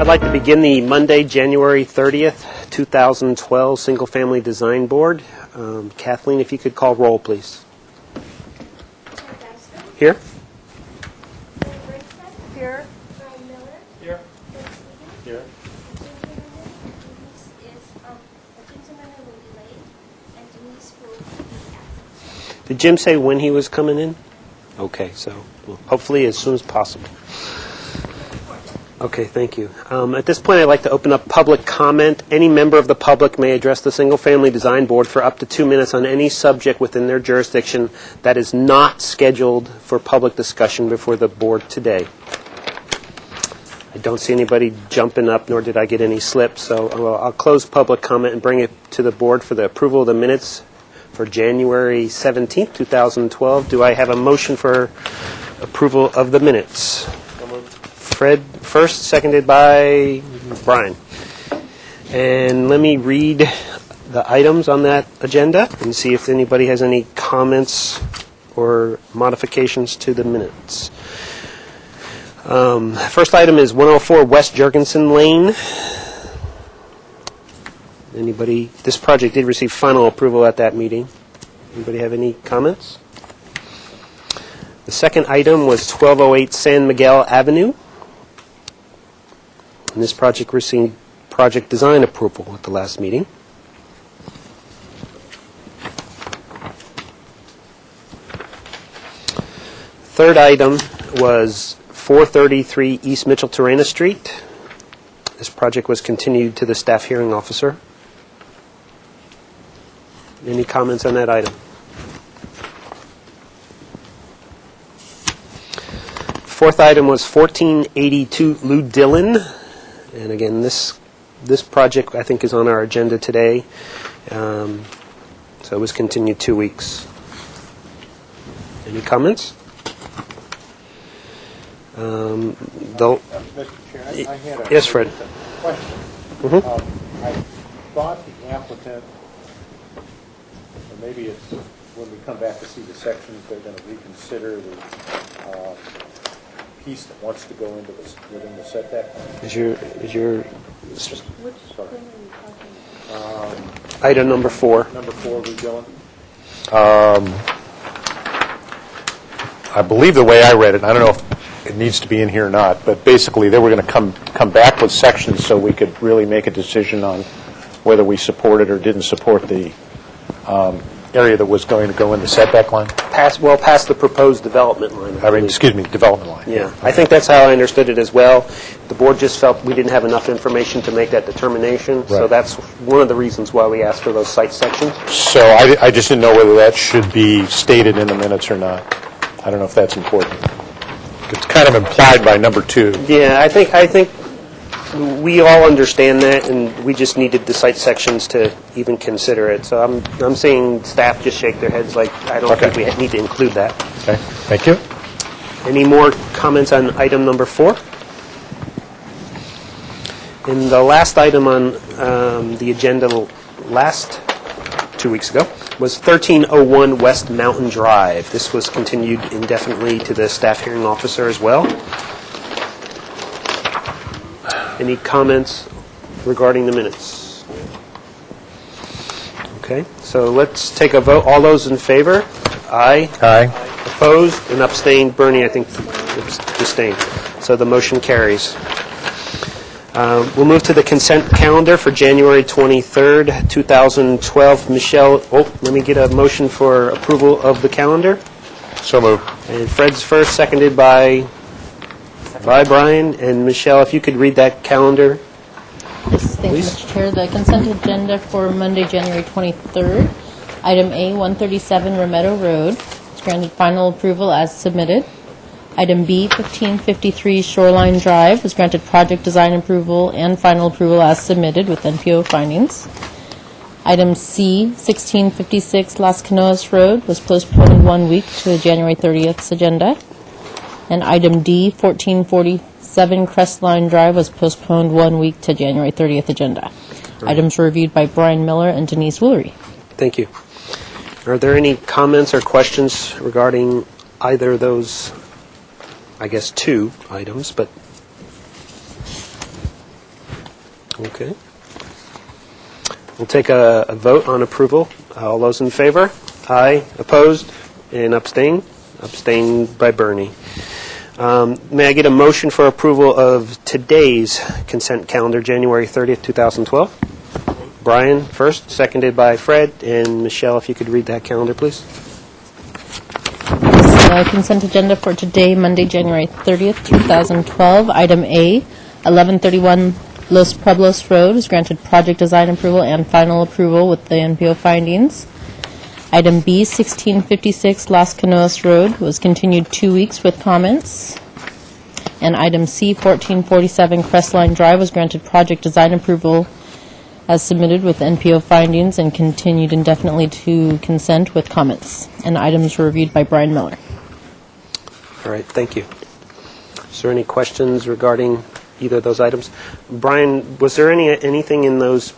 like to begin the Monday, January 30th, 2012 Single Family Design Board. Kathleen, if you could call roll, please. Here. Here. Here. Here. Did Jim say when he was coming in? Okay, so hopefully as soon as possible. Okay, thank you. At this point, I'd like to open up public comment. Any member of the public may address the Single Family Design Board for up to 2 minutes on any subject within their jurisdiction that is not scheduled for public discussion before the board today. I don't see anybody jumping up, nor did I get any slips, so I'll close public comment and bring it to the board for the approval of the minutes for January 17th, 2012. Do I have a motion for approval of the minutes? Fred first, seconded by Brian. And let me read the items on that agenda and see if anybody has any comments or modifications to the minutes. First item is 104 West Jurgensen Lane. Anybody? This project did receive final approval at that meeting. Anybody have any comments? The second item was 1208 San Miguel Avenue. And this project received project design approval at the last meeting. Third item was 433 East Mitchell-Torrena Street. This project was continued to the staff hearing officer. Any comments on that item? Fourth item was 1482 Lou Dillon. And again, this project, I think, is on our agenda today. So it was continued 2 weeks. Any comments? Mr. Chair, I had a yes, Fred. question. Mm-hmm. I thought the applicant, or maybe it's when we come back to see the sections, they're going to reconsider the piece that wants to go into within the setback line. Is your Which Sorry. thing are you talking about? item number 4? Number 4, Lou Dillon. I believe the way I read it, I don't know if it needs to be in here or not, but basically they were going to come back with sections so we could really make a decision on whether we supported or didn't support the area that was going to go in the setback line. Past the proposed development line. Development line. Yeah, I think that's how I understood it as well. The board just felt we didn't have enough information to make that determination, so Right. that's one of the reasons why we asked for those site sections. So I just didn't know whether that should be stated in the minutes or not. I don't know if that's important. It's kind of implied by number 2. Yeah, I think we all understand that, and we just needed the site sections to even consider it. So I'm seeing staff just shake their heads like, I don't think we need to include that. Okay, thank you. Any more comments on item number 4? And the last item on the agenda last 2 weeks ago was 1301 West Mountain Drive. This was continued indefinitely to the staff hearing officer as well. Any comments regarding the minutes? Okay, so let's take a vote. All those in favor? Aye. Aye. Opposed and abstained. Bernie, I think, abstained. So the motion carries. We'll move to the consent calendar for January 23rd, 2012. Michelle, let me get a motion for approval of the calendar. So moved. And Fred's first, seconded by Brian. And Michelle, if you could read that calendar. Yes, thank you, Mr. Chair. The consent agenda for Monday, January 23rd. Item A, 137 Remetto Road. It's granted final approval as submitted. Item B, 1553 Shoreline Drive, was granted project design approval and final approval as submitted with NPO findings. Item C, 1656 Las Canoas Road, was postponed 1 week to the January 30th agenda. And item D, 1447 Crestline Drive, was postponed 1 week to January 30th agenda. Items were reviewed by Brian Miller and Denise Woolery. Thank you. Are there any comments or questions regarding either of those, I guess, 2 items? But Okay. We'll take a vote on approval. All those in favor? Aye. Opposed? And abstain? Abstained by Bernie. May I get a motion for approval of today's consent calendar, January 30th, 2012? Brian first, seconded by Fred. And Michelle, if you could read that calendar, please. Consent agenda for today, Monday, January 30th, 2012. Item A, 1131 Los Pueblos Road is granted project design approval and final approval with the NPO findings. Item B, 1656 Las Canoas Road was continued 2 weeks with comments. And item C, 1447 Crestline Drive was granted project design approval as submitted with NPO findings and continued indefinitely to consent with comments. And items were reviewed by Brian Miller. All right, thank you. Is there any questions regarding either of those items? Brian, was there anything in those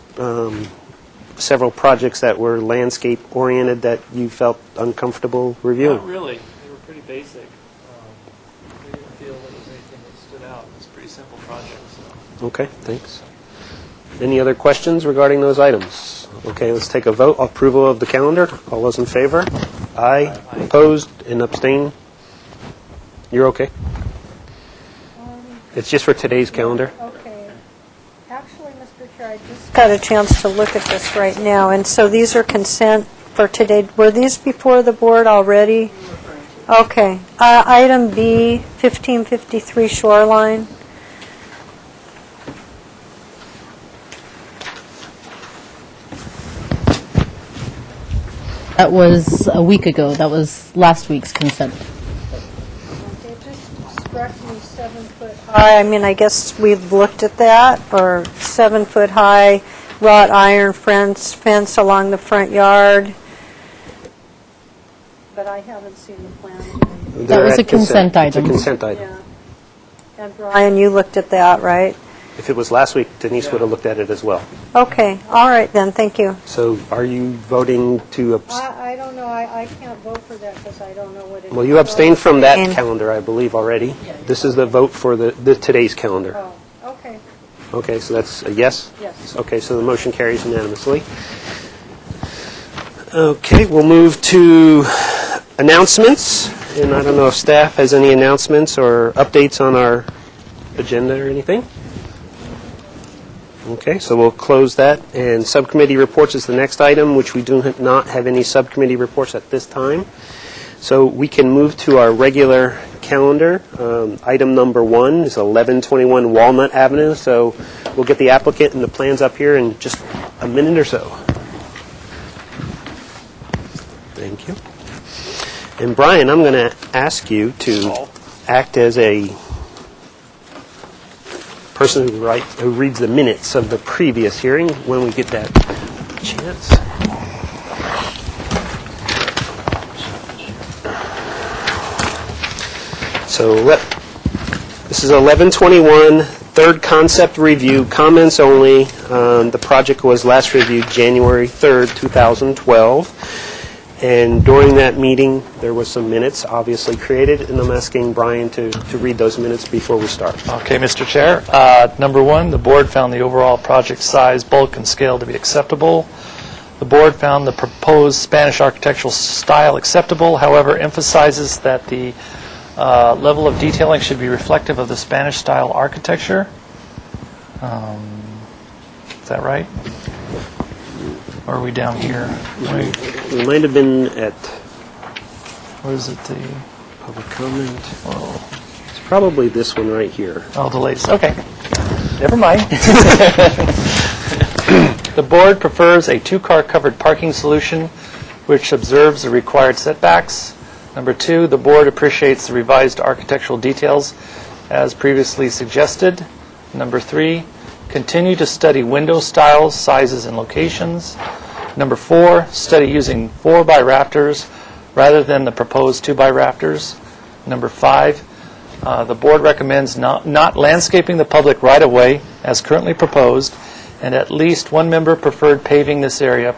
several projects that were landscape-oriented that you felt uncomfortable reviewing? Not really. They were pretty basic. We didn't feel there was anything that stood out. It's a pretty simple project. So. Okay, thanks. Any other questions regarding those items? Okay, let's take a vote. Approval of the calendar. All those in favor? Aye. Opposed and abstain? You're okay? It's just for today's calendar. Okay. Actually, Mr. Chair, I just got a chance to look at this right now, and so these are consent for today. Were these before the board already? Okay. Item B, 1553 Shoreline. That was a week ago. That was last week's consent. It just struck me 7 foot high. I mean, I guess we've looked at that, or 7 foot high wrought iron fence along the front yard. But I haven't seen the plan. That was They're a at consent item. It's a consent item. Yeah. And Brian, you looked at that, right? If it was last week, Denise would have looked at it as well. Okay. All right then. Thank you. So are you voting to I don't know. I can't vote for that because I don't know what it is. Well, you abstained from that And- calendar, I believe, already. This is the vote for the today's calendar. Oh, okay. Okay, so that's a yes? Yes. Okay, so the motion carries unanimously. Okay, we'll move to announcements. And I don't know if staff has any announcements or updates on our agenda or anything. Okay, so we'll close that. And subcommittee reports is the next item, which we do not have any subcommittee reports at this time. So we can move to our regular calendar. Item number 1 is 1121 Walnut Avenue. So we'll get the applicant and the plans up here in just a minute or so. Thank you. And Brian, I'm going to ask you to act as a person who reads the minutes of the previous hearing when we get that chance. So this is 1121, third concept review, comments only. The project was last reviewed January 3rd, 2012. And during that meeting, there was some minutes obviously created, and I'm asking Brian to read those minutes before we start. Okay, Mr. Chair. Number 1, the board found the overall project size, bulk, and scale to be acceptable. The board found the proposed Spanish architectural style acceptable, however, emphasizes that the level of detailing should be reflective of the Spanish-style architecture. Is that right? Or are we down here? Wait, We might have been at what is it? The public comment. It's probably this one right here. the latest. Okay, never mind. The board prefers a 2-car covered parking solution which observes the required setbacks. Number 2, the board appreciates the revised architectural details as previously suggested. Number 3, continue to study window styles, sizes, and locations. Number 4, study using 4x rafters rather than the proposed 2x rafters. Number 5, the board recommends not landscaping the public right-of-way as currently proposed, and at least one member preferred paving this area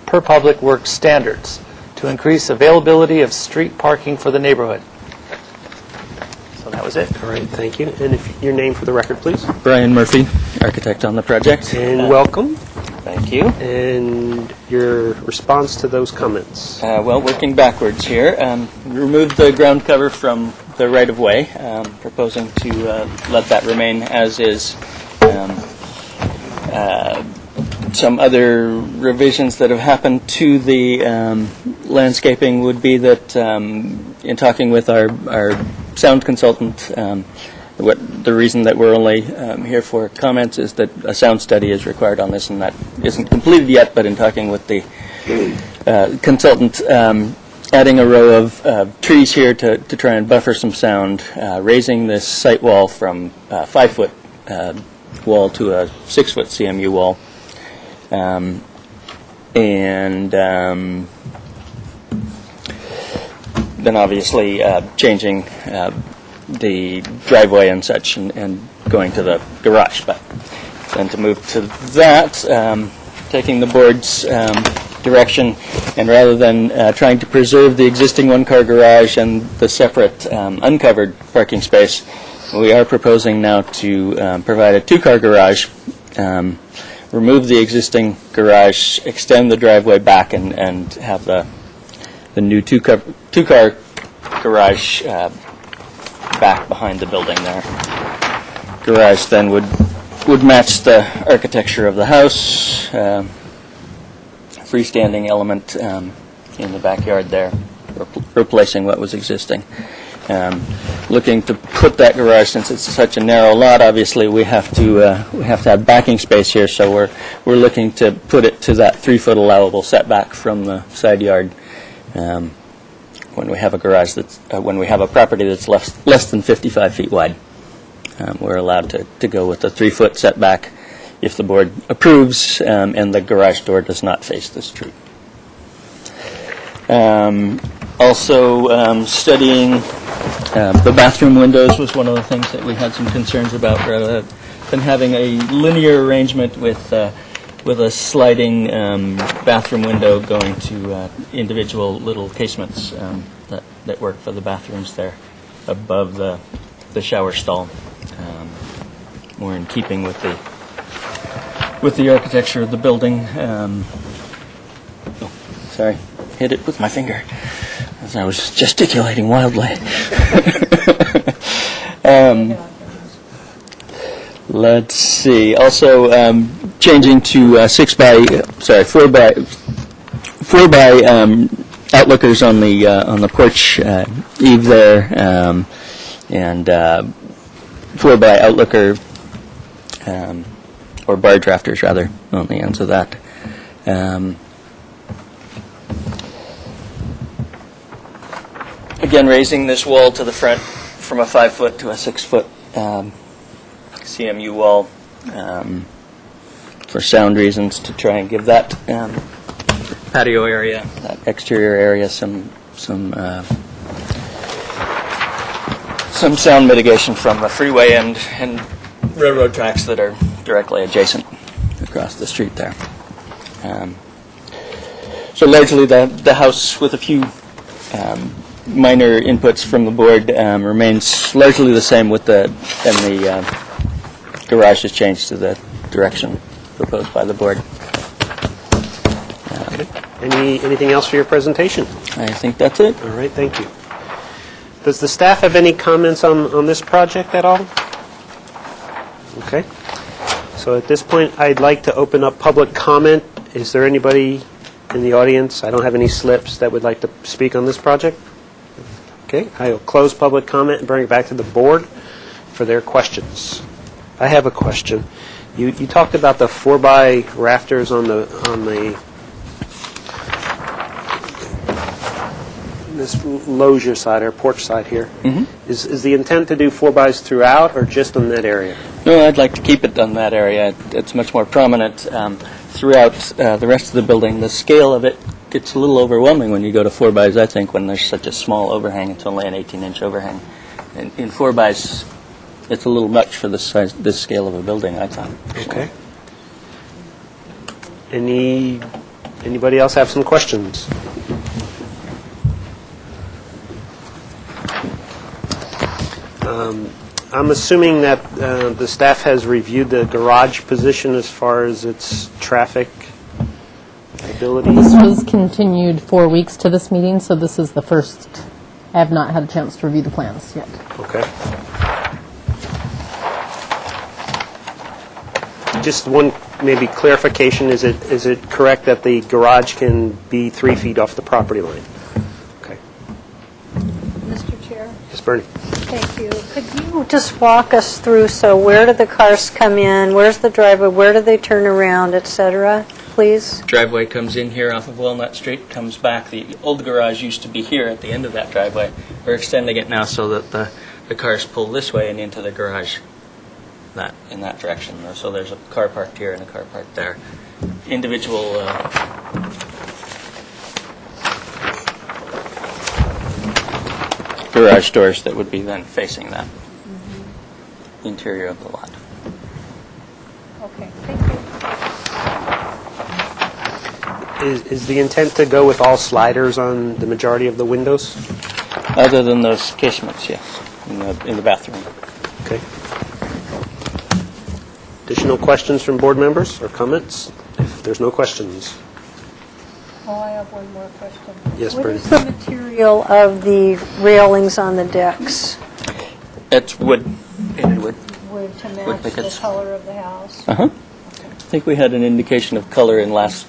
per Public Works standards to increase availability of street parking for the neighborhood. So that that was it. All right, thank you. And if your name for the record, please. Brian Murphy, architect on the project. And welcome. Thank you. And your response to those comments. Well, working backwards here, removed the ground cover from the right-of-way, proposing to let that remain as is. Some other revisions that have happened to the landscaping would be that in talking with our sound consultant, the reason that we're only here for comments is that a sound study is required on this, and that isn't completed yet, but in talking with the consultant, adding a row of trees here to try and buffer some sound, raising this site wall from a 5-foot wall to a 6-foot CMU wall, and then obviously changing the driveway and such and going to the garage. But then to move to that, taking the board's direction, and rather than trying to preserve the existing one-car garage and the separate uncovered parking space, we are proposing now to provide a 2-car garage, remove the existing garage, extend the driveway back, and have the new 2-car garage back behind the building there. Garage then would match the architecture of the house, freestanding element in the backyard there, replacing what was existing. Looking to put that garage, since it's such a narrow lot, obviously we have to have backing space here, so we're looking to put it to that 3-foot allowable setback from the side yard. When we have a garage when we have a property that's less than 55 feet wide, we're allowed to go with a 3-foot setback if the board approves and the garage door does not face the street. Also, studying the bathroom windows was one of the things that we had some concerns about, rather than having a linear arrangement with a sliding bathroom window going to individual little casements that work for the bathrooms there above the shower stall. More in keeping with the architecture of the building. Sorry, hit it with my finger as I was gesticulating wildly. Let's see. Also, changing to 4 by outlookers on the porch eave there, and 4 by outlooker or bar drafters rather on the ends of that. Again, raising this wall to the front from a 5-foot to a 6-foot CMU wall for sound reasons, to try and give that patio area, that exterior area, some sound mitigation from the freeway and railroad tracks that are directly adjacent across the street there. So largely the house, with a few minor inputs from the board, remains largely the same, and the garage is changed to the direction proposed by the board. Anything else for your presentation? I think that's it. All right, thank you. Does the staff have any comments on this project at all? Okay. So at this point, I'd like to open up public comment. Is there anybody in the audience? I don't have any slips that would like to speak on this project. Okay, I will close public comment and bring it back to the board for their questions. I have a question. You talked about the 4-by rafters on the this loggia side or porch side here. Mm-hmm. Is the intent to do 4-bys throughout or just in that area? No, I'd like to keep it on that area. It's much more prominent throughout the rest of the building. The scale of it gets a little overwhelming when you go to 4-bys, I think, when there's such a small overhang. It's only an 18-inch overhang. And in 4-bys, it's a little much for this scale of a building, I thought. Okay. Anybody else have some questions? I'm assuming that the staff has reviewed the garage position as far as its traffic ability. This was continued 4 weeks to this meeting, so this is the first. I have not had a chance to review the plans yet. Okay. Just one maybe clarification, is it correct that the garage can be 3 feet off the property line? Okay. Mr. Chair? Yes, Bernie. Thank you. Could you just walk us through, so where do the cars come in, where's the driveway, where do they turn around, et cetera, please? Driveway comes in here off of Walnut Street, comes back. The old garage used to be here at the end of that driveway. We're extending it now so that the cars pull this way and into the garage in that direction. So there's a car parked here and a car parked there. Individual garage doors that would be then facing that interior of the lot. Okay, thank you. Is the intent to go with all sliders on the majority of the windows? Other than those casements, yes, in the bathroom. Okay. Additional questions from board members or comments? If there's no questions. Oh, I have one more question. Yes, What Bernie. is the material of the railings on the decks? It's wood, painted wood. Wood to Wood match the pickets. color of the house? Uh-huh. I think we had an indication of color in last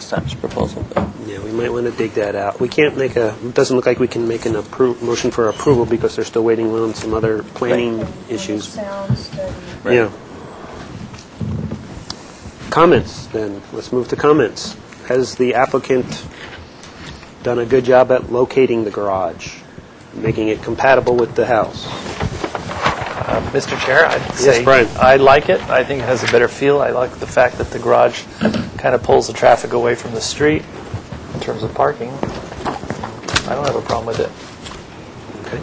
time's proposal. But Yeah, we might want to dig that out. We can't make it doesn't look like we can make an motion for approval because they're still waiting on some other planning issues. Sound study. Right. Yeah. Comments, then. Let's move to comments. Has the applicant done a good job at locating the garage, making it compatible with the house? Mr. Chair, I'd say Brian. I like it. I think it has a better feel. I like the fact that the garage kind of pulls the traffic away from the street in terms of parking. I don't have a problem with it. Okay.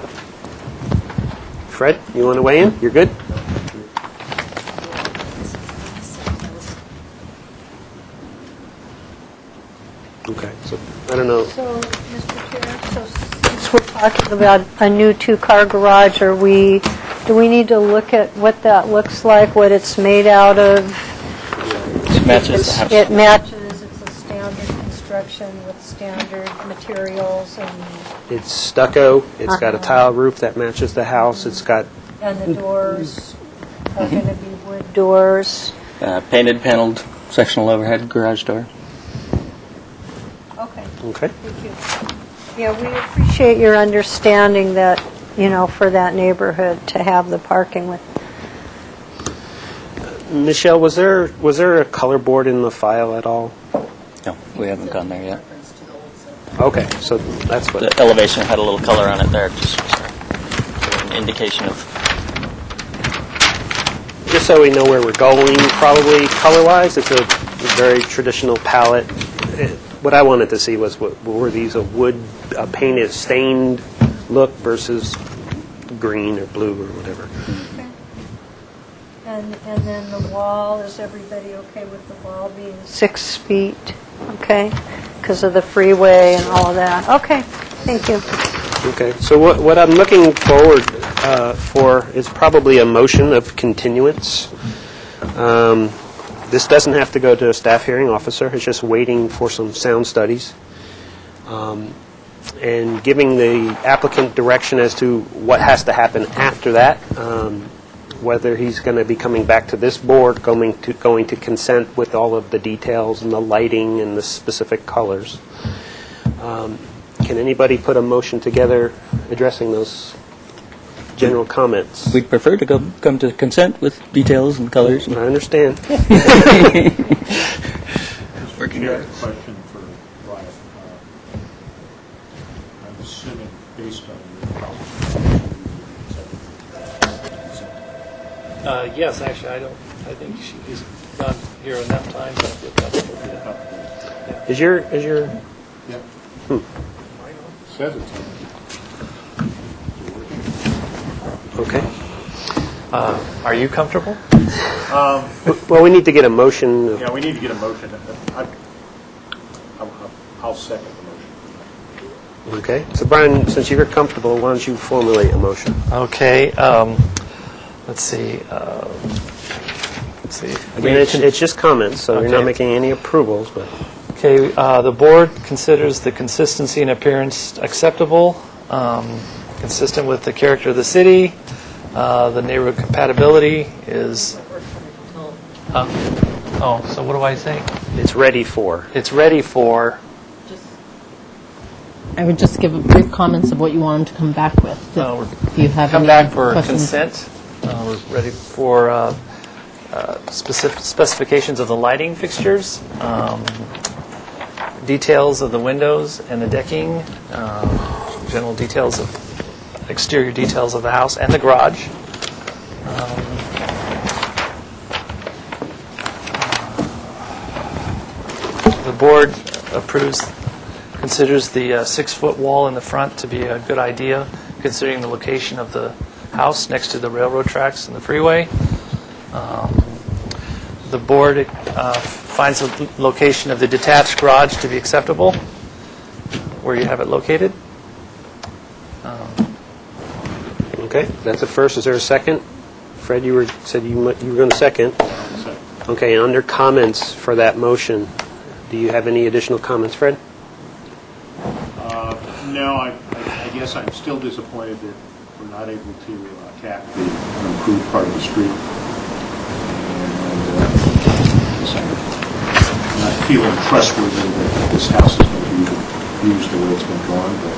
Fred, you want to weigh in? You're good? Okay, so I don't know. So, Mr. Chair, so since we're talking about a new two-car garage, do we need to look at what that looks like, what it's made out of? it matches the house. It matches, it's a standard construction with standard materials It's stucco, it's got a tile roof that matches the house, it's got, and the doors are going to be wood doors. Painted, paneled, sectional overhead garage door. Okay, okay. thank you. Yeah, we appreciate your understanding that, for that neighborhood to have the parking with. Michelle, was there a color board in the file at all? No, we haven't gone there yet. Okay, so that's what, The elevation had a little color on it there, just an indication of. just so we know where we're going, probably color-wise, it's a very traditional palette. What I wanted to see was, were these a wood, a painted, stained look versus green or blue or whatever? Okay. And then the wall, is everybody okay with the wall being 6 feet? Okay, because of the freeway and all of that. Okay, thank you. Okay, so what I'm looking forward for is probably a motion of continuance. This doesn't have to go to a staff hearing officer, it's just waiting for some sound studies. And giving the applicant direction as to what has to happen after that, whether he's going to be coming back to this board, going to consent with all of the details and the lighting and the specific colors. Can anybody put a motion together addressing those general comments? We'd prefer to come to consent with details and colors. I understand. Working I on have a question for Brian. I'm assuming, based on your comments, Yes, actually, I think she's not here enough time, but that's appropriate. Is your yeah. Says it's okay? Are you comfortable? Well, we need to get a motion. Yeah, we need to get a motion. I'll second the motion. Okay, so Brian, since you're comfortable, why don't you formulate a motion? Okay, let's see. Again, it's just comments, so you're not Okay. making any approvals, but... Okay, the board considers the consistency and appearance acceptable, consistent with the character of the city. The neighborhood compatibility is... so what do I say? It's ready for. It's ready for... I would just give brief comments of what you want them to come back with. If you have Come any back for questions. consent. We're ready for specific specifications of the lighting fixtures, details of the windows and the decking, general details of exterior details of the house and the garage. The board considers the 6-foot wall in the front to be a good idea, considering the location of the house next to the railroad tracks and the freeway. The board finds the location of the detached garage to be acceptable, where you have it located. Okay, that's a first. Is there a second? Fred, you said you were going to second. Okay, and under comments for that motion, do you have any additional comments, Fred? No, I guess I'm still disappointed that we're not able to attack the improved part of the street. I'm not feeling trustworthy that this house is going to be used the way it's been drawn, but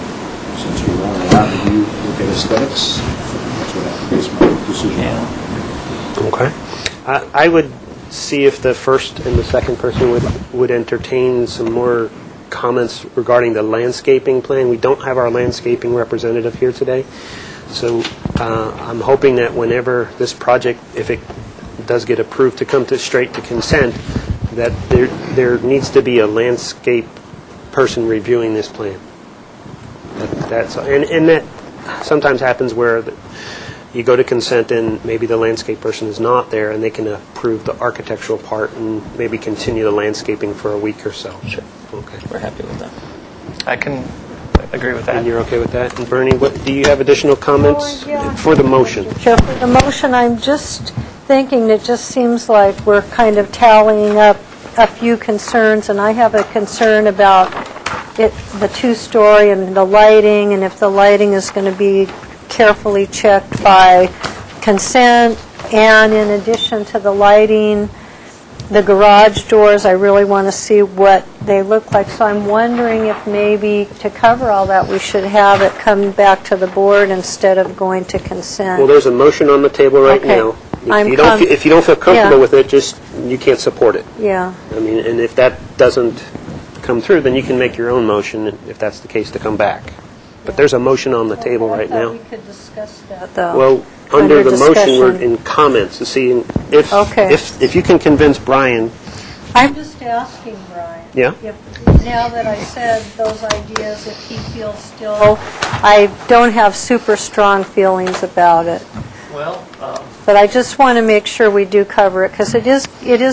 since we're only allowed to look at aesthetics, that's what I base my decision on. Okay. I would see if the first and the second person would entertain some more comments regarding the landscaping plan. We don't have our landscaping representative here today, so I'm hoping that whenever this project, if it does get approved to come straight to consent, that there needs to be a landscape person reviewing this plan. And that sometimes happens where you go to consent and maybe the landscape person is not there, and they can approve the architectural part and maybe continue the landscaping for a week or so. Sure. Okay. We're happy with that. I can agree with that. And you're okay with that? And Bernie, do you have additional comments Oh, yeah. for the motion? Chair, for the motion, I'm just thinking, it just seems like we're kind of tallying up a few concerns, and I have a concern about the two-story and the lighting, and if the lighting is going to be carefully checked by consent, and in addition to the lighting, the garage doors, I really want to see what they look like. So I'm wondering if maybe to cover all that, we should have it come back to the board instead of going to consent. Well, there's a motion on the table right Okay. now. I'm If you don't feel comfortable Yeah. with it, you can't support it. Yeah. I mean, and if that doesn't come through, then you can make your own motion, if that's the case, to come back. But there's a motion on the table right I now. thought we could discuss that, though. Well, under the motion, we're discussion. in comments to see if Okay. if you can convince Brian. I'm just asking Brian. Yeah? If, now that I said those ideas, if he feels still, I don't have super strong feelings about it. Well, But I just want to make sure we do cover it, because it is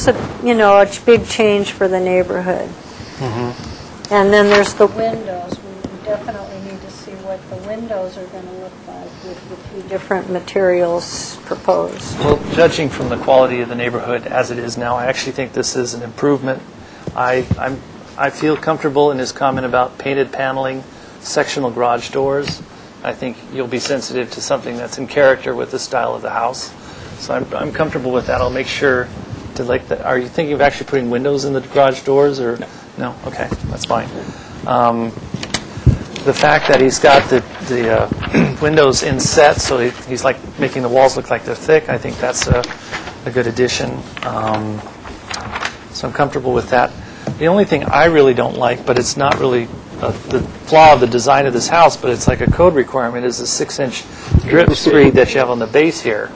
a, a big change for the neighborhood. And then there's the windows. We definitely need to see what the windows are going to look like with the two different materials proposed. well, judging from the quality of the neighborhood as it is now, I actually think this is an improvement. I feel comfortable in his comment about painted paneling, sectional garage doors. I think you'll be sensitive to something that's in character with the style of the house. So I'm comfortable with that. I'll make sure to like that. Are you thinking of actually putting windows in the garage doors or? No? Okay, that's fine. The fact that he's got the windows inset, so he's like making the walls look like they're thick, I think that's a good addition. So I'm comfortable with that. The only thing I really don't like, but it's not really the flaw of the design of this house, but it's like a code requirement, is the 6-inch drip screed that you have on the base here.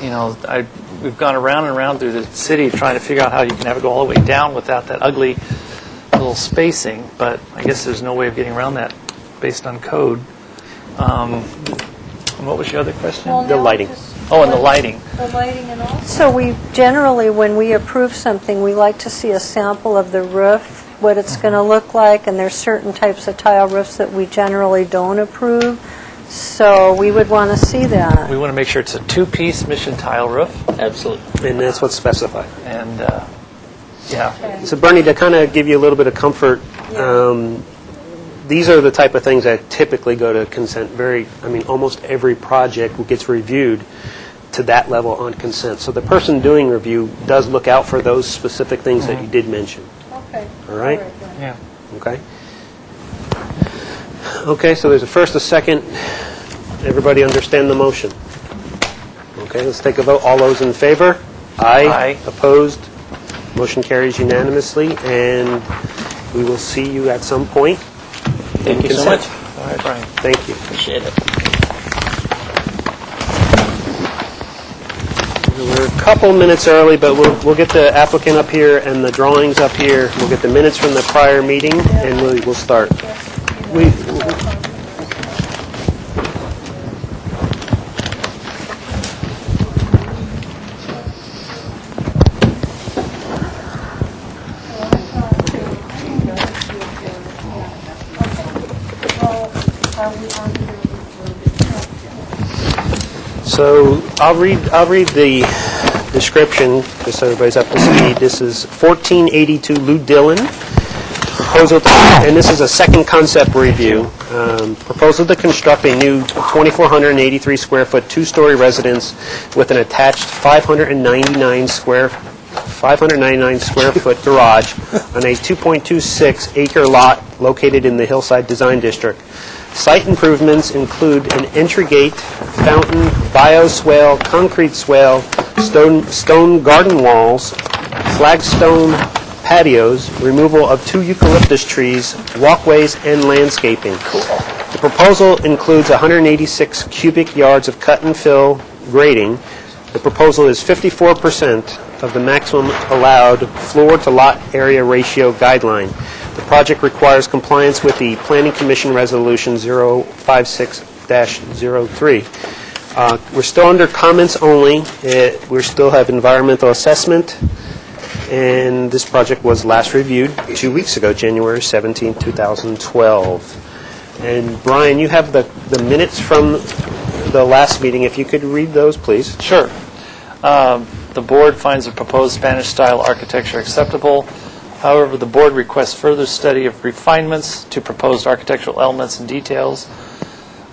We've gone around and around through the city trying to figure out how you can have it go all the way down without that ugly little spacing, but I guess there's no way of getting around that based on code. And what was your other question? Well, The now lighting. just- Oh, and the lighting. The lighting and all. So we generally, when we approve something, we like to see a sample of the roof what it's going to look like, and there's certain types of tile roofs that we generally don't approve, so we would want to see that. We want to make sure it's a two-piece mission tile roof, Absolutely. And that's what's specified. and, yeah, So Bernie, to kind of give you a little bit of comfort, these are the type of things that typically go to consent almost every project gets reviewed to that level on consent. So the person doing review does look out for those specific things that you did mention. Okay. All right? yeah. Okay. Okay, so there's a first, a second. Everybody understand the motion? Okay, let's take a vote. All those in favor? Aye. Opposed? Motion carries unanimously, and we will see you at some point. Thank you so much. All right, Brian. Thank you. Appreciate it. We're a couple minutes early, but we'll get the applicant up here and the drawings up here. We'll get the minutes from the prior meeting, and we'll start. So I'll read the description, just so everybody's up to speed. This is 1482 Lou Dillon. Proposal, and this is a second concept review. Proposal to construct a new 2,483 square foot two-story residence with an attached 599 square foot garage on a 2.26 acre lot located in the Hillside Design District. Site improvements include an entry gate, fountain, bioswale, concrete swale, stone garden walls, flagstone patios, removal of 2 eucalyptus trees, walkways, and landscaping. The proposal includes 186 cubic yards of cut and fill grading. The proposal is 54% of the maximum allowed floor-to-lot area ratio guideline. The project requires compliance with the Planning Commission Resolution 056-03. We're still under comments only. We still have environmental assessment, and this project was last reviewed 2 weeks ago, January 17, 2012. And Brian, you have the minutes from the last meeting. If you could read those, please. Sure. The board finds the proposed Spanish-style architecture acceptable. However, the board requests further study of refinements to proposed architectural elements and details.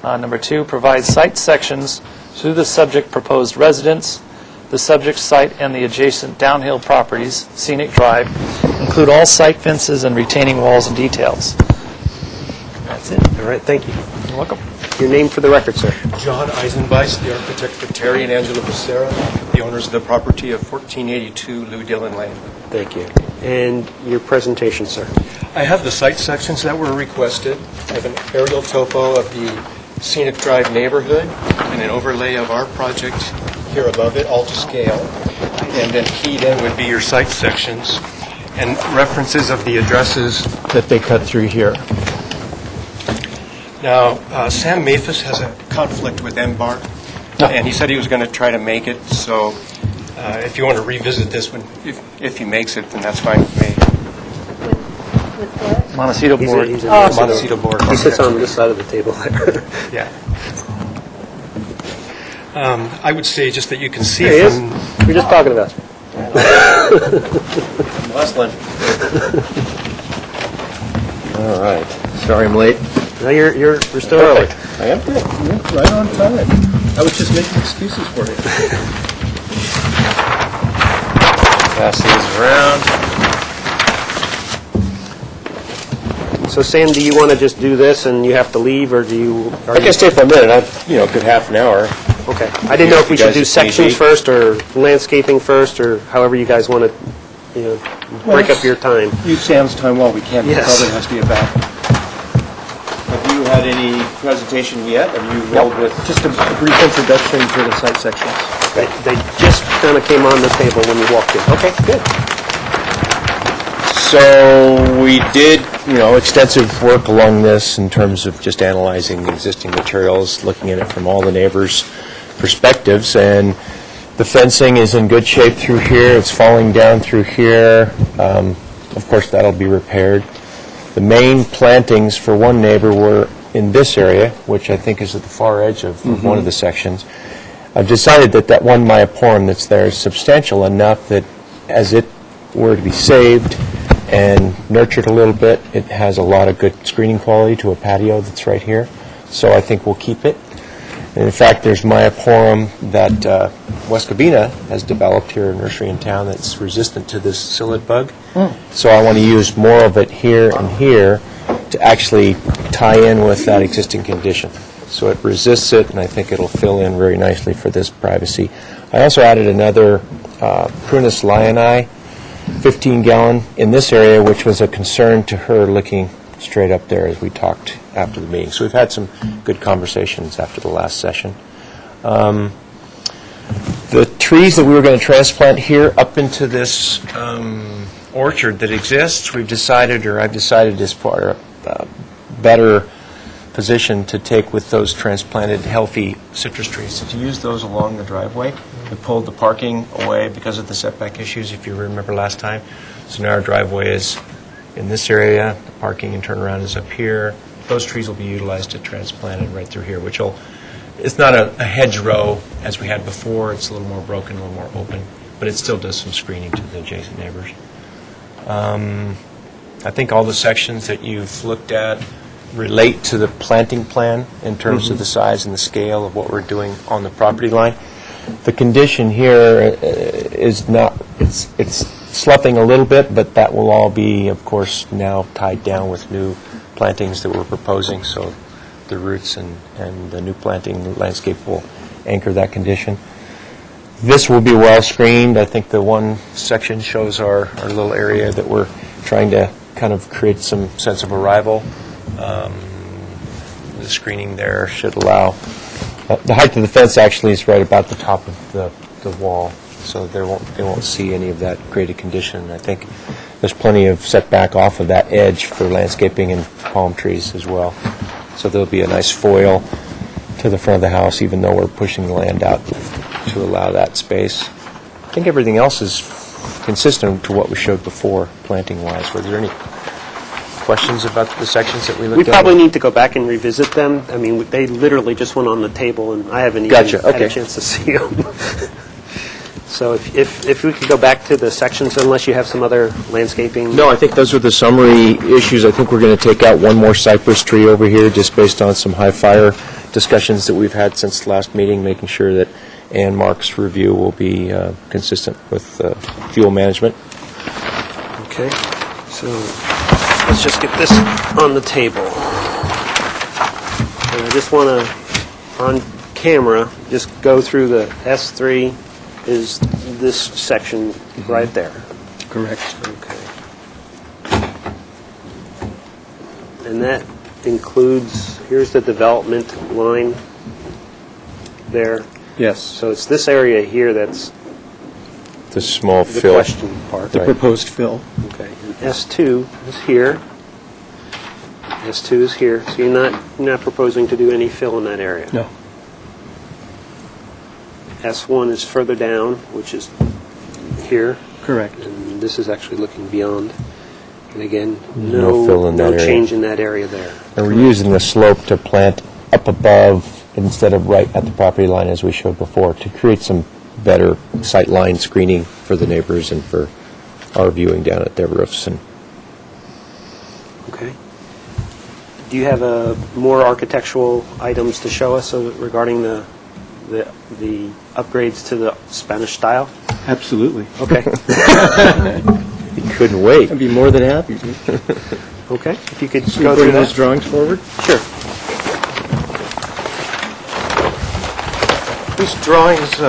Number 2, provide site sections to the subject proposed residence, the subject site, and the adjacent downhill properties, scenic drive. Include all site fences and retaining walls and details. That's it. All right, thank you. You're welcome. Your name for the record, sir. John Eisenbeiss, the architect for Terry and Angela Becerra, the owners of the property of 1482 Lou Dillon Lane. Thank you. And your presentation, sir. I have the site sections that were requested. I have an aerial topo of the scenic drive neighborhood and an overlay of our project here above it, all to scale. And then keyed in would be your site sections and references of the addresses that they cut through here. Now, Sam Mathis has a conflict with MBAR, and he said he was going to try to make it, so if you want to revisit this one, if he makes it, then that's fine with me. With what? Montecito board. He's a Montecito board. He sits on this side of the table there. Yeah. I would say just that you can see There he is. from... We're just talking about you. Westland. All right. Sorry I'm late. No, you're still early. I am good. Yeah, right on time. I was just making excuses for you. Pass these around. So Sam, do you want to just do this and you have to leave, or do you? I can stay for a minute. I've, a good half an hour. Okay. I didn't know if we You should guys do just sections need- first, or landscaping first, or however you guys want to, break up your time. Use Sam's time while we can. He Yes. probably has to get back. Have you had any presentation yet? Have you rolled with? Just a brief introduction to the site sections. They just kind of came on the table when you walked in. Okay, good. So we did, extensive work along this in terms of just analyzing the existing materials, looking at it from all the neighbors' perspectives, and the fencing is in good shape through here. It's falling down through here. Of course, that'll be repaired. The main plantings for one neighbor were in this area, which I think is at the far edge of one of the sections. I've decided that that one myoporum that's there is substantial enough that as it were to be saved and nurtured a little bit, it has a lot of good screening quality to a patio that's right here. So I think we'll keep it. And in fact, there's myoporum that West Covina has developed here, a nursery in town, that's resistant to this psyllid bug. So I want to use more of it here and here to actually tie in with that existing condition. So it resists it, and I think it'll fill in very nicely for this privacy. I also added another Prunus lioni, 15-gallon, in this area, which was a concern to her looking straight up there as we talked after the meeting. So we've had some good conversations after the last session. The trees that we were going to transplant here up into this orchard that exists, I've decided is for a better position to take with those transplanted healthy citrus trees, to use those along the driveway. We pulled the parking away because of the setback issues, if you remember last time. So now our driveway is in this area, the parking and turnaround is up here. Those trees will be utilized to transplant it right through here, which will, it's not a hedgerow as we had before. It's a little more broken, a little more open, but it still does some screening to the adjacent neighbors. I think all the sections that you've looked at relate to the planting plan in terms of the size and the scale of what we're doing on the property line. The condition here is not, it's sloughing a little bit, but that will all be, of course, now tied down with new plantings that we're proposing, so the roots and the new planting landscape will anchor that condition. This will be well screened. I think the one section shows our little area that we're trying to kind of create some sense of arrival. The screening there should allow, the height of the fence actually is right about the top of the wall, so they won't see any of that graded condition. I think there's plenty of setback off of that edge for landscaping and palm trees as well. So there'll be a nice foil to the front of the house, even though we're pushing the land out to allow that space. I think everything else is consistent to what we showed before, planting-wise. Were there any questions about the sections that we looked at? We probably need to go back and revisit them. I mean, they literally just went on the table, and I haven't even had a chance to see them. So if we could go back to the sections, unless you have some other landscaping. No, I think those are the summary issues. I think we're going to take out one more cypress tree over here, just based on some high fire discussions that we've had since the last meeting, making sure that Ann Mark's review will be consistent with fuel management. Okay, so let's just get this on the table. And I just want to, on camera, just go through the S3 is this section right there. Correct. Okay. And that includes, here's the development line there. Yes. So it's this area here that's The small the fill. question part. The proposed fill. Okay, and S2 is here. S2 is here, so you're not proposing to do any fill in that area. No. S1 is further down, which is here, Correct. and this is actually looking beyond. And again, No fill in that area. change in that area there. And we're using the slope to plant up above instead of right at the property line as we showed before, to create some better sight line screening for the neighbors and for our viewing down at their roofs. And Okay. Do you have more architectural items to show us regarding the upgrades to the Spanish style? Absolutely. Okay. you couldn't wait. I'd be more than happy to. Okay, if you could Can go you through bring those that. drawings forward? Sure. These drawings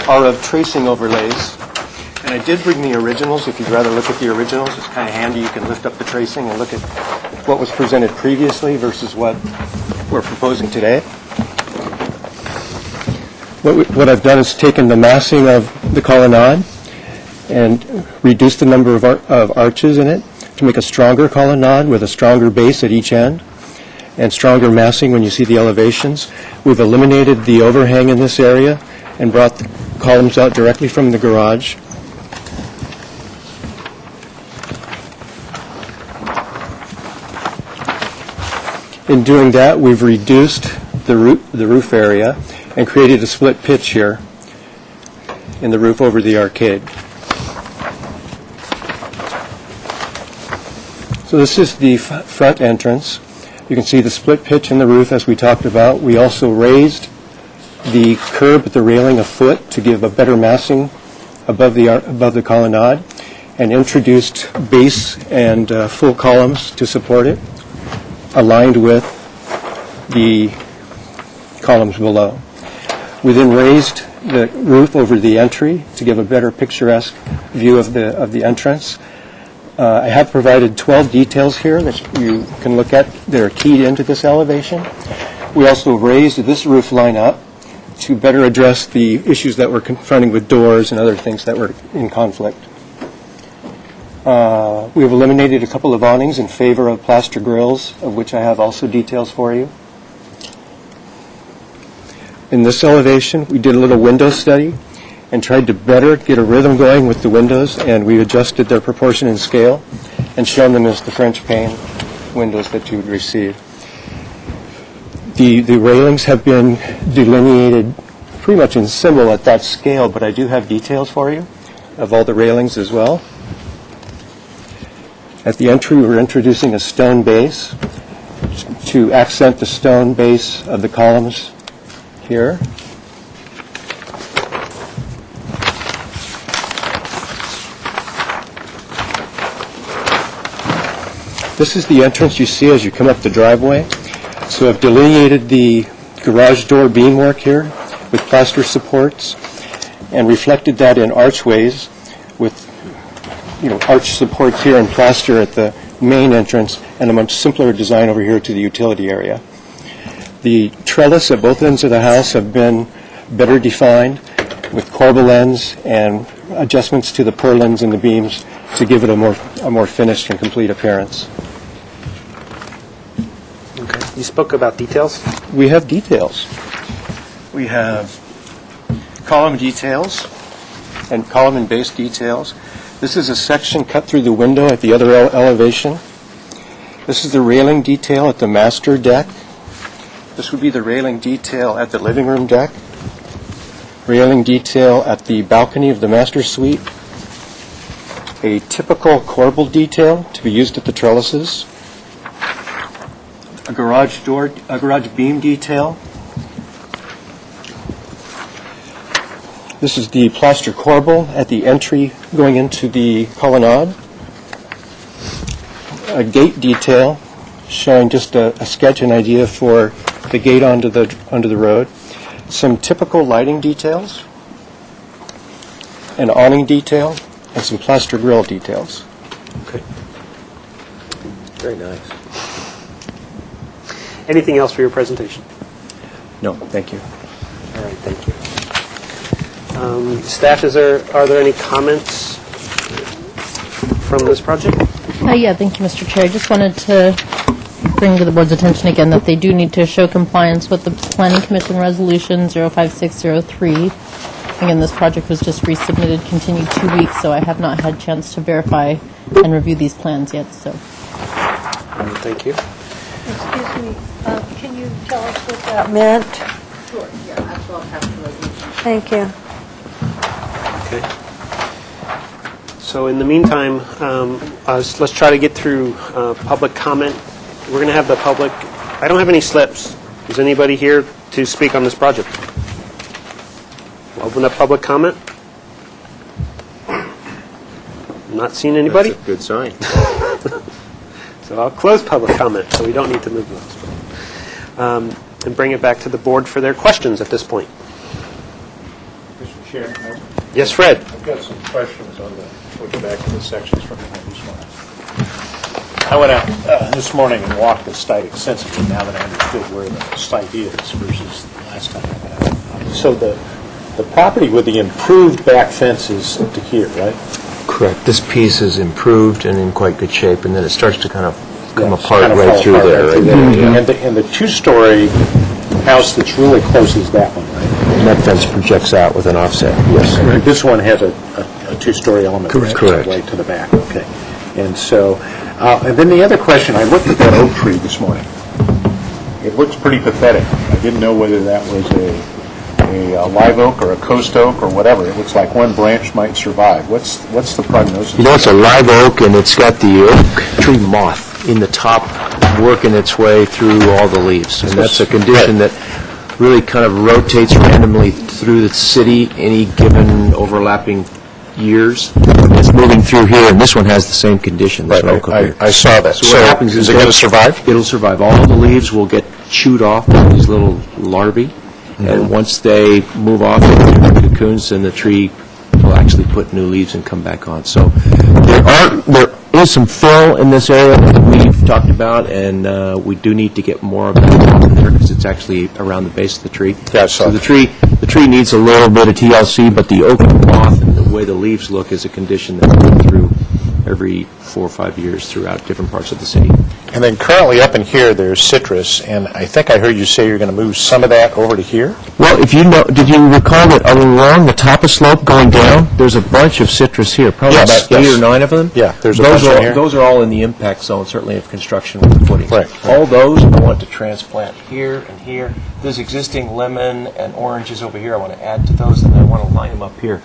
are of tracing overlays, and I did bring the originals. If you'd rather look at the originals, it's kind of handy. You can lift up the tracing and look at what was presented previously versus what we're proposing today. What I've done is taken the massing of the colonnade and reduced the number of arches in it to make a stronger colonnade with a stronger base at each end and stronger massing when you see the elevations. We've eliminated the overhang in this area and brought the columns out directly from the garage. In doing that, we've reduced the roof area and created a split pitch here in the roof over the arcade. So this is the front entrance. You can see the split pitch in the roof as we talked about. We also raised the curb at the railing a foot to give a better massing above the colonnade, and introduced base and full columns to support it, aligned with the columns below. We then raised the roof over the entry to give a better picturesque view of the entrance. I have provided 12 details here that you can look at that are keyed into this elevation. We also raised this roof line up to better address the issues that we're confronting with doors and other things that were in conflict. We have eliminated a couple of awnings in favor of plaster grills, of which I have also details for you. In this elevation, we did a little window study and tried to better get a rhythm going with the windows, and we adjusted their proportion and scale and shown them as the French pane windows that you would receive. The railings have been delineated pretty much in symbol at that scale, but I do have details for you of all the railings as well. At the entry, we're introducing a stone base to accent the stone base of the columns here. This is the entrance you see as you come up the driveway. So I've delineated the garage door beamwork here with plaster supports and reflected that in archways with arch supports here and plaster at the main entrance, and a much simpler design over here to the utility area. The trellis at both ends of the house have been better defined with corbel ends and adjustments to the purlins and the beams to give it a more finished and complete appearance. Okay. You spoke about details? We have details. We have column details and column and base details. This is a section cut through the window at the other elevation. This is the railing detail at the master deck. This would be the railing detail at the living room deck. Railing detail at the balcony of the master suite. A typical corbel detail to be used at the trellises. A garage beam detail. This is the plaster corbel at the entry going into the colonnade. A gate detail showing just a sketch, an idea for the gate onto the road. Some typical lighting details, an awning detail, and some plaster grill details. Okay. Very nice. Anything else for your presentation? No, thank you. All right, thank you. Staff, are there any comments from this project? Yeah, thank you, Mr. Chair. I just wanted to bring to the board's attention again that they do need to show compliance with the Planning Commission Resolution 05603. Again, this project was just resubmitted, continued 2 weeks, so I have not had a chance to verify and review these plans yet. So, Thank you. Excuse me, can you tell us what that meant? sure, yeah, actually I'll pass the resolution. Thank you. Okay. So in the meantime, let's try to get through public comment. We're going to have the public. I don't have any slips. Is anybody here to speak on this project? We'll open up public comment. I'm not seeing anybody. That's a good sign. So I'll close public comment, so we don't need to move those. And bring it back to the board for their questions at this point. Mr. Chair, Yes, Fred. I've got some questions on looking back to the sections from this one. I went out this morning and walked the site extensively now that I understood where the site is versus the last time I went out. So the property with the improved back fence is to here, right? Correct. This piece is improved and in quite good shape, and then it starts to kind of come Yes, apart kind of right fall through apart there. right Right through there, there. yeah. And the two-story house that's really close is that one, right? And that fence projects out with an offset. Yes. And this one has a two-story element. Correct. That goes Correct. right to the back, okay. And so, and then the other question, I looked at that oak tree this morning, It looks pretty pathetic. I didn't know whether that was a live oak or a coast oak or whatever. It looks like one branch might survive. What's the prognosis? You know, it's a live oak, and it's got the oak tree moth in the top working its way through all the leaves. And that's a condition that really kind of rotates randomly through the city any given overlapping years. It's moving through here, and this one has the same condition. This oak up here. I saw that. So what happens is it going to survive? It'll survive. All the leaves will get chewed off by these little larvae, and once they move off into cocoons, then the tree will actually put new leaves and come back on. So there is some fill in this area that we've talked about, and we do need to get more of that in there because it's actually around the base of the tree. Yeah, I saw so the tree needs a little bit of TLC, but the oak moth and the way the leaves look is a condition that we go through every 4 or 5 years throughout different parts of the city. And then currently up in here, there's citrus, and I think I heard you say you're going to move some of that over to here? Well, if you know, did you recall that along the top of slope going down, there's a bunch of citrus here, probably Yes, about 8 yes. or 9 of them? Yeah, there's a Those bunch in are, here. Those are all in the impact zone, certainly of construction with the footings. Right. All those I want to transplant here and here. There's existing lemon and oranges over here. I want to add to those, and I want to line them up here.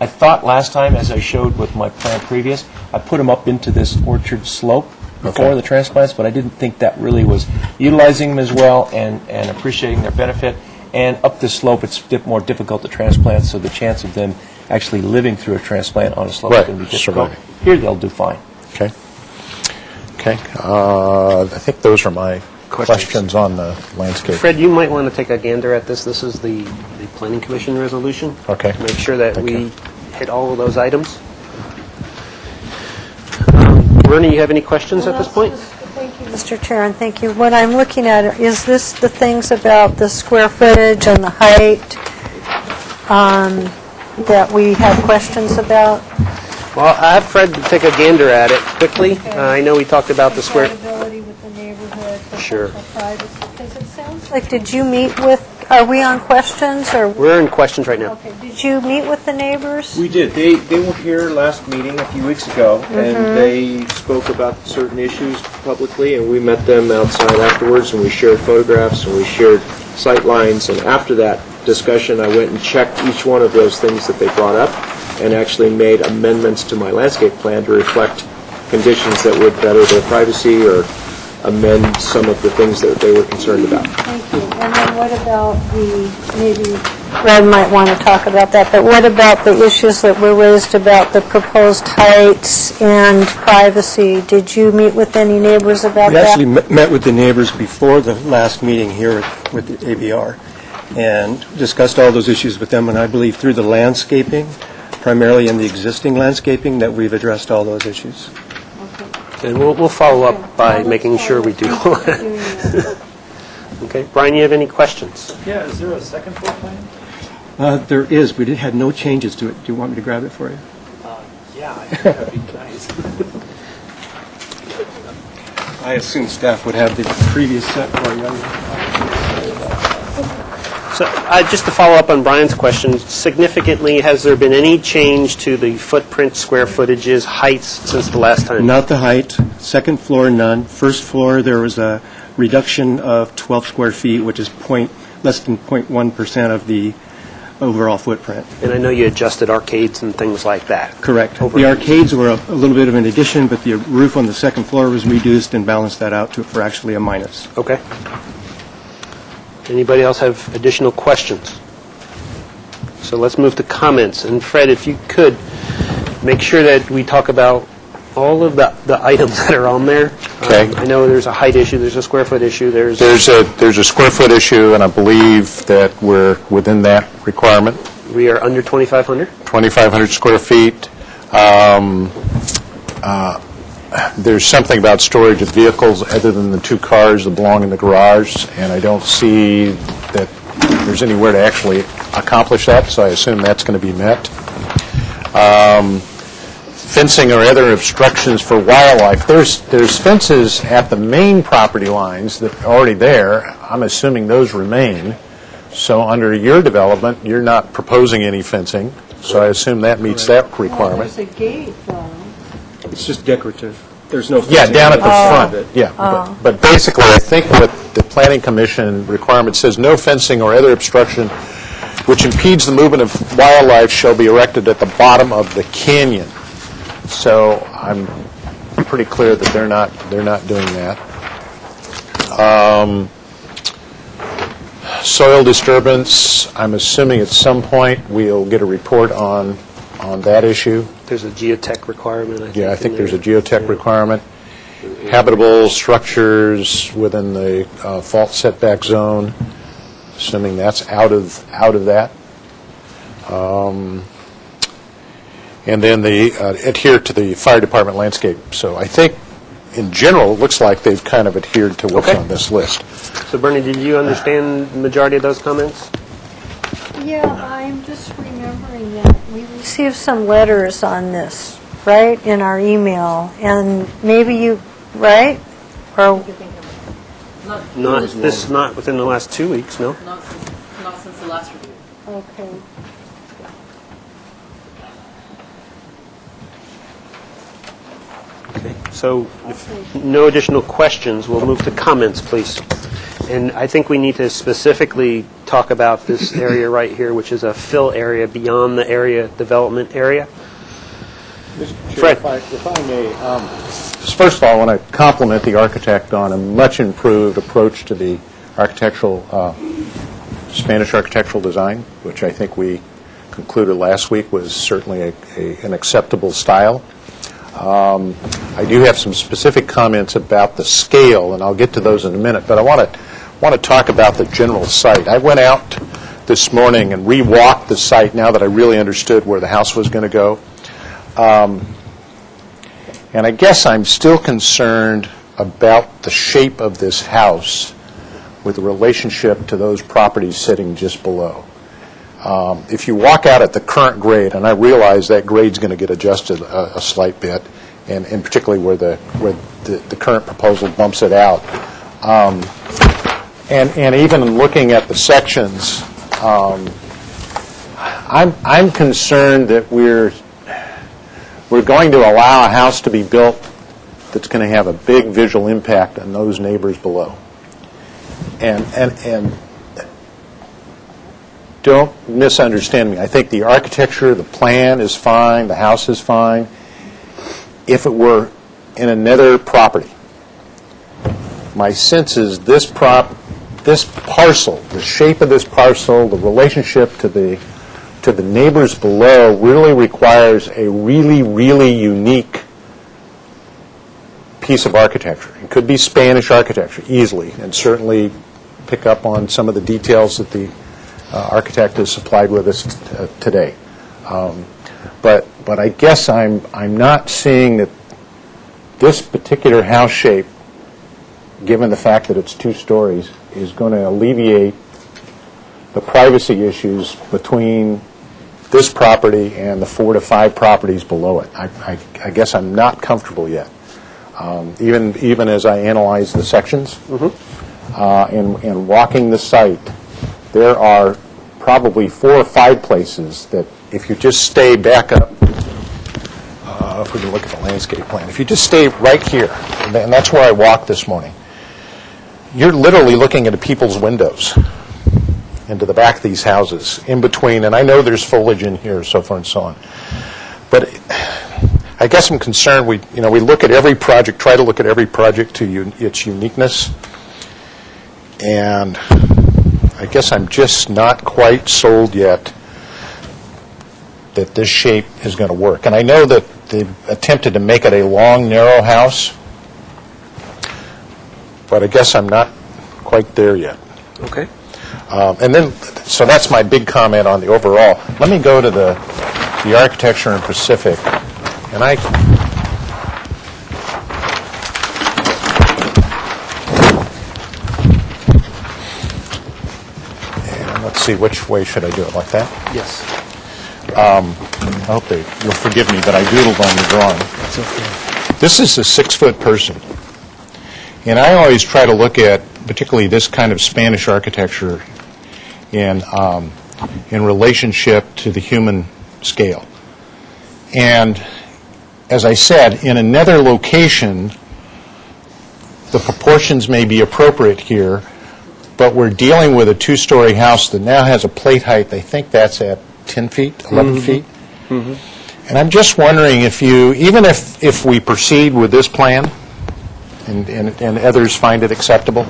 I thought last time, as I showed with my plan previous, I put them up into this orchard slope before Okay. the transplants, but I didn't think that really was utilizing them as well and appreciating their benefit. And up this slope, it's more difficult to transplant, so the chance of them actually living through a transplant on a slope Right, is going to be difficult. surviving. Here, they'll do fine. Okay. Okay. I think those are my questions on the landscape. Fred, you might want to take a gander at this. This is the Planning Commission resolution. Okay. Make sure that Thank we you. hit all of those items. Vernie, you have any questions at this point? Thank you, Mr. Chair, and thank you. What I'm looking at, is this the things about the square footage and the height that we have questions about? Well, I have Fred take a gander at it quickly. I know we talked about the square... Compatibility with the neighborhood, Sure. professional privacy, because it sounds like, did you meet with, are we on questions, or, We're in questions right now. okay, did you meet with the neighbors? We did. They were here last meeting a few weeks ago, and they spoke about certain issues publicly, and we met them outside afterwards, and we shared photographs, and we shared sight lines, and after that discussion, I went and checked each one of those things that they brought up, and actually made amendments to my landscape plan to reflect conditions that would better their privacy or amend some of the things that they were concerned about. Thank you. And then what about maybe Fred might want to talk about that, but what about the issues that were raised about the proposed heights and privacy? Did you meet with any neighbors about We that? actually met with the neighbors before the last meeting here with the ABR and discussed all those issues with them, and I believe through the landscaping, primarily in the existing landscaping, that we've addressed all those issues. And we'll follow up by making sure we do. Okay. Brian, you have any questions? Yeah, is there a second floor plan? There is. We had no changes to it. Do you want me to grab it for you? Yeah, I think that'd be nice. I assume staff would have the previous set for you. So, just to follow up on Brian's question, significantly, has there been any change to the footprint, square footages, heights since the last time? Not the height. Second floor, none. First floor, there was a reduction of 12 square feet, which is less than 0.1% of the overall footprint. And I know you adjusted arcades and things like that. Correct. The arcades were a little bit of an addition, but the roof on the second floor was reduced and balanced that out for actually a minus. Okay. Anybody else have additional questions? So let's move to comments. And Fred, if you could, make sure that we talk about all of the items that are on there. Okay. I know there's a height issue, there's a square foot issue, there's... There's a square foot issue, and I believe that we're within that requirement, We are under 2,500? 2,500 square feet. There's something about storage of vehicles other than the 2 cars that belong in the garage, and I don't see that there's anywhere to actually accomplish that, so I assume that's going to be met. Fencing or other obstructions for wildlife. There's fences at the main property lines that are already there. I'm assuming those remain. So under your development, you're not proposing any fencing, so I assume that meets that requirement. There's a gate, though. It's just decorative. There's no Yeah, fencing down at the on front, it. yeah. But basically, I think what the Planning Commission requirement says, no fencing or other obstruction which impedes the movement of wildlife shall be erected at the bottom of the canyon. So I'm pretty clear that they're not doing that. Soil disturbance, I'm assuming at some point we'll get a report on that issue. There's a geotech requirement, I think. Yeah, I in think there's a there. geotech requirement. Habitable structures within the fault setback zone, assuming that's out of that. And then the adhere to the fire department landscape. So I think, in general, it looks like they've kind of adhered to what's Okay. on this list. So Bernie, did you understand the majority of those comments? Yeah, I'm just remembering that we received some letters on this, right, in our email, and maybe you, right? Or, Not within the last 2 weeks, no? Not since the last review. okay. Okay. So if no additional questions, we'll move to comments, please. And I think we need to specifically talk about this area right here, which is a fill area beyond the area development area. Fred. If I may, first of all, I want to compliment the architect on a much improved approach to the Spanish architectural design, which I think we concluded last week was certainly an acceptable style. I do have some specific comments about the scale, and I'll get to those in a minute, but I want to talk about the general site. I went out this morning and re-walked the site now that I really understood where the house was going to go. And I guess I'm still concerned about the shape of this house with the relationship to those properties sitting just below. If you walk out at the current grade, and I realize that grade's going to get adjusted a slight bit, and particularly where the current proposal bumps it out, and even in looking at the sections, I'm concerned that we're going to allow a house to be built that's going to have a big visual impact on those neighbors below. And don't misunderstand me. I think the architecture, the plan is fine, the house is fine. If it were in another property, my sense is this parcel, the shape of this parcel, the relationship to the neighbors below really requires a really, really unique piece of architecture. It could be Spanish architecture, easily, and certainly pick up on some of the details that the architect has supplied with us today. But I guess I'm not seeing that this particular house shape, given the fact that it's 2 stories, is going to alleviate the privacy issues between this property and the 4 to 5 properties below it. I guess I'm not comfortable yet. Even as I analyze the sections and walking the site, there are probably 4 or 5 places that if you just stay back up, if we can look at the landscape plan, if you just stay right here, and that's where I walked this morning, you're literally looking into people's windows into the back of these houses, in between, and I know there's foliage in here, so forth and so on. But I guess I'm concerned, we look at every project, try to look at every project to its uniqueness, and I guess I'm just not quite sold yet that this shape is going to work. And I know that they've attempted to make it a long, narrow house, but I guess I'm not quite there yet. Okay. And then, so that's my big comment on the overall. Let me go to the architecture in Pacific, and let's see, which way should I do it, like that? Yes. I hope you'll forgive me, but I doodled on the drawing. That's okay. This is a 6-foot person, and I always try to look at, particularly this kind of Spanish architecture, in relationship to the human scale. And as I said, in another location, the proportions may be appropriate here, but we're dealing with a two-story house that now has a plate height, I think that's at 10 feet, 11 feet. And I'm just wondering if you, even if we proceed with this plan, and others find it acceptable,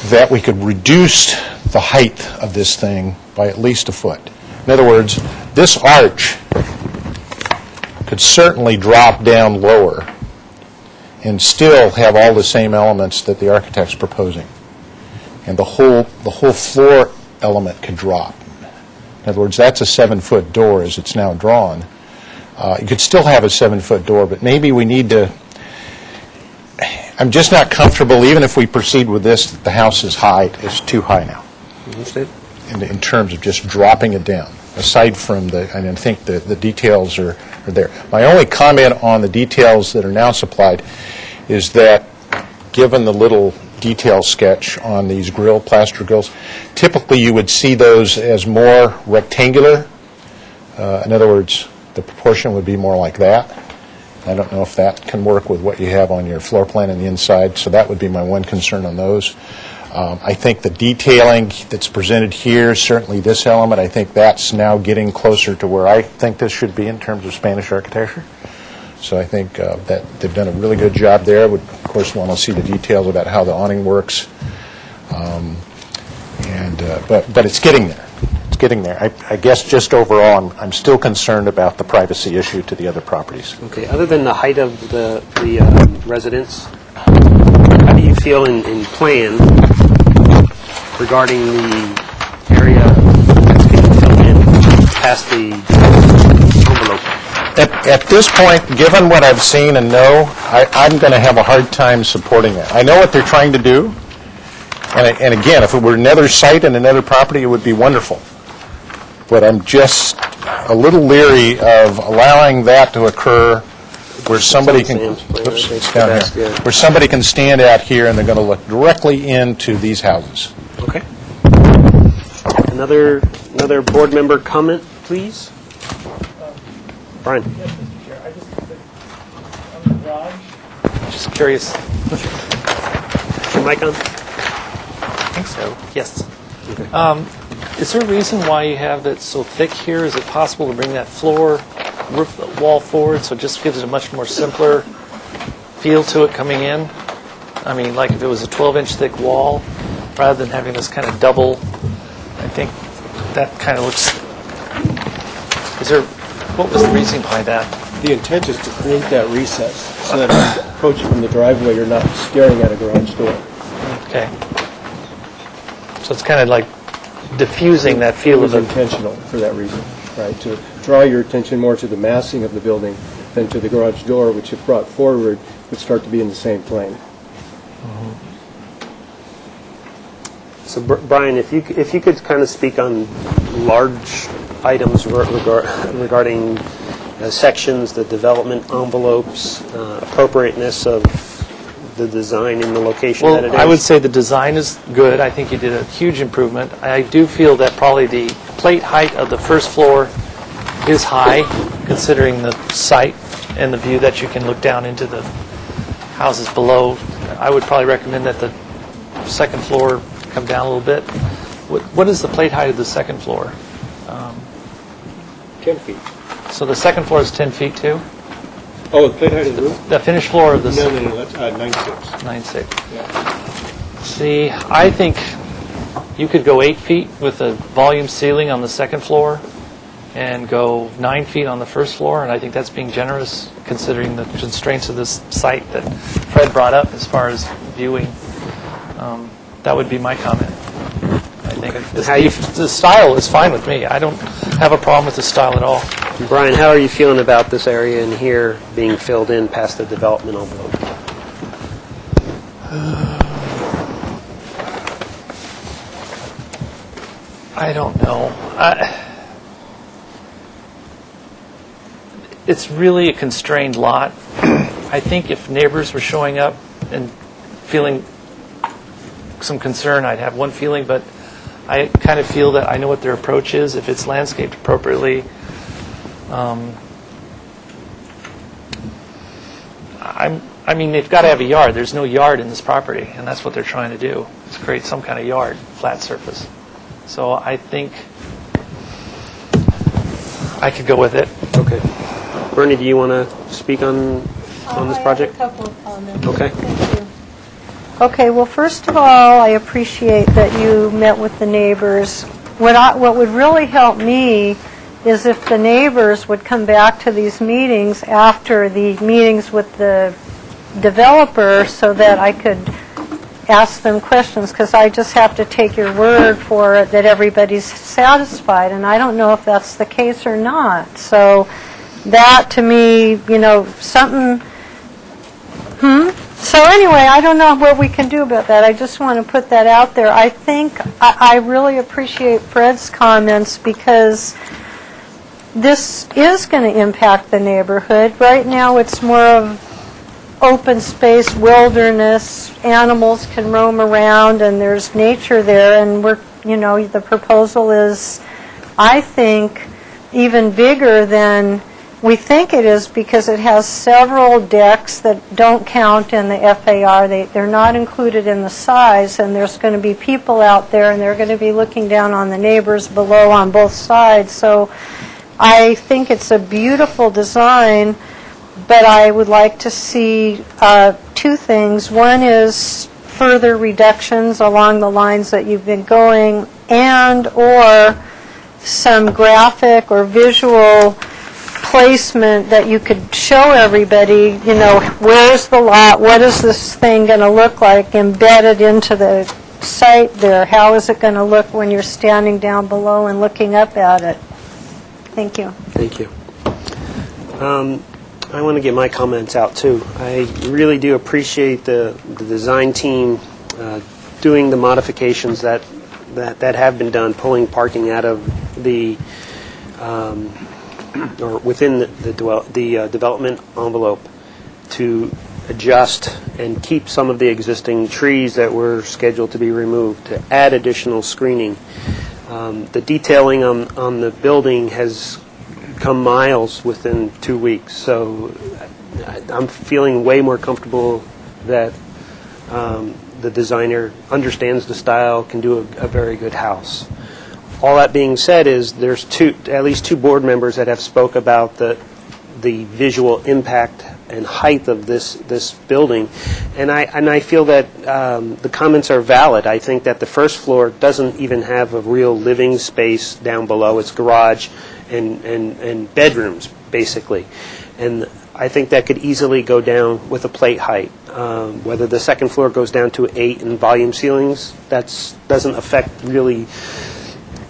that we could reduce the height of this thing by at least a foot. In other words, this arch could certainly drop down lower and still have all the same elements that the architect's proposing. And the whole floor element could drop. In other words, that's a 7-foot door as it's now drawn. You could still have a 7-foot door, but maybe we need to, I'm just not comfortable, even if we proceed with this, that the house's height is too high now. Understood. In terms of just dropping it down, aside from I think the details are there. My only comment on the details that are now supplied is that, given the little detail sketch on these plaster grills, typically you would see those as more rectangular. In other words, the proportion would be more like that. I don't know if that can work with what you have on your floor plan on the inside, so that would be my one concern on those. I think the detailing that's presented here, certainly this element, I think that's now getting closer to where I think this should be in terms of Spanish architecture. So I think that they've done a really good job there. Would, of course, want to see the details about how the awning works. But it's getting there. It's getting there. I guess just overall, I'm still concerned about the privacy issue to the other properties. Okay, other than the height of the residence, how do you feel in plan regarding the area that's getting filled in past the envelope? At this point, given what I've seen and know, I'm going to have a hard time supporting it. I know what they're trying to do, and again, if it were another site and another property, it would be wonderful. But I'm just a little leery of allowing that to occur where somebody can, where somebody can stand out here and they're going to look directly into these houses. Okay. Another board member comment, please? Brian. Just curious. Is your mic on? I think so. Yes. Okay. Is there a reason why you have it so thick here? Is it possible to bring that wall forward so it just gives it a much more simpler feel to it coming in? I mean, like if it was a 12-inch thick wall, rather than having this kind of double, I think that kind of looks... What was the reason behind that? The intent is to create that recess, so that as you approach from the driveway, you're not staring at a garage door. Okay. So it's kind of like diffusing that feel It was of the... intentional for that reason, right? To draw your attention more to the massing of the building than to the garage door, which if brought forward, would start to be in the same plane. So, Brian, if you could kind of speak on large items regarding sections, the development envelopes, appropriateness of the design in the location that it is. Well, I would say the design is good. I think you did a huge improvement. I do feel that probably the plate height of the first floor is high, considering the site and the view that you can look down into the houses below. I would probably recommend that the second floor come down a little bit. What is the plate height of the second floor? 10 feet. So the second floor is 10 feet too? Oh, the plate height of the roof? The finished floor of the... No, that's 9.6. 9.6. Yeah. See, I think you could go 8 feet with a volume ceiling on the second floor and go 9 feet on the first floor, and I think that's being generous considering the constraints of this site that Fred brought up as far as viewing. That would be my comment. I think the style is fine with me. I don't have a problem with the style at all. Brian, how are you feeling about this area in here being filled in past the development envelope? I don't know. It's really a constrained lot. I think if neighbors were showing up and feeling some concern, I'd have one feeling, but I kind of feel that I know what their approach is. If it's landscaped appropriately, I mean, they've got to have a yard. There's no yard in this property, and that's what they're trying to do, is create some kind of yard, flat surface. So I think I could go with it. Okay. Bernie, do you want to speak on this project? I have a couple of comments. Okay. Thank you. Okay, well, first of all, I appreciate that you met with the neighbors. What would really help me is if the neighbors would come back to these meetings after the meetings with the developer so that I could ask them questions, because I just have to take your word for it that everybody's satisfied, and I don't know if that's the case or not. So that, to me, something... So anyway, I don't know what we can do about that. I just want to put that out there. I think I really appreciate Fred's comments, because this is going to impact the neighborhood. Right now, it's more of open space, wilderness, animals can roam around, and there's nature there, and the proposal is, I think, even bigger than we think it is, because it has several decks that don't count in the FAR. They're not included in the size, and there's going to be people out there, and they're going to be looking down on the neighbors below on both sides. So I think it's a beautiful design, but I would like to see two things. One is further reductions along the lines that you've been going, and or some graphic or visual placement that you could show everybody, where's the lot, what is this thing going to look like embedded into the site there, how is it going to look when you're standing down below and looking up at it. Thank you. Thank you. I want to get my comments out, too. I really do appreciate the design team doing the modifications that have been done, pulling parking out of the or within the development envelope to adjust and keep some of the existing trees that were scheduled to be removed, to add additional screening. The detailing on the building has come miles within 2 weeks, so I'm feeling way more comfortable that the designer understands the style, can do a very good house. All that being said, is there's at least two board members that have spoke about the visual impact and height of this building, and I feel that the comments are valid. I think that the first floor doesn't even have a real living space down below. It's garage and bedrooms, basically, and I think that could easily go down with a plate height. Whether the second floor goes down to 8 in volume ceilings, that doesn't affect really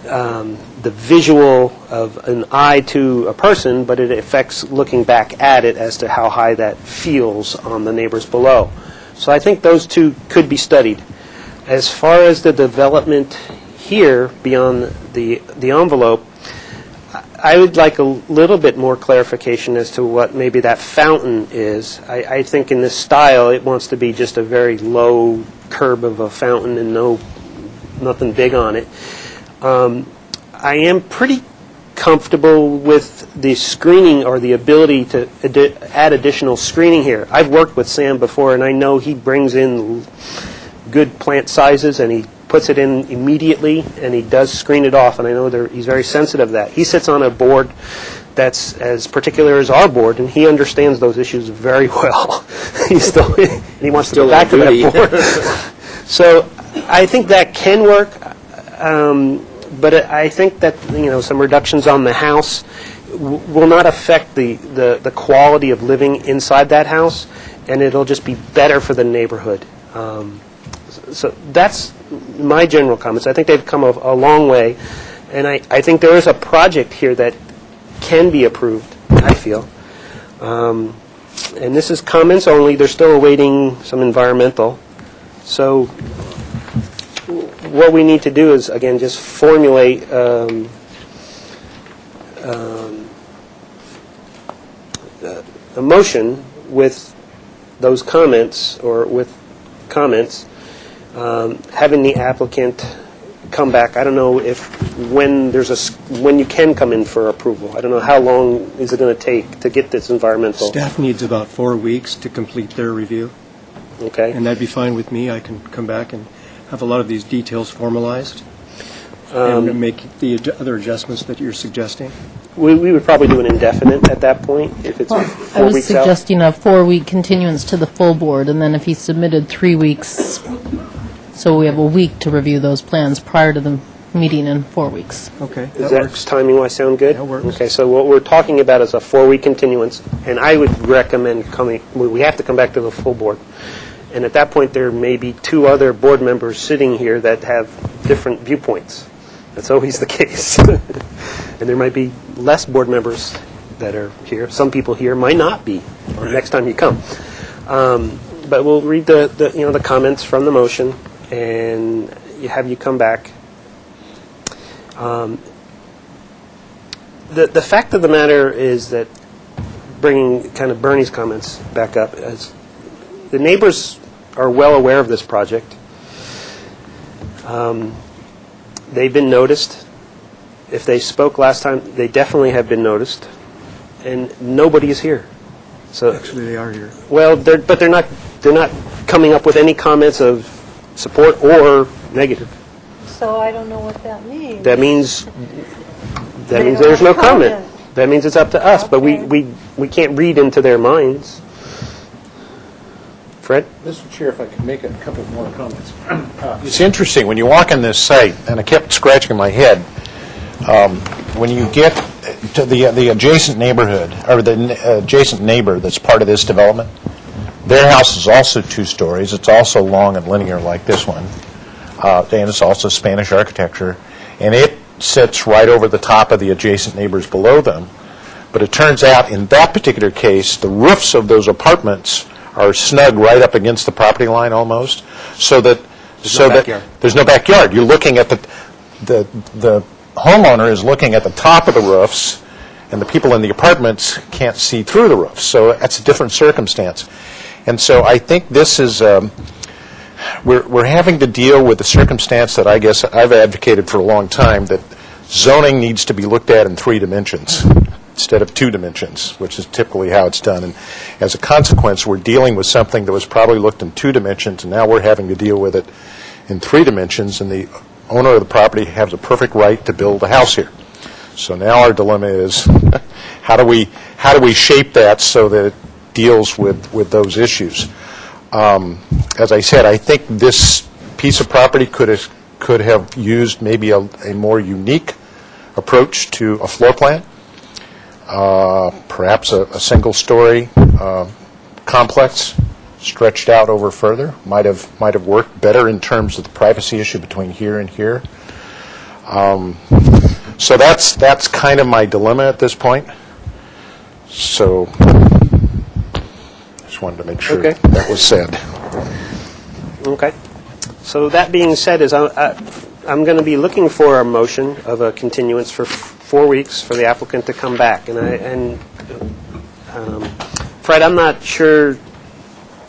the visual of an eye to a person, but it affects looking back at it as to how high that feels on the neighbors below. So I think those two could be studied. As far as the development here beyond the envelope, I would like a little bit more clarification as to what maybe that fountain is. I think in this style it wants to be just a very low curb of a fountain and nothing big on it. I am pretty comfortable with the screening or the ability to add additional screening here. I've worked with Sam before, and I know he brings in good plant sizes, and he puts it in immediately, and he does screen it off, and I know he's very sensitive to that. He sits on a board that's as particular as our board, and he understands those issues very well. He wants to go back to that board. So I think that can work. But I think that some reductions on the house will not affect the quality of living inside that house, and it'll just be better for the neighborhood. So that's my general comments. I think they've come a long way, and I think there is a project here that can be approved, I feel. And this is comments only. They're still awaiting some environmental. So what we need to do is, again, just formulate a motion with those comments, or with comments, having the applicant come back. I don't know when when you can come in for approval. I don't know how long is it going to take to get this environmental. Staff needs about 4 weeks to complete their review, Okay. and that'd be fine with me. I can come back and have a lot of these details formalized and make the other adjustments that you're suggesting. We would probably do an indefinite at that point if it's I 4 was weeks out. suggesting a 4-week continuance to the full board, and then if he submitted 3 weeks, so we have a week to review those plans prior to the meeting in 4 weeks. Okay, Does that that works. timing-wise sound good? That works. Okay, so what we're talking about is a 4-week continuance, and I would recommend we have to come back to the full board. And at that point, there may be 2 other board members sitting here that have different viewpoints. That's always the case. And there might be less board members that are here. Some people here might not be next time you come. But we'll read the comments from the motion and have you come back. The fact of the matter is that, bringing kind of Bernie's comments back up, as the neighbors are well aware of this project. They've been noticed. If they spoke last time, they definitely have been noticed, and nobody is here. So Actually, they are here. well, they're not coming up with any comments of support or negative. So I don't know what that means. That means They don't there's no have comment. comment. That means it's up to us, but Okay. we can't read into their minds. Fred? Mr. Chair, if I could make a couple more comments. It's interesting, when you walk on this site, and I kept scratching my head, when you get to the adjacent neighborhood, or the adjacent neighbor that's part of this development, their house is also 2 stories. It's also long and linear like this one. And it's also Spanish architecture. And it sits right over the top of the adjacent neighbors below them. But it turns out, in that particular case, the roofs of those apartments are snug right up against the property line almost, so that backyard. there's no backyard. You're looking at the homeowner is looking at the top of the roofs, and the people in the apartments can't see through the roofs. So that's a different circumstance. And so I think this is we're having to deal with the circumstance that I guess I've advocated for a long time, that zoning needs to be looked at in 3 dimensions instead of 2 dimensions, which is typically how it's done. And as a consequence, we're dealing with something that was probably looked in 2 dimensions, and now we're having to deal with it in 3 dimensions, and the owner of the property has a perfect right to build a house here. So now our dilemma is, how do we shape that so that it deals with those issues? As I said, I think this piece of property could have used maybe a more unique approach to a floor plan. Perhaps a single-story complex stretched out over further might have worked better in terms of the privacy issue between here and here. So that's kind of my dilemma at this point. So just wanted to make sure Okay. that was said. Okay. So that being said, I'm going to be looking for a motion of a continuance for 4 weeks for the applicant to come back. And Fred, I'm not sure.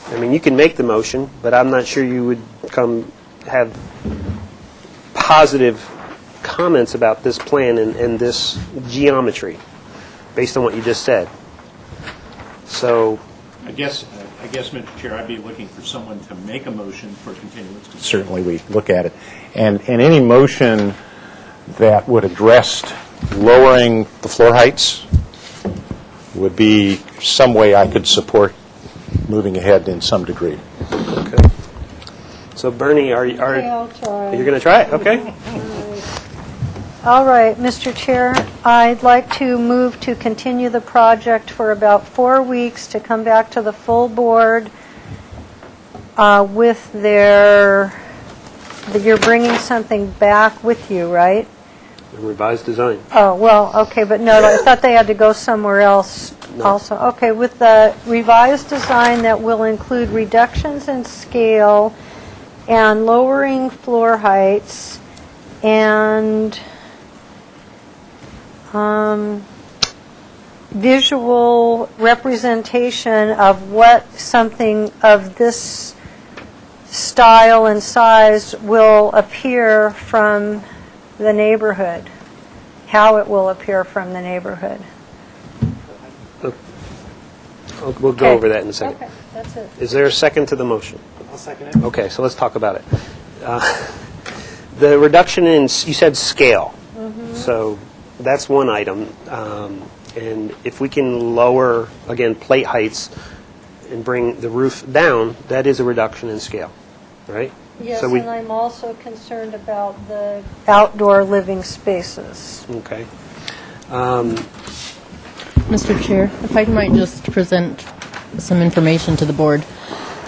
I mean, you can make the motion, but I'm not sure you would have positive comments about this plan and this geometry, based on what you just said. So, I guess, Mr. Chair, I'd be looking for someone to make a motion for continuance. Certainly, we look at it. And any motion that would address lowering the floor heights would be some way I could support moving ahead in some degree. okay. So Bernie, Okay, I'll try. you're going to try it? Okay. All right, Mr. Chair, I'd like to move to continue the project for about 4 weeks to come back to the full board with you're bringing something back with you, right? Revised design. Oh, well, okay, but no, I thought they had to go somewhere else also. Okay, with the revised design that will include reductions in scale and lowering floor heights and visual representation of what something of this style and size will appear from the neighborhood, how it will appear from the neighborhood. We'll go Okay. over that in a second. Okay, that's it. Is there a second to the motion? I'll second it. Okay, so let's talk about it. The reduction in, you said scale. So that's one item. And if we can lower, again, plate heights and bring the roof down, that is a reduction in scale, right? Yes, So we- and I'm also concerned about the outdoor living spaces. Okay. Mr. Chair, if I might just present some information to the board.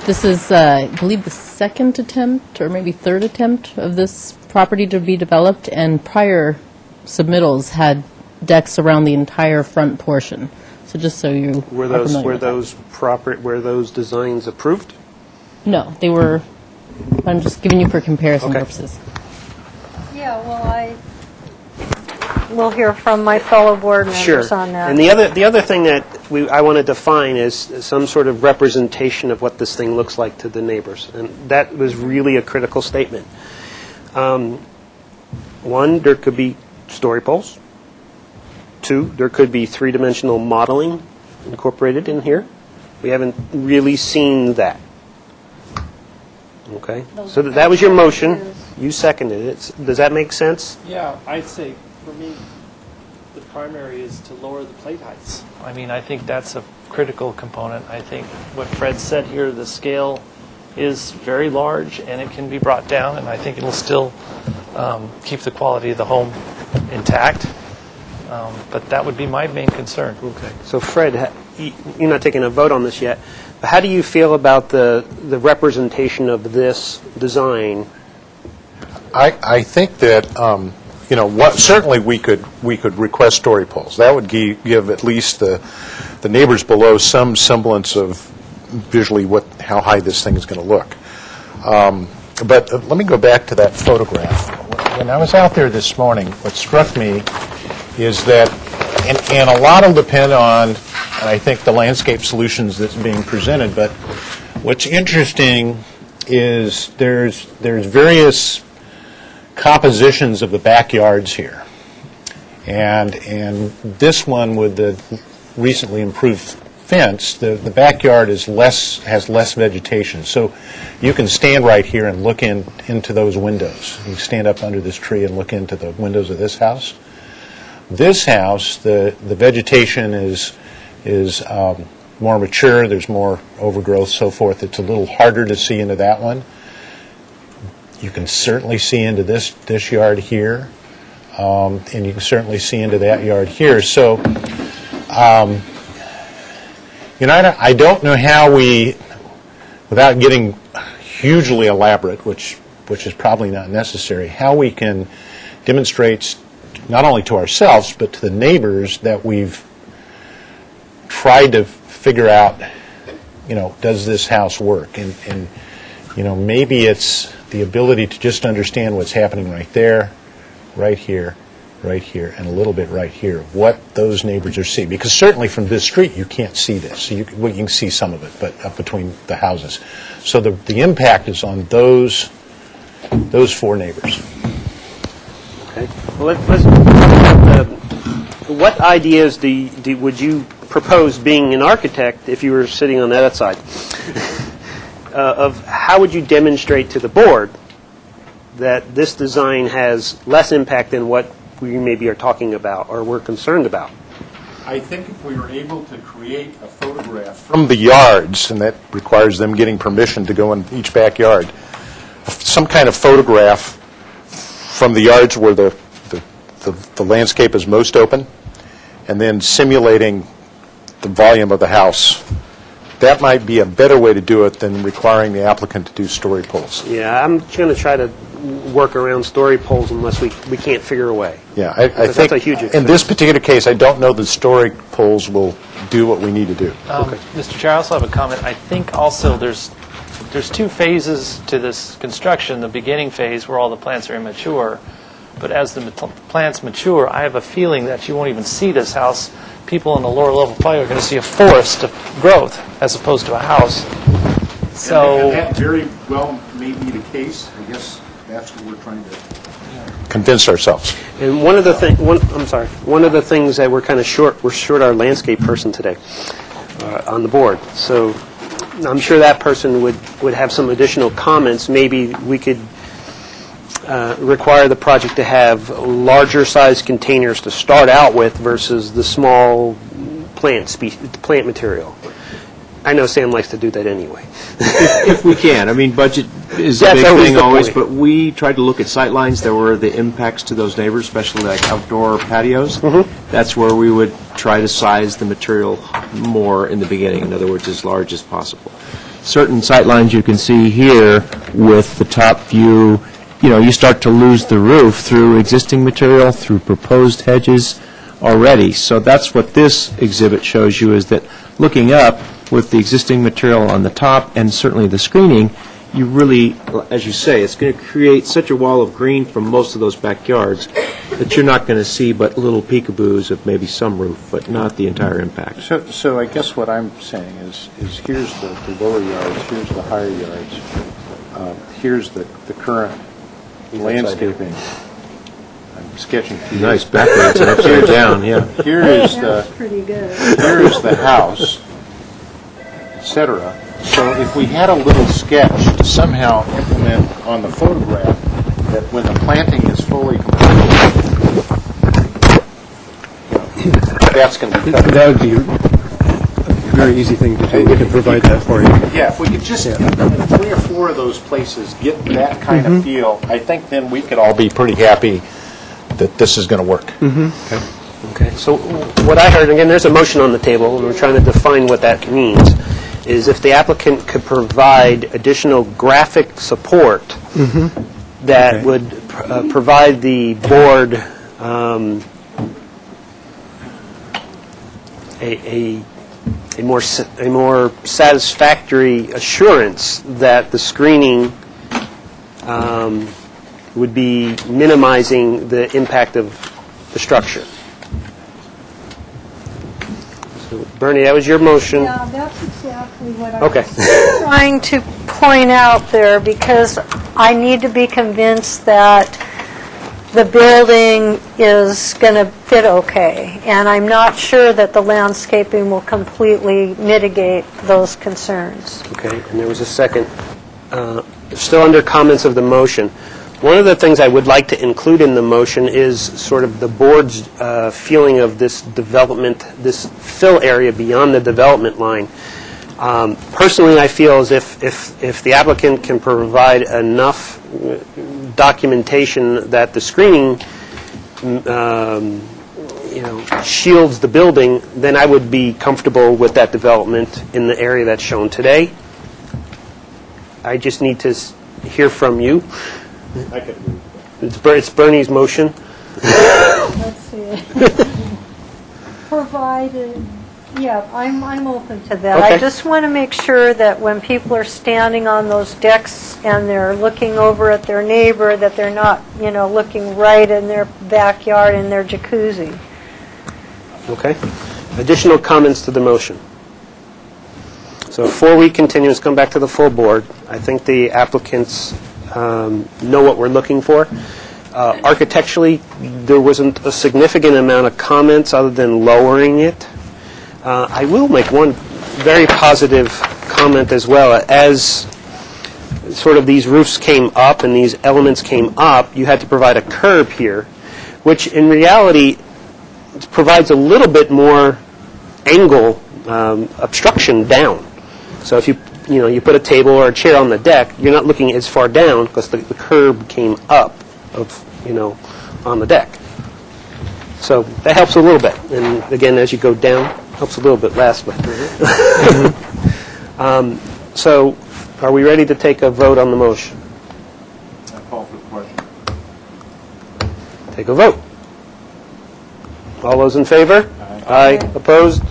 This is, I believe, the second attempt, or maybe third attempt, of this property to be developed, and prior submittals had decks around the entire front portion. So just so you Were are those, familiar were with that. those proper, were those designs approved? No, they were, I'm just giving you for comparison Okay. purposes. Yeah, well, we'll hear from my fellow board Sure. members on that. And the other thing that I want to define is some sort of representation of what this thing looks like to the neighbors. And that was really a critical statement. One, there could be story poles. Two, there could be three-dimensional modeling incorporated in here. We haven't really seen that. Okay? So that was your motion. You seconded it. Does that make sense? Yeah, I'd say, for me, the primary is to lower the plate heights. I mean, I think that's a critical component. I think what Fred said here, the scale is very large, and it can be brought down, and I think it'll still keep the quality of the home intact. But that would be my main concern. Okay. So Fred, you're not taking a vote on this yet, but how do you feel about the representation of this design? I think that, certainly we could request story poles. That would give at least the neighbors below some semblance of visually how high this thing is going to look. But let me go back to that photograph. When I was out there this morning, what struck me is that, and a lot will depend on, and I think, the landscape solutions that's being presented, but what's interesting is there's various compositions of the backyards here. And this one with the recently improved fence, the backyard has less vegetation. So you can stand right here and look into those windows. You stand up under this tree and look into the windows of this house. This house, the vegetation is more mature, there's more overgrowth, so forth. It's a little harder to see into that one. You can certainly see into this yard here, and you can certainly see into that yard here. So, I don't know how we, without getting hugely elaborate, which is probably not necessary, how we can demonstrate not only to ourselves but to the neighbors that we've tried to figure out, does this house work? And maybe it's the ability to just understand what's happening right there, right here, and a little bit right here, what those neighbors are seeing. Because certainly from this street, you can't see this. So you can see some of it, but up between the houses. So the impact is on those four neighbors. Okay. Well, what ideas would you propose, being an architect, if you were sitting on that side, of how would you demonstrate to the board that this design has less impact than what we maybe are talking about or we're concerned about? I think if we were able to create a photograph from the yards, and that requires them getting permission to go in each backyard, some kind of photograph from the yards where the landscape is most open, and then simulating the volume of the house, that might be a better way to do it than requiring the applicant to do story poles. Yeah, I'm going to try to work around story poles unless we can't figure a way. Yeah, I Because think that's a huge in expense. this particular case, I don't know that story poles will do what we need to do. Mr. Chair, I also have a comment. I think also there's two phases to this construction. The beginning phase where all the plants are immature, but as the plants mature, I have a feeling that you won't even see this house. People in the lower level probably are going to see a forest of growth as opposed to a house. So, that very well may be the case. I guess that's what we're trying to... Convince ourselves. And one of the one of the things that we're kind of we're short our landscape person today on the board. So I'm sure that person would have some additional comments. Maybe we could require the project to have larger size containers to start out with versus the small plant material. I know Sam likes to do that anyway. If we can. I mean, budget is a That's big always thing the always, point. but we tried to look at sight lines that were the impacts to those neighbors, especially like outdoor patios. That's where we would try to size the material more in the beginning, in other words, as large as possible. Certain sight lines you can see here with the top view, you start to lose the roof through existing material, through proposed hedges already. So that's what this exhibit shows you, is that looking up with the existing material on the top and certainly the screening, you really, as you say, it's going to create such a wall of green from most of those backyards that you're not going to see but little peekaboos of maybe some roof, but not the entire impact. So I guess what I'm saying is here's the lower yards, here's the higher yards, here's the current landscaping. I'm sketching. Nice backwards and upside down, yeah. Here is the... Pretty good. Here is the house, etc. So if we had a little sketch to somehow implement on the photograph, that when the planting is fully complete, that's going to be covered. That would be a very easy thing to do. We can provide that for you. Yeah, if we could just, in 3 or 4 of those places, get that kind of feel, I think then we could all I'll be pretty happy that this is going to work. Okay, so what I heard, again, there's a motion on the table, and we're trying to define what that means, is if the applicant could provide additional graphic support that would provide the board a more satisfactory assurance that the screening would be minimizing the impact of the structure. So, Bernie, that was your motion. Yeah, that's exactly what I Okay. was trying to point out there, because I need to be convinced that the building is going to fit okay, and I'm not sure that the landscaping will completely mitigate those concerns. Okay, and there was a second. Still under comments of the motion. One of the things I would like to include in the motion is sort of the board's feeling of this development, this fill area beyond the development line. Personally, I feel as if the applicant can provide enough documentation that the screening, shields the building, then I would be comfortable with that development in the area that's shown today. I just need to hear from you. I could agree. It's Bernie's motion. Let's see. Provided, yeah, I'm open to that. I Okay. just want to make sure that when people are standing on those decks and they're looking over at their neighbor, that they're not, looking right in their backyard in their jacuzzi. Okay. Additional comments to the motion. So 4-week continuance, come back to the full board. I think the applicants know what we're looking for. Architecturally, there wasn't a significant amount of comments other than lowering it. I will make one very positive comment as well. As sort of these roofs came up and these elements came up, you had to provide a curb here, which in reality provides a little bit more angle obstruction down. So if you put a table or a chair on the deck, you're not looking as far down because the curb came up on the deck. So that helps a little bit. And again, as you go down, helps a little bit less. But so are we ready to take a vote on the motion? I call for the question. Take a vote. All those in favor? Aye. Opposed?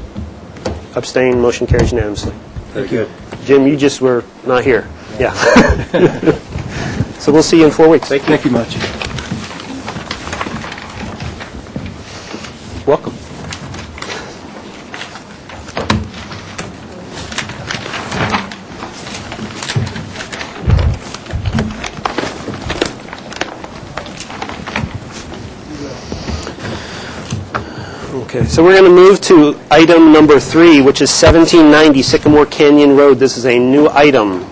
Abstained. Motion carries unanimously. Very good. Jim, you just were not here. Yeah. So we'll see you in 4 weeks. Thank you much. Welcome. Okay, so we're going to move to item number 3, which is 1790 Sycamore Canyon Road. This is a new item.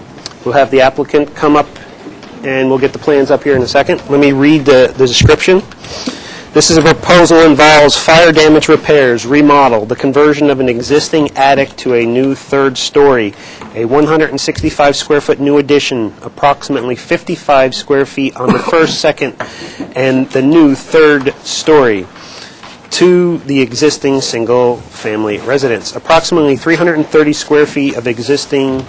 We'll have the applicant come up, and we'll get the plans up here in a second. Let me read the description. This is a proposal involves fire damage repairs, remodel, the conversion of an existing attic to a new third story, a 165 square foot new addition, approximately 55 square feet on the first, second, and the new third story to the existing single-family residence. Approximately 330 square feet of the existing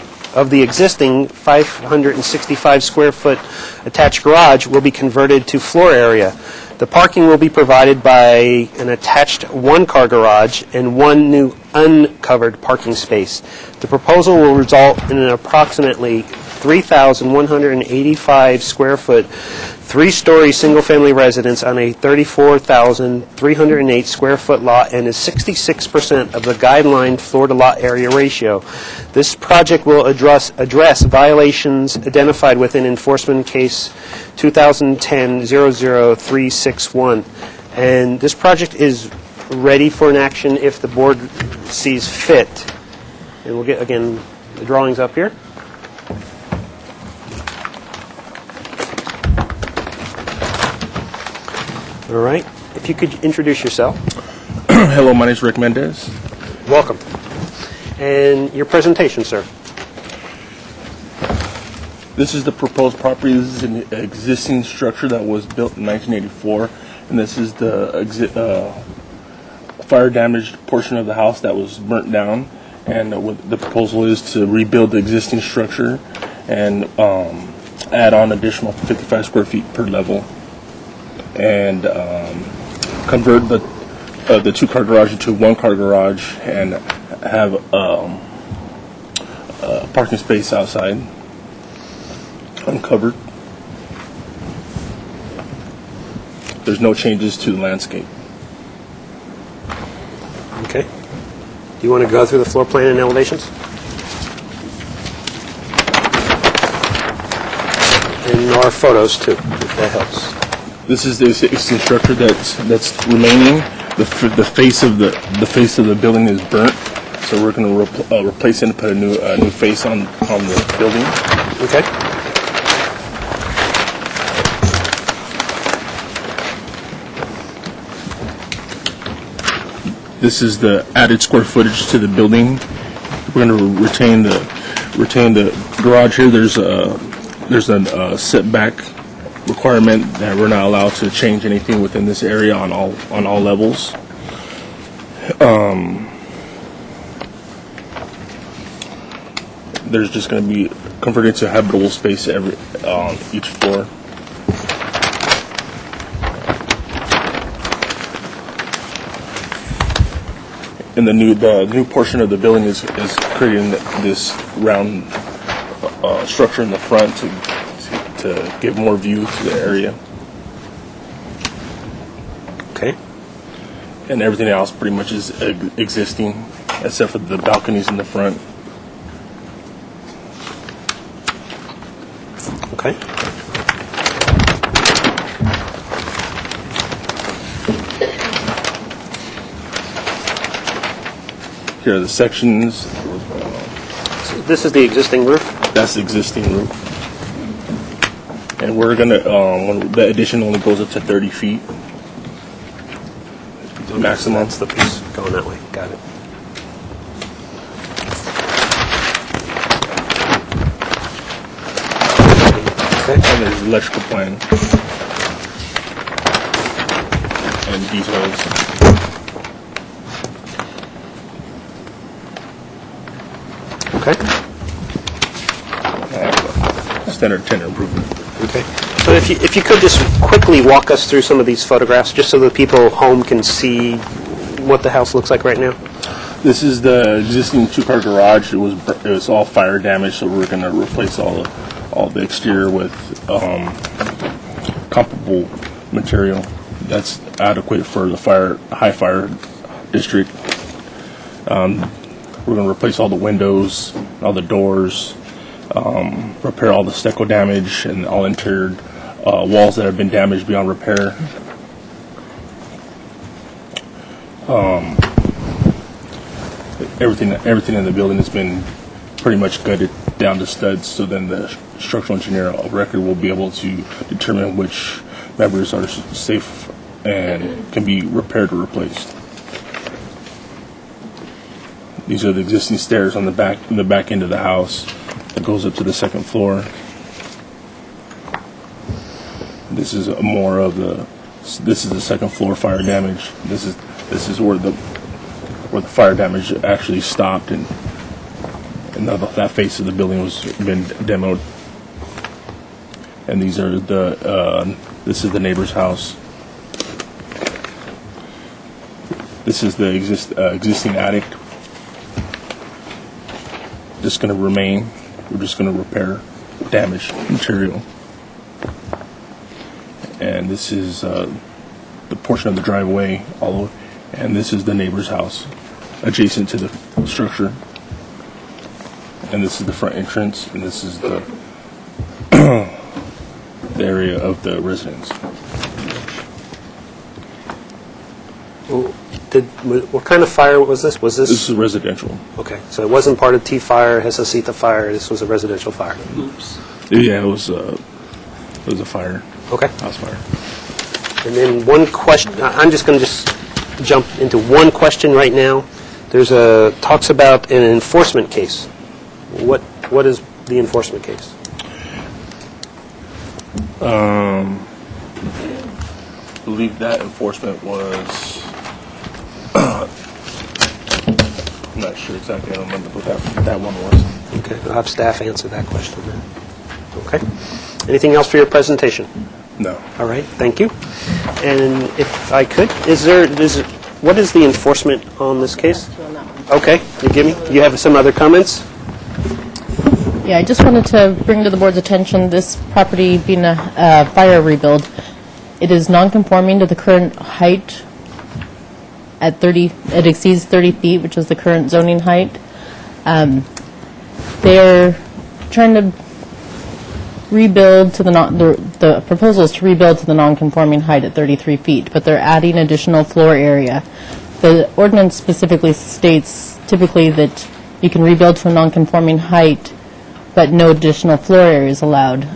565 square foot attached garage will be converted to floor area. The parking will be provided by an attached one-car garage and one new uncovered parking space. The proposal will result in an approximately 3,185 square foot, three-story single-family residence on a 34,308 square foot lot and is 66% of the guideline floor-to-lot area ratio. This project will address violations identified within enforcement case 2010-00361. And this project is ready for an action if the board sees fit. And we'll get, again, the drawings up here. All right. If you could introduce yourself. Hello, my name is Rick Mendez. Welcome. And your presentation, sir. This is the proposed property. This is an existing structure that was built in 1984, and this is the fire damaged portion of the house that was burnt down. And what the proposal is to rebuild the existing structure and add on additional 55 square feet per level, and convert the two-car garage into a one-car garage and have a parking space outside, uncovered. There's no changes to the landscape. Okay. Do you want to go through the floor plan and elevations? And our photos, too, if that helps. This is the existing structure that's remaining. The face of the building is burnt, so we're going to replace it and put a new face on the building. Okay. This is the added square footage to the building. We're going to retain the garage here. There's a setback requirement that we're not allowed to change anything within this area on all levels. There's just going to be converted to habitable space on each floor. And the new portion of the building is creating this round structure in the front to give more view to the area. Okay. And everything else pretty much is existing, except for the balconies in the front. Okay. Here are the sections. So this is the existing roof? That's the existing roof. And we're gonna, the addition only goes up to 30 feet. Maximum. That's the piece going that way. Got it. Okay. And there's the electrical plan. And details. Okay. Standard tenant improvement. Okay. So if you could just quickly walk us through some of these photographs, just so the people home can see what the house looks like right now. This is the existing two-car garage. It was all fire damaged, so we're going to replace all the exterior with comparable material that's adequate for the high fire district. We're going to replace all the windows, all the doors, repair all the stucco damage and all interior walls that have been damaged beyond repair. Everything in the building has been pretty much gutted down to studs, so then the structural engineer of record will be able to determine which members are safe and can be repaired or replaced. These are the existing stairs on the back end of the house that goes up to the second floor. This is more of this is the second floor fire damage. This is where the fire damage actually stopped, and that face of the building was been demoed. And these are this is the neighbor's house. This is the existing attic. Just going to remain. We're just going to repair damaged material. And this is the portion of the driveway, and this is the neighbor's house adjacent to the structure. And this is the front entrance, and this is the the area of the residence. What kind of fire was this? Was This this? is residential. Okay, so it wasn't part of T Fire, Hesasita Fire, this was a residential fire. Yeah, it was a fire. Okay. House fire. And then one question, I'm just going to jump into one question right now. There's talks about an enforcement case. What is the enforcement case? I believe that enforcement was. I'm not sure exactly. I don't remember what that one was. Okay, I'll have staff answer that question then. Okay. Anything else for your presentation? No. All right, thank you. And if I could, what is the enforcement on this case? Okay, you have some other comments? Yeah, I just wanted to bring to the board's attention this property being a fire rebuild. It is non-conforming to the current height at 30, it exceeds 30 feet, which is the current zoning height. They're trying to rebuild to the proposal is to rebuild to the non-conforming height at 33 feet, but they're adding additional floor area. The ordinance specifically states typically that you can rebuild to a non-conforming height, but no additional floor area is allowed.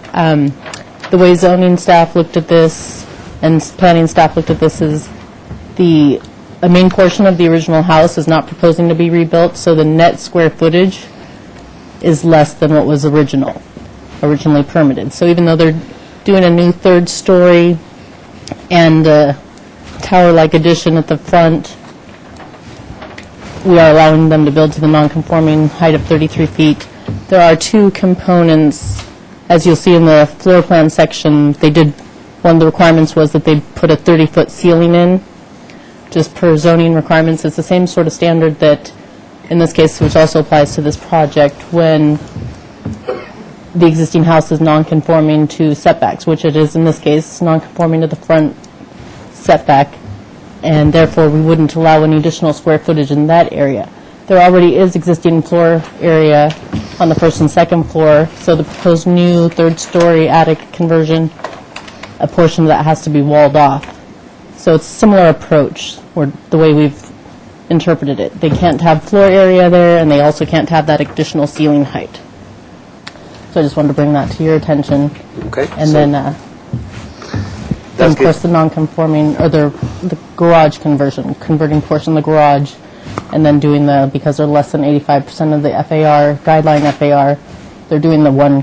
The way zoning staff looked at this and planning staff looked at this is a main portion of the original house is not proposing to be rebuilt, so the net square footage is less than what was originally permitted. So even though they're doing a new third story and a tower-like addition at the front, we are allowing them to build to the non-conforming height of 33 feet. There are two components. As you'll see in the floor plan section, one of the requirements was that they put a 30-foot ceiling in, just per zoning requirements. It's the same sort of standard that, in this case, which also applies to this project, when the existing house is non-conforming to setbacks, which it is in this case, non-conforming to the front setback, and therefore we wouldn't allow any additional square footage in that area. There already is existing floor area on the first and second floor, so the proposed new third-story attic conversion, a portion of that has to be walled off. So it's a similar approach, or the way we've interpreted it. They can't have floor area there, and they also can't have that additional ceiling height. So I just wanted to bring that to your attention. Okay. And then, of course, the non-conforming, or the garage converting portion of the garage, and then doing because they're less than 85% of the FAR, guideline FAR, they're doing the one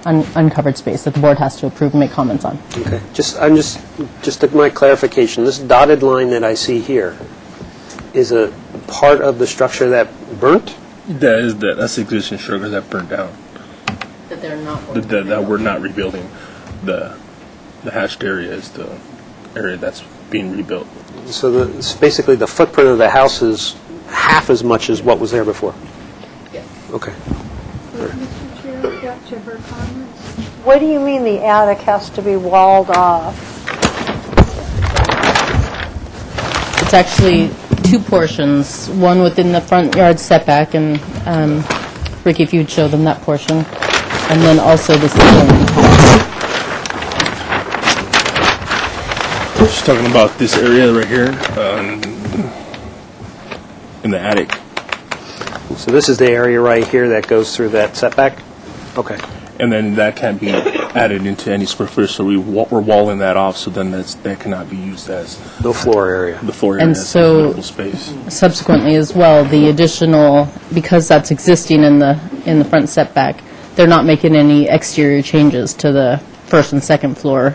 uncovered space that the board has to approve and make comments on. Okay. Just my clarification, this dotted line that I see here is a part of the structure that burnt? That's the existing structure that burned down. That they're not. That we're not rebuilding. The hatched area is the area that's being rebuilt. So basically the footprint of the house is half as much as what was there before? Yes. Okay. Mr. Chair, back to her comments. What do you mean the attic has to be walled off? It's actually two portions, one within the front yard setback, and Ricky, if you would show them that portion, and then also the ceiling. Just talking about this area right here. in the attic. So this is the area right here that goes through that setback? Okay. And then that can't be added into any square footage, so we're walling that off, so then that cannot be used as No floor area. the floor area, And as so- livable space. Subsequently as well, the additional, because that's existing in the front setback, they're not making any exterior changes to the first and second floor,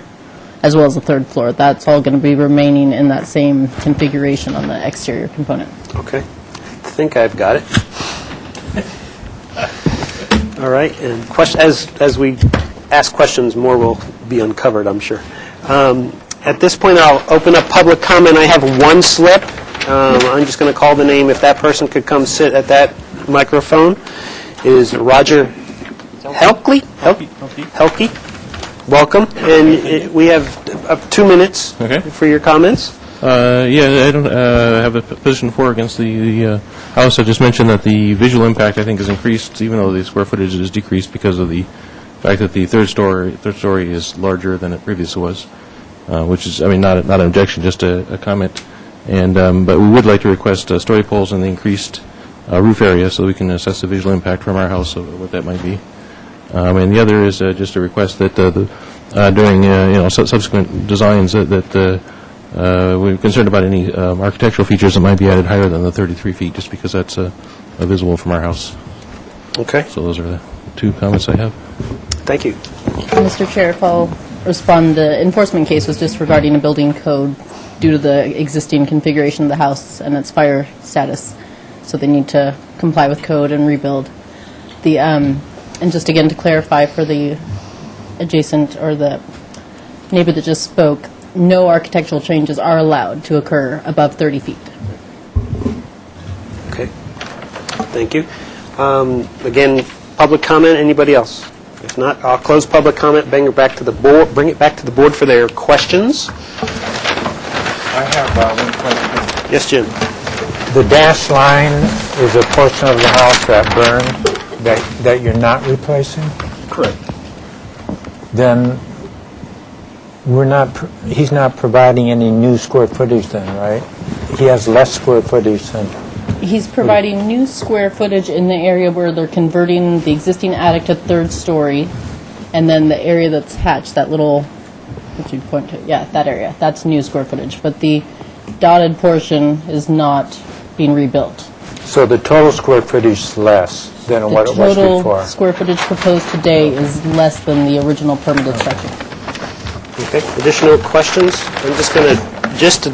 as well as the third floor. That's all going to be remaining in that same configuration on the exterior component. Okay. I think I've got it. All right, and as we ask questions, more will be uncovered, I'm sure. At this point, I'll open up public comment. I have one slip. I'm just going to call the name. If that person could come sit at that microphone, is Roger Helke. Welcome. And we have 2 minutes Okay. for your comments. Yeah, I don't have a position for or against the house. I just mentioned that the visual impact, I think, is increased, even though the square footage is decreased because of the fact that the third story is larger than it previously was, which is, I mean, not an objection, just a comment. And but we would like to request story poles and the increased roof area so we can assess the visual impact from our house of what that might be. And the other is just a request that during subsequent designs that we're concerned about any architectural features that might be added higher than the 33 feet, just because that's visible from our house. Okay. So those are the 2 comments I have. Thank you. Mr. Chair, if I'll respond, the enforcement case was just regarding a building code due to the existing configuration of the house and its fire status. So they need to comply with code and rebuild. And just again to clarify for the adjacent or the neighbor that just spoke, no architectural changes are allowed to occur above 30 feet. Okay. Thank you. Again, public comment, anybody else? If not, I'll close public comment, bring it back to the board for their questions. I have one question. Yes, Jim. The dash line is a portion of the house that burned that you're not replacing? Correct. Then he's not providing any new square footage then, right? He has less square footage than... He's providing new square footage in the area where they're converting the existing attic to third story, and then the area that's hatched, that little, what you point to, yeah, that area, that's new square footage. But the dotted portion is not being rebuilt. So the total square footage is less than what it was The total before? square footage proposed today is less than the original permitted structure. Okay, additional questions? I'm just going to, just to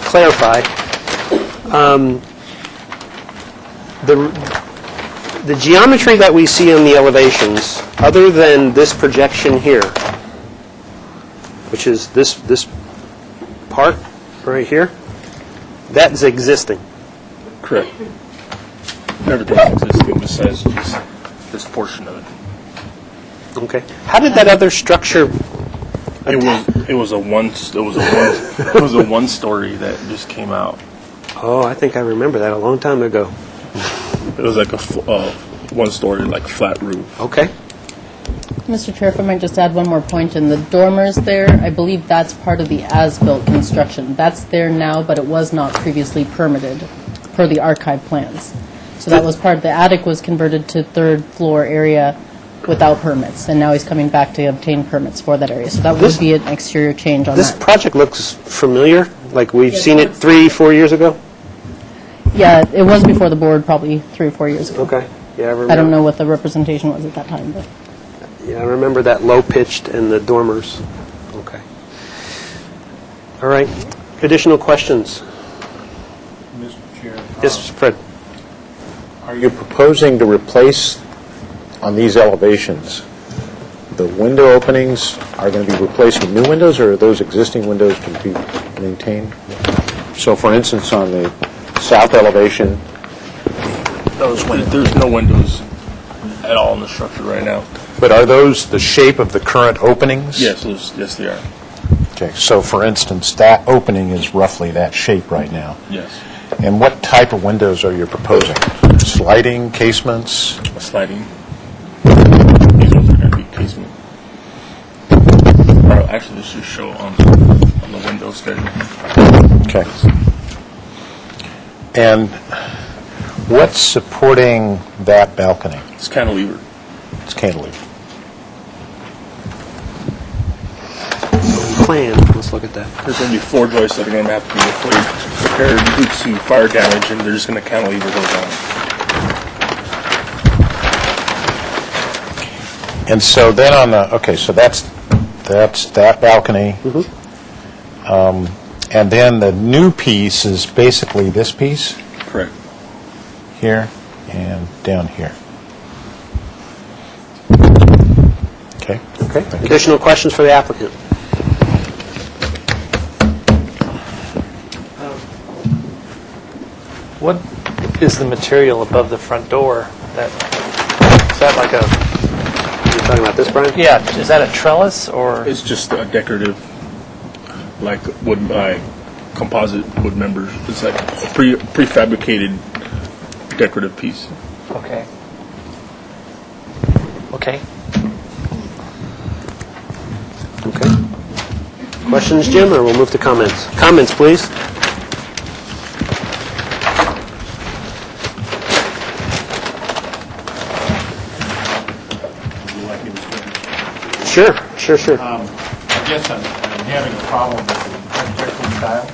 clarify, the geometry that we see on the elevations, other than this projection here, which is this part right here, that's existing. Correct. Everything's existing besides just this portion of it. Okay. How did that other structure? It was a one story that just came out. Oh, I think I remember that a long time ago. It was like a one story, like flat roof. Okay. Mr. Chair, if I might just add one more point, in the dormers there, I believe that's part of the as-built construction. That's there now, but it was not previously permitted per the archive plans. So that was part, the attic was converted to third floor area without permits, and now he's coming back to obtain permits for that area. So that would be an exterior change on This that. project looks familiar, like we've seen it 3-4 years ago? Yeah, it was before the board, probably 3 or 4 years ago. Okay. Yeah, I remember. I don't know what the representation was at that time, but... Yeah, I remember that low-pitched and the dormers. Okay. All right. Additional questions? Mr. Chair. Yes, Fred. Are you proposing to replace, on these elevations, the window openings are going to be replaced with new windows, or are those existing windows to be maintained? So, for instance, on the south elevation, There's no windows at all in the structure right now. but are those the shape of the current openings? Yes, they are. Okay, so for instance, that opening is roughly that shape right now. Yes. And what type of windows are you proposing? Sliding, casements? A sliding. These ones are going to be casement. Or actually, this should show on the window schedule. Okay. And What's supporting that balcony? It's cantilever. It's cantilever. Plan, let's look at that. There's going to be 4 joists that are going to have to be repaired due to fire damage, and they're just going to cantilever those on. And so then on the, okay, so that's that balcony. And then the new piece is basically this piece Correct. here and down here. Okay. Okay. Additional questions for the applicant? What is the material above the front door? Is that like a... You're talking about this, Brian? Yeah, is that a trellis or... It's just a decorative, like wood, composite wood members. It's like a prefabricated decorative piece. Okay. Okay. Okay. Questions, Jim, or we'll move to comments? Comments, please. Sure. I guess I'm having a problem with the architectural style.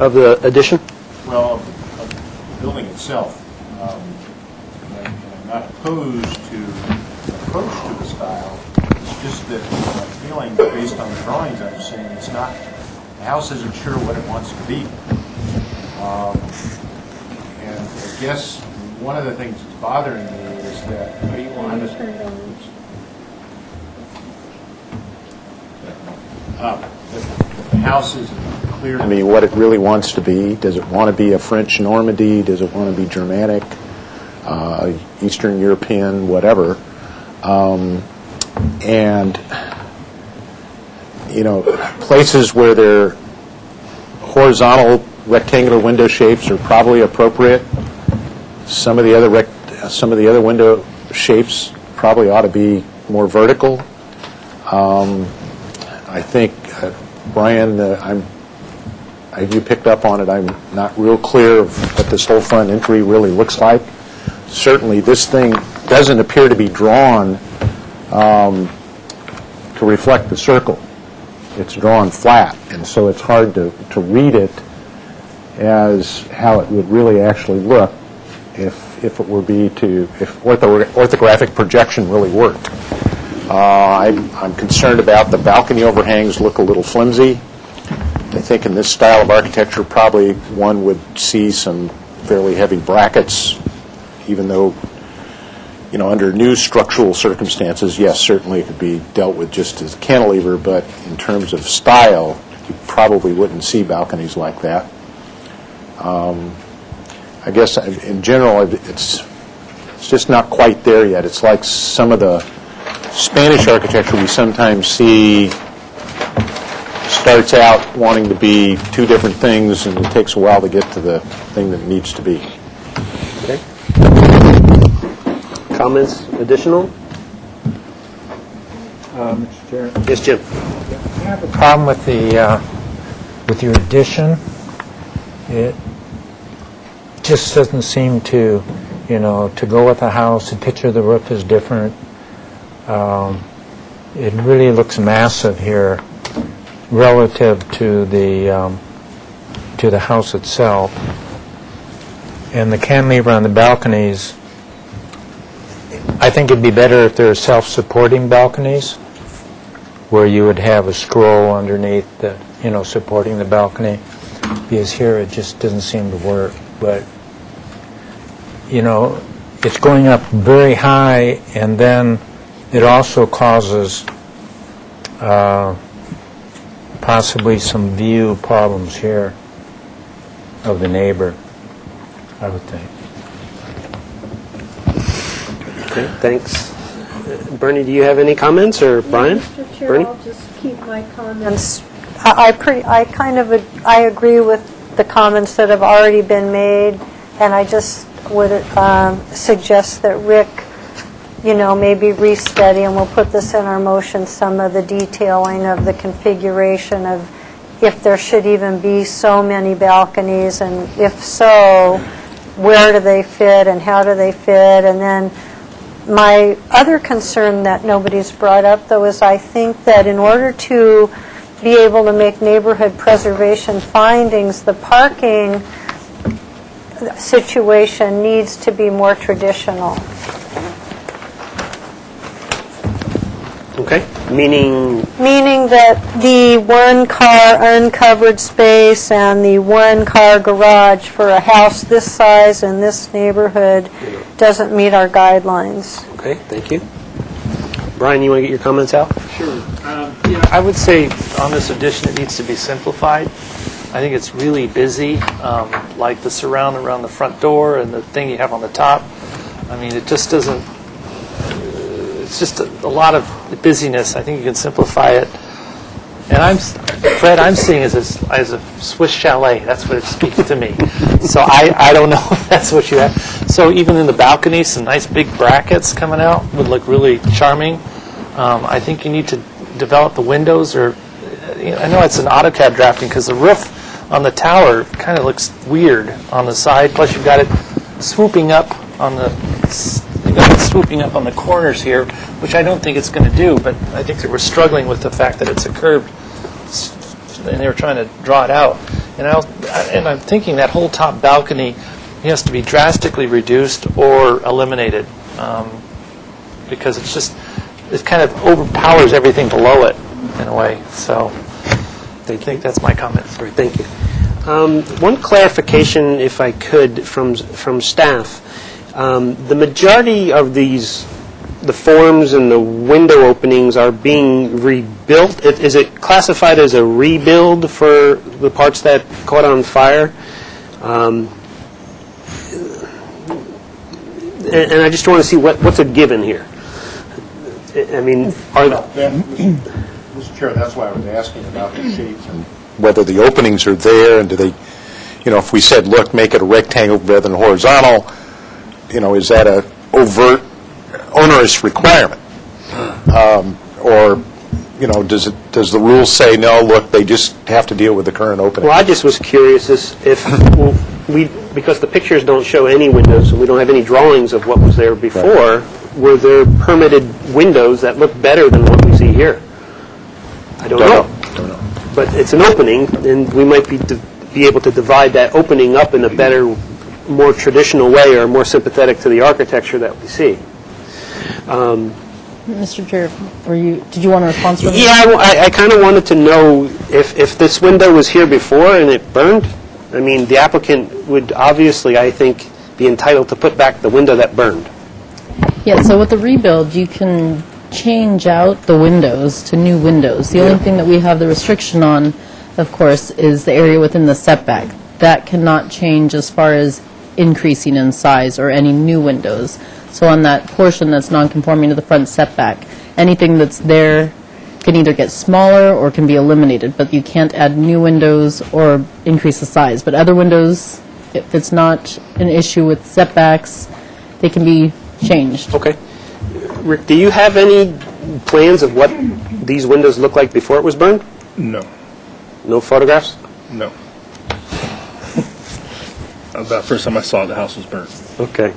Of the addition? Well, of the building itself. And I'm not opposed to the approach to the style. It's just that I'm feeling, based on the drawings I'm seeing, it's not, the house isn't sure what it wants to be. And I guess one of the things that's bothering me is that the house isn't clear to me what it really wants to be. Does it want to be a French Normandy? Does it want to be Germanic, Eastern European, whatever? And, you know, places where they're horizontal rectangular window shapes are probably appropriate. Some of the other window shapes probably ought to be more vertical. I think, Brian, you picked up on it. I'm not real clear of what this whole front entry really looks like. Certainly, this thing doesn't appear to be drawn to reflect the circle. It's drawn flat, and so it's hard to read it as how it would really actually look if it were if orthographic projection really worked. I'm concerned about the balcony overhangs look a little flimsy. I think in this style of architecture, probably one would see some fairly heavy brackets, even though, you know, under new structural circumstances, yes, certainly it could be dealt with just as cantilever, but in terms of style, you probably wouldn't see balconies like that. I guess in general, it's just not quite there yet. It's like some of the Spanish architecture we sometimes see starts out wanting to be two different things, and it takes a while to get to the thing that it needs to be. Okay. Comments additional? Mr. Chair. Yes, Jim. I have a problem with with your addition. It just doesn't seem to, to go with the house. The picture of the roof is different. It really looks massive here relative to the house itself. And the cantilever on the balconies, I think it'd be better if there were self-supporting balconies, where you would have a scroll underneath the, supporting the balcony. Because here it just doesn't seem to work. But, it's going up very high, and then it also causes possibly some view problems here of the neighbor, I would think. Okay, thanks. Bernie, do you have any comments, or Brian? Mr. Chair, Bernie? I'll just keep my comments. I agree with the comments that have already been made, and I just would suggest that Rick, maybe restudy, and we'll put this in our motion, some of the detailing of the configuration of if there should even be so many balconies, and if so, where do they fit and how do they fit? And then my other concern that nobody's brought up, though, is I think that in order to be able to make neighborhood preservation findings, the parking situation needs to be more traditional. Okay, meaning, Meaning that the one-car uncovered space and the one-car garage for a house this size in this neighborhood doesn't meet our guidelines. okay, thank you. Brian, you want to get your comments out? Sure. I would say on this addition, it needs to be simplified. I think it's really busy, like the surround around the front door and the thing you have on the top. I mean, it just doesn't, it's just a lot of busyness. I think you can simplify it. And Fred, I'm seeing it as a Swiss chalet. That's what it speaks to me. So I don't know if that's what you have. So even in the balcony, some nice big brackets coming out would look really charming. I think you need to develop the windows, or I know it's an AutoCAD drafting because the roof on the tower kind of looks weird on the side. Plus you've got it swooping up on the corners here, which I don't think it's going to do, but I think that we're struggling with the fact that it's a curved, and they were trying to draw it out. And I'm thinking that whole top balcony has to be drastically reduced or eliminated, because it kind of overpowers everything below it in a way. So I think that's my comment. Great, thank you. One clarification, if I could, from staff. The majority of the forms and the window openings are being rebuilt. Is it classified as a rebuild for the parts that caught on fire? And I just want to see what's a given here. I mean, Mr. Chair, that's why I was asking about the shapes and whether the openings are there, and do they, if we said, look, make it a rectangle rather than horizontal, is that a overt onerous requirement? Or, does the rule say, no, look, they just have to deal with the current opening? Well, I just was curious if because the pictures don't show any windows, and we don't have any drawings of what was there before, were there permitted windows that look better than what we see here? I don't know. But it's an opening, and we might be able to divide that opening up in a better, more traditional way, or more sympathetic to the architecture that we see. Mr. Chair, did you want to respond to that? Yeah, I kind of wanted to know if this window was here before and it burned. I mean, the applicant would obviously, I think, be entitled to put back the window that burned. Yeah, so with the rebuild, you can change out the windows to new windows. The only thing that we have the restriction on, of course, is the area within the setback. That cannot change as far as increasing in size or any new windows. So on that portion that's non-conforming to the front setback, anything that's there can either get smaller or can be eliminated, but you can't add new windows or increase the size. But other windows, if it's not an issue with setbacks, they can be changed. Okay. Rick, do you have any plans of what these windows looked like before it was burned? No. No photographs? No. About the first time I saw it, the house was burnt. Okay.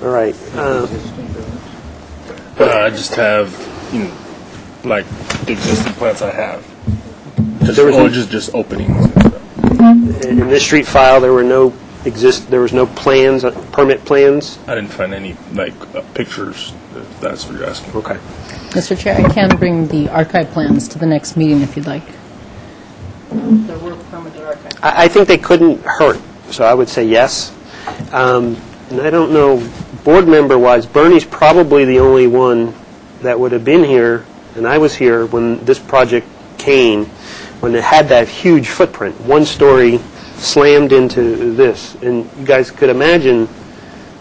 All right. I just have, like the existing plants I have. Just openings and stuff. In this street file, there were no plans, permit plans? I didn't find any, pictures, if that's what you're asking. Okay. Mr. Chair, I can bring the archive plans to the next meeting if you'd like. There were permitted archive. I think they couldn't hurt, so I would say yes. And I don't know, board member-wise, Bernie's probably the only one that would have been here, and I was here when this project came, when it had that huge footprint, one story slammed into this. And you guys could imagine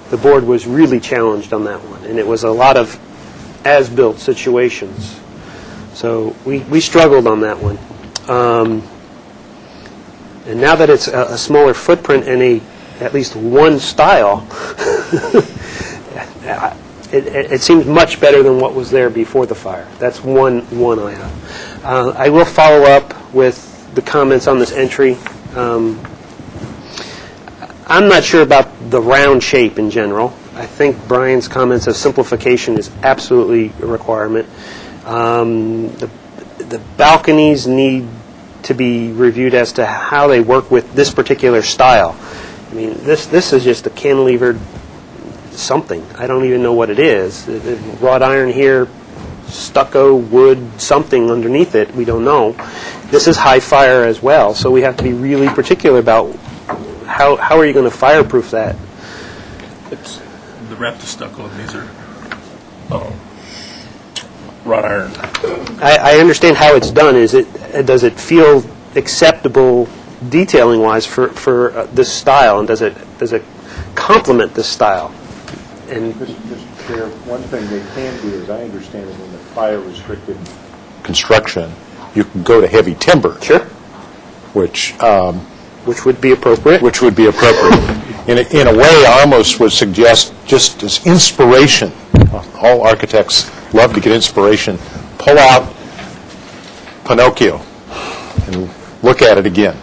the board was really challenged on that one, and it was a lot of as-built situations. So we struggled on that one. And now that it's a smaller footprint and at least one style, it seems much better than what was there before the fire. That's one I have. I will follow up with the comments on this entry. I'm not sure about the round shape in general. I think Brian's comments of simplification is absolutely a requirement. The balconies need to be reviewed as to how they work with this particular style. I mean, this is just a cantilevered something. I don't even know what it is. Wrought iron here, stucco, wood, something underneath it, we don't know. This is high fire as well, so we have to be really particular about how are you going to fireproof that? It's the Raptor stucco, and these are wrought iron. I understand how it's done. Does it feel acceptable detailing-wise for this style, and does it complement this style? And Mr. Chair, one thing they can do, as I understand it, in the fire-restricted construction, you can go to heavy timber. Sure. Which would be appropriate. Which would be appropriate. In a way, I almost would suggest, just as inspiration, all architects love to get inspiration, pull out Pinocchio and look at it again.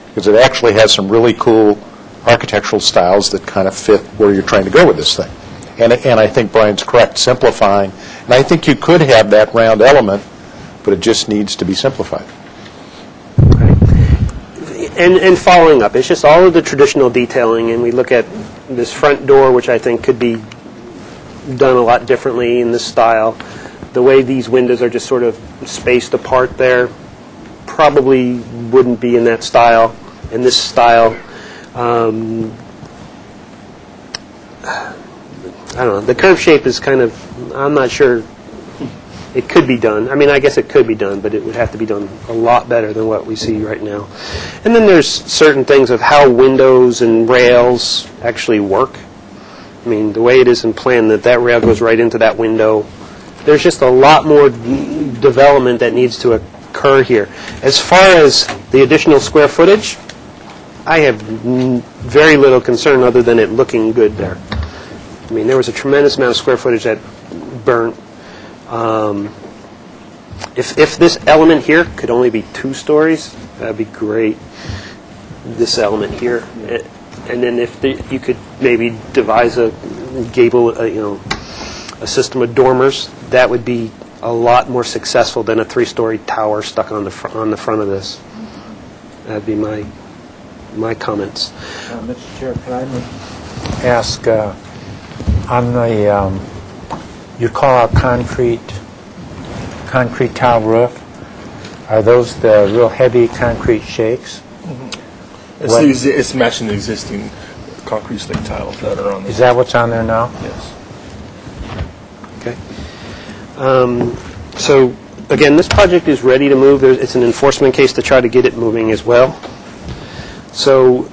Because it actually has some really cool architectural styles that kind of fit where you're trying to go with this thing. And I think Brian's correct, simplifying. And I think you could have that round element, but it just needs to be simplified. And following up, it's just all of the traditional detailing, and we look at this front door, which I think could be done a lot differently in this style. The way these windows are just sort of spaced apart there probably wouldn't be in that style, in this style. I don't know. The curve shape is kind of, I'm not sure it could be done. I mean, I guess it could be done, but it would have to be done a lot better than what we see right now. And then there's certain things of how windows and rails actually work. I mean, the way it is in plan, that rail goes right into that window. There's just a lot more development that needs to occur here. As far as the additional square footage, I have very little concern other than it looking good there. I mean, there was a tremendous amount of square footage that burnt. If this element here could only be 2 stories, that'd be great. This element here, and then if you could maybe devise a gable, a system of dormers, that would be a lot more successful than a 3-story tower stuck on the front of this. That'd be my comments. Mr. Chair, can I ask, on the, you call out concrete tile roof, are those the real heavy concrete shakes? It's matching the existing concrete slate tiles that are on there. Is that what's on there now? Yes. Okay. So, again, this project is ready to move. It's an enforcement case to try to get it moving as well. So,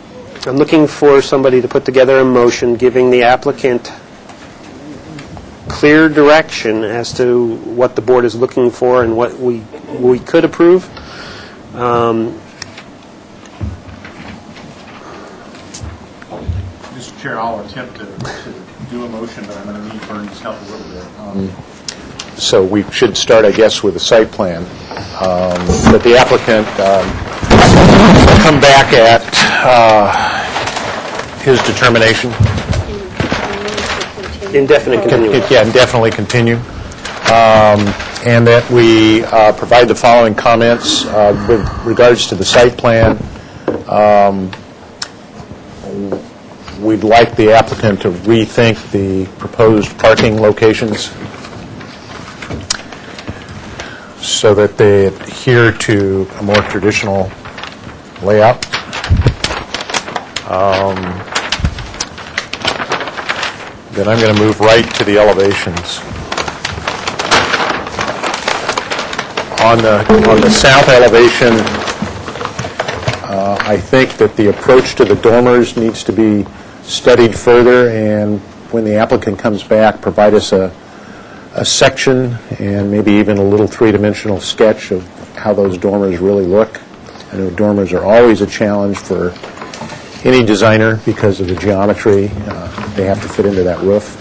I'm looking for somebody to put together a motion giving the applicant clear direction as to what the board is looking for and what we could approve. Mr. Chair, I'll attempt to do a motion, but I'm going to need Bernie's help a little bit. So we should start, I guess, with the site plan. That the applicant come back at his determination. Indefinite continuance. Yeah, indefinitely continue. And that we provide the following comments with regards to the site plan. We'd like the applicant to rethink the proposed parking locations so that they adhere to a more traditional layout. Then I'm going to move right to the elevations. On the south elevation, I think that the approach to the dormers needs to be studied further, and when the applicant comes back, provide us a section and maybe even a little 3-dimensional sketch of how those dormers really look. I know dormers are always a challenge for any designer because of the geometry. They have to fit into that roof.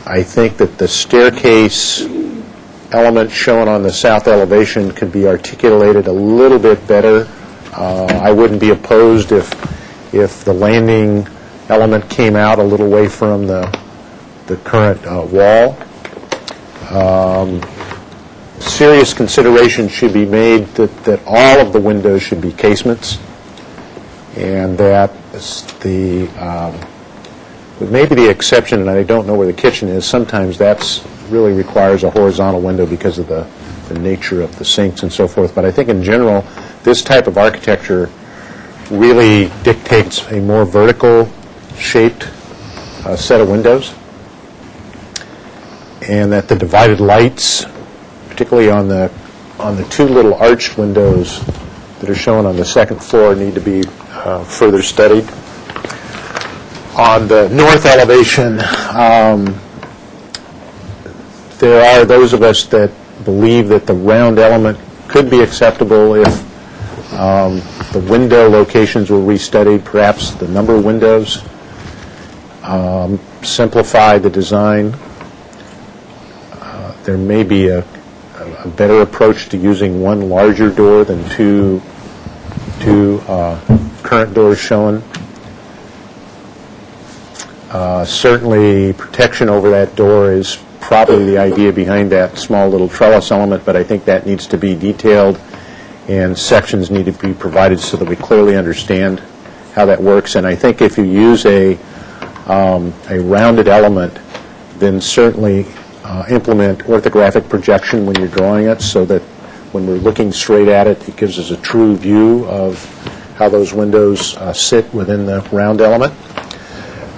I think that the staircase element shown on the south elevation could be articulated a little bit better. I wouldn't be opposed if if the landing element came out a little way from the current wall. Serious consideration should be made that all of the windows should be casements, and that with maybe the exception, and I don't know where the kitchen is, sometimes that's really requires a horizontal window because of the nature of the sinks and so forth. But I think in general, this type of architecture really dictates a more vertical shaped set of windows, and that the divided lights, particularly on the two little arched windows that are shown on the second floor, need to be further studied. On the north elevation, there are those of us that believe that the round element could be acceptable if the window locations were restudied, perhaps the number of windows, simplify the design. There may be a better approach to using one larger door than two current doors shown. Certainly, protection over that door is probably the idea behind that small little trellis element, but I think that needs to be detailed, and sections need to be provided so that we clearly understand how that works. And I think if you use a rounded element, then certainly implement orthographic projection when you're drawing it, so that when we're looking straight at it, it gives us a true view of how those windows sit within the round element.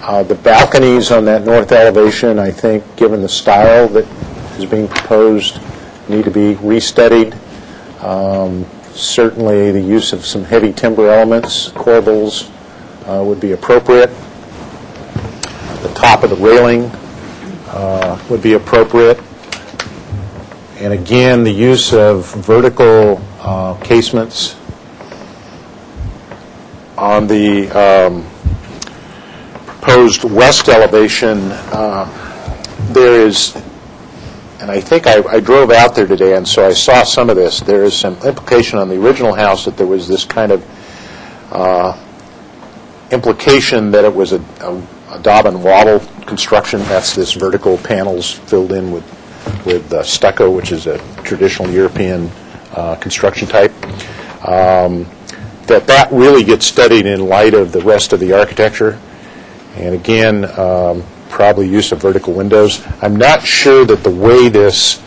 The balconies on that north elevation, I think, given the style that is being proposed, need to be restudied. Certainly the use of some heavy timber elements, corbels, would be appropriate. The top of the railing would be appropriate. And again, the use of vertical casements on the proposed west elevation. There is, and I think I drove out there today, and so I saw some of this. There is some implication on the original house that there was this kind of implication that it was a daub and wattle construction. That's this vertical panels filled in with stucco, which is a traditional European construction type. That really gets studied in light of the rest of the architecture. And again, probably use of vertical windows. I'm not sure that the way this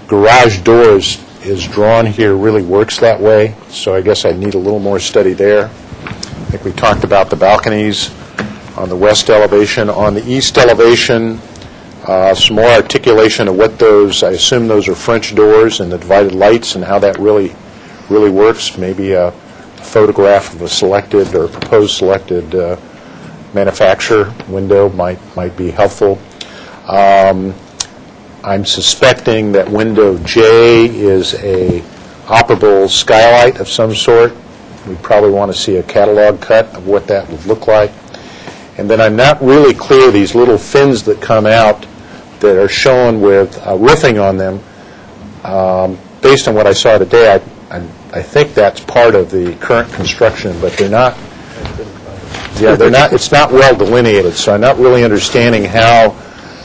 garage door is drawn here really works that way, so I guess I need a little more study there. I think we talked about the balconies on the west elevation. On the east elevation, some more articulation of what those, I assume those are French doors, and the divided lights and how that really works. Maybe a photograph of a selected or proposed selected manufacturer window might be helpful. I'm suspecting that window J is a operable skylight of some sort. We probably want to see a catalog cut of what that would look like. And then I'm not really clear, these little fins that come out that are shown with roofing on them. Based on what I saw today, I think that's part of the current construction, but they're not. Yeah, they're not. It's not well delineated, so I'm not really understanding how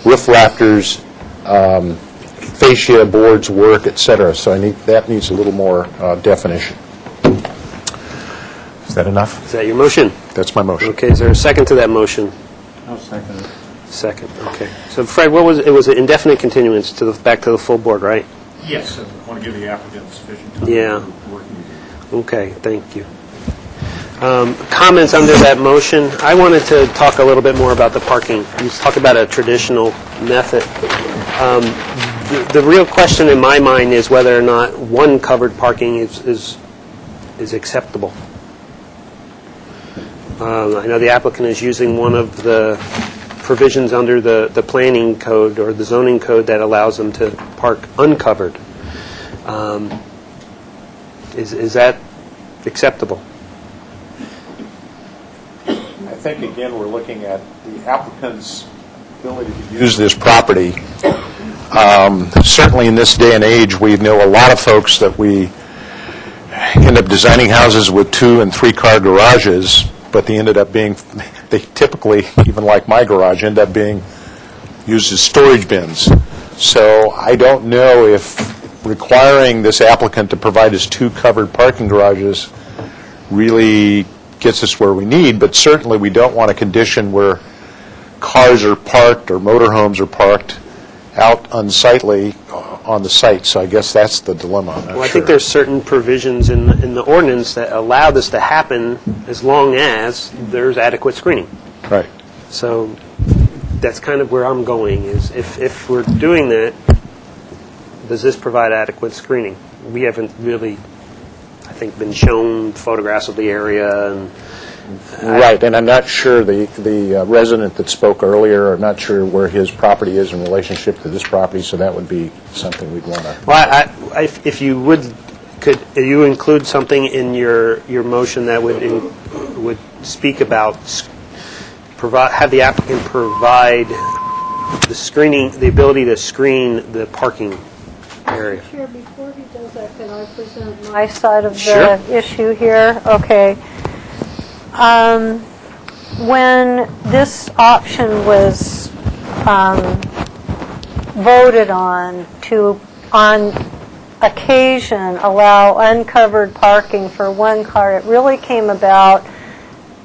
roof rafters, fascia boards work, etc. So that needs a little more definition. Is that enough? Is that your motion? That's my motion. Okay, is there a second to that motion? I'll second it. Second, okay. So Fred, what was it? It was an indefinite continuance back to the full board, right? Yes, I want to give the applicant sufficient time Yeah. to work. Okay, thank you. Comments under that motion? I wanted to talk a little bit more about the parking. You talk about a traditional method. The real question in my mind is whether or not one covered parking is acceptable. I know the applicant is using one of the provisions under the planning code or the zoning code that allows them to park uncovered. Is that acceptable? I think, again, we're looking at the applicant's ability to use this property. Certainly in this day and age, we know a lot of folks that we end up designing houses with 2- and 3-car garages, but they ended up being, they typically, even like my garage, end up being used as storage bins. So I don't know if requiring this applicant to provide us 2 covered parking garages really gets us where we need, but certainly we don't want a condition where cars are parked or motorhomes are parked out unsightly on the site. So I guess that's the dilemma. I'm not Well, I sure. think there's certain provisions in the ordinance that allow this to happen as long as there's adequate screening. Right. So that's kind of where I'm going, is if we're doing that, does this provide adequate screening? We haven't really, I think, been shown photographs of the area, and Right, and I'm not sure, the resident that spoke earlier, I'm not sure where his property is in relationship to this property, so that would be something we'd want to... well, if you would, could you include something in your motion that would speak about have the applicant provide the screening, the ability to screen the parking area? Chair, before he does that, can I present my side of Sure. the issue here? Okay. When this option was voted on to, on occasion, allow uncovered parking for one car, it really came about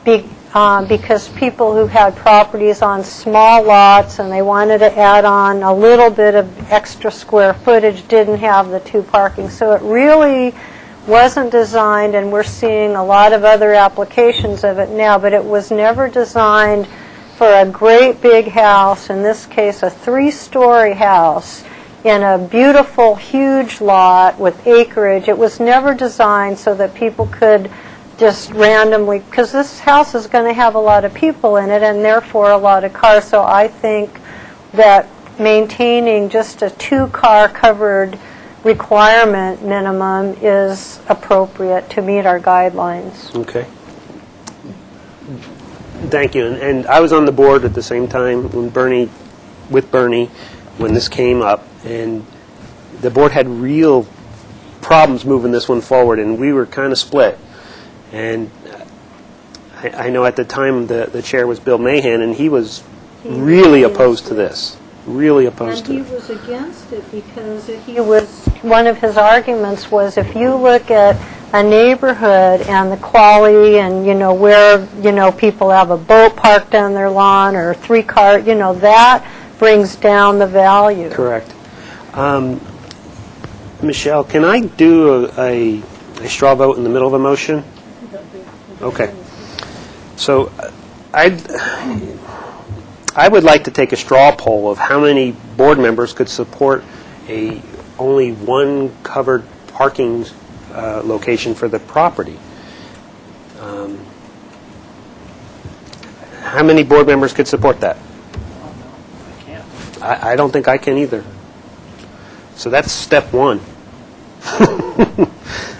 because people who had properties on small lots and they wanted to add on a little bit of extra square footage didn't have the 2 parking. So it really wasn't designed, and we're seeing a lot of other applications of it now, but it was never designed for a great big house, in this case a 3-story house, in a beautiful, huge lot with acreage. It was never designed so that people could just randomly, because this house is going to have a lot of people in it and therefore a lot of cars, so I think that maintaining just a 2-car covered requirement minimum is appropriate to meet our guidelines. Okay. Thank you. And I was on the board at the same time when Bernie, when this came up, and the board had real problems moving this one forward, and we were kind of split. And I know at the time the chair was Bill Mahan, and he was really opposed to this. Really opposed to And it. he was against it because one of his arguments was if you look at a neighborhood and the quality and, where, people have a boat parked on their lawn or 3-car, that brings down the value. Correct. Michelle, can I do a straw vote in the middle of a motion? Okay. So I would like to take a straw poll of how many board members could support only one covered parking location for the property. How many board members could support that? I can't. I don't think I can either. So that's step 1.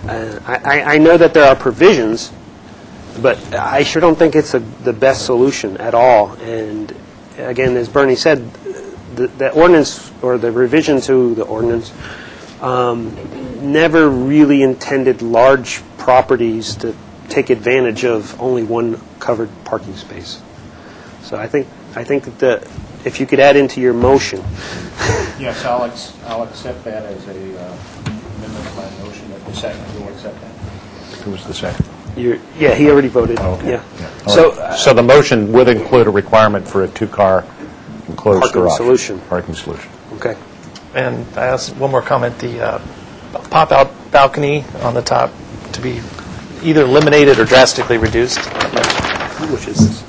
I know that there are provisions, but I sure don't think it's the best solution at all. And again, as Bernie said, the ordinance or the revision to the ordinance never really intended large properties to take advantage of only one covered parking space. So I think that if you could add into your motion. Yes, I'll accept that as a amendment to my motion. The second, you'll accept that? Who was the second? Yeah, he already voted. Oh, okay. Yeah. So, so the motion would include a requirement for a 2-car enclosed Parking garage. solution. Parking solution. Okay. And I asked one more comment, the pop-out balcony on the top to be either eliminated or drastically reduced. Which is,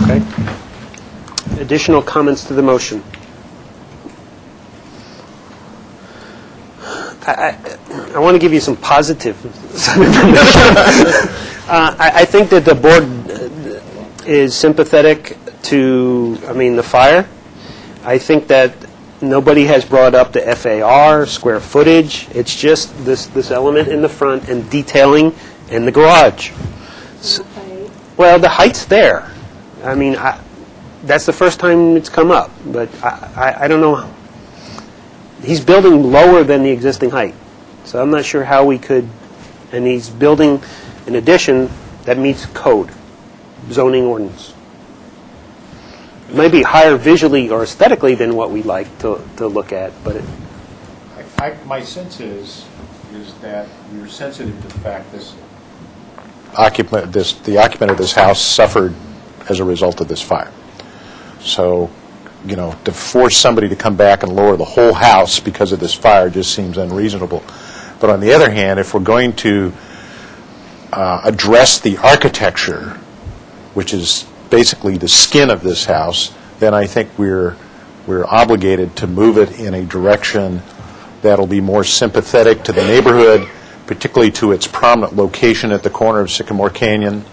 okay. Additional comments to the motion? I want to give you some positive information. I think that the board is sympathetic to, the fire. I think that nobody has brought up the FAR, square footage. It's just this element in the front and detailing in the garage. Well, the height's there. That's the first time it's come up, but I don't know. He's building lower than the existing height, so I'm not sure how we could, and he's building, in addition, that meets code, zoning ordinance. It may be higher visually or aesthetically than what we like to look at, but My sense is that you're sensitive to the fact the occupant of this house suffered as a result of this fire. So, to force somebody to come back and lower the whole house because of this fire just seems unreasonable. But on the other hand, if we're going to address the architecture, which is basically the skin of this house, then I think we're obligated to move it in a direction that'll be more sympathetic to the neighborhood, particularly to its prominent location at the corner of Sycamore Canyon,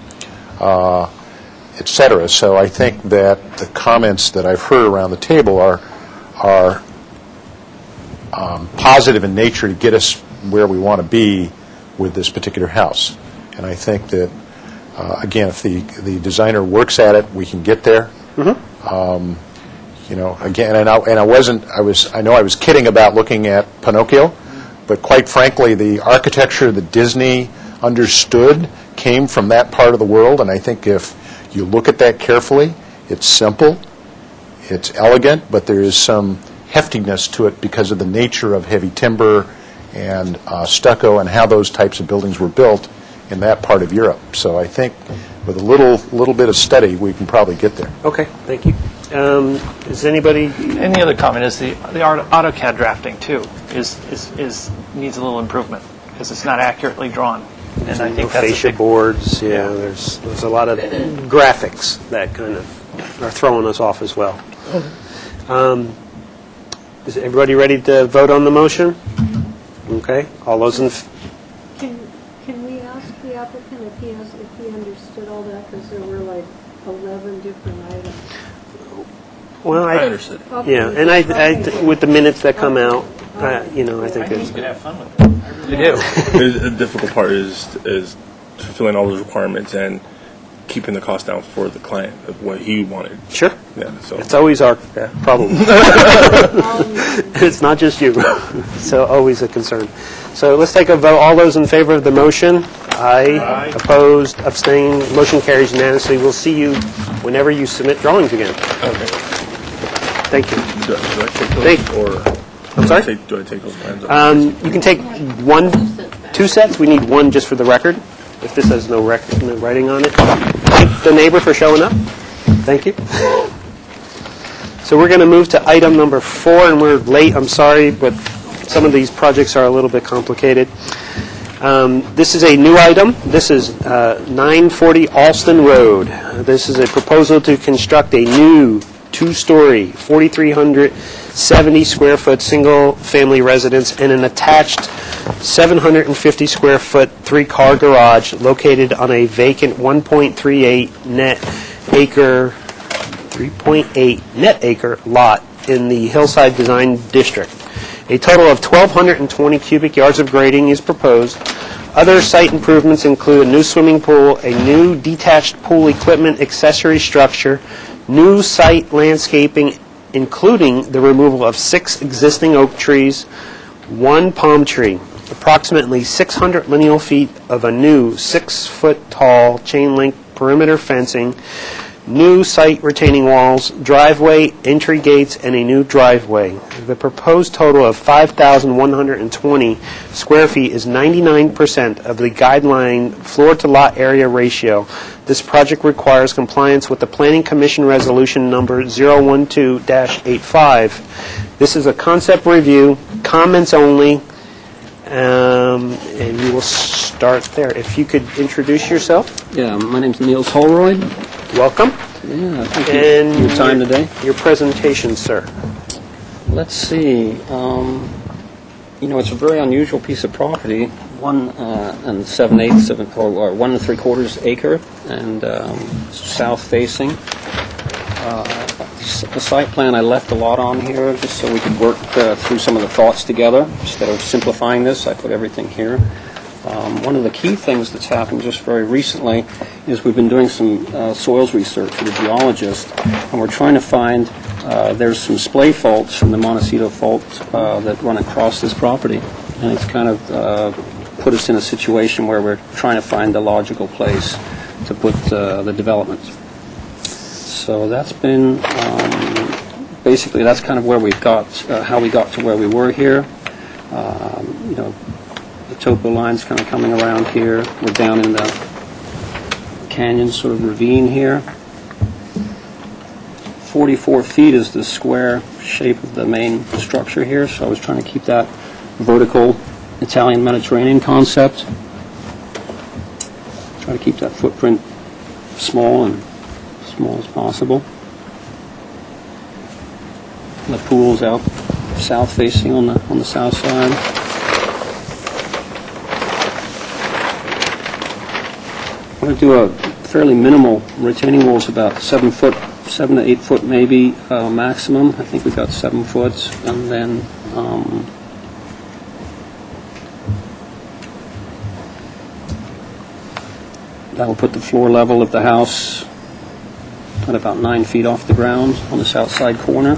et cetera. So I think that the comments that I've heard around the table are positive in nature to get us where we want to be with this particular house. And I think that, again, if the designer works at it, we can get there. Again, I know I was kidding about looking at Pinocchio, but quite frankly, the architecture that Disney understood came from that part of the world, and I think if you look at that carefully, it's simple, it's elegant, but there is some heftiness to it because of the nature of heavy timber and stucco and how those types of buildings were built in that part of Europe. So I think with a little bit of study, we can probably get there. okay, thank you. Is anybody? And the other comment is the AutoCAD drafting too needs a little improvement because it's not accurately drawn, and I think that's fascia a big boards. Yeah, there's a lot of graphics that kind of are throwing us off as well. Is everybody ready to vote on the motion? Okay, all those in. Can we ask the applicant if he understood all that, because there were like 11 different items? Well, I understood. Yeah, and I with the minutes that come out, I think it's. You can have fun with it. I really do. The difficult part is fulfilling all those requirements and keeping the cost down for the client of what he wanted. Sure. Yeah, so It's always our problem. It's not just you. So always a concern. So let's take a vote. All those in favor of the motion? Aye. Opposed? Abstained? Motion carries unanimously. We'll see you whenever you submit drawings again. okay. Thank you. Do I take those, or I'm sorry? do I take those plans? You can take two sets. We need one just for the record, if this has no writing on it. Thank the neighbor for showing up. Thank you. So we're going to move to item number 4, and we're late. I'm sorry, but some of these projects are a little bit complicated. This is a new item. This is 940 Alston Road. This is a proposal to construct a new 2-story, 4,370 square foot single-family residence and an attached 750 square foot 3-car garage located on a vacant 1.38 net acre lot in the Hillside Design District. A total of 1,220 cubic yards of grading is proposed. Other site improvements include a new swimming pool, a new detached pool equipment accessory structure, new site landscaping, including the removal of 6 existing oak trees, 1 palm tree, approximately 600 lineal feet of a new 6-foot-tall chain-link perimeter fencing, new site retaining walls, driveway, entry gates, and a new driveway. The proposed total of 5,120 square feet is 99% of the guideline floor-to-lot area ratio. This project requires compliance with the Planning Commission Resolution Number 012-85. This is a concept review, comments only, and we will start there. If you could introduce yourself. Yeah, my name's Niels Holroyd. Welcome. Yeah, thank you And for your time today. Your presentation, sir. Let's see. It's a very unusual piece of property. 1 7/8 or 1 3/4 acre, and south facing. The site plan I left a lot on here just so we could work through some of the thoughts together. Instead of simplifying this, I put everything here. One of the key things that's happened just very recently is we've been doing some soils research with a geologist, and we're trying to find there's some splay faults from the Montecito Fault that run across this property, and it's kind of put us in a situation where we're trying to find the logical place to put the development. So that's been, basically, that's kind of where we've got, how we got to where we were here. You know, the topo line's kind of coming around here. We're down in the canyon sort of ravine here. 44 feet is the square shape of the main structure here, so I was trying to keep that vertical Italian Mediterranean concept. Try to keep that footprint small as possible. The pool's out south facing on the south side. I'm going to do a fairly minimal retaining walls, about 7 to 8 foot maybe maximum. I think we've got 7 foot, and then that will put the floor level of the house at about 9 feet off the ground on the south side corner.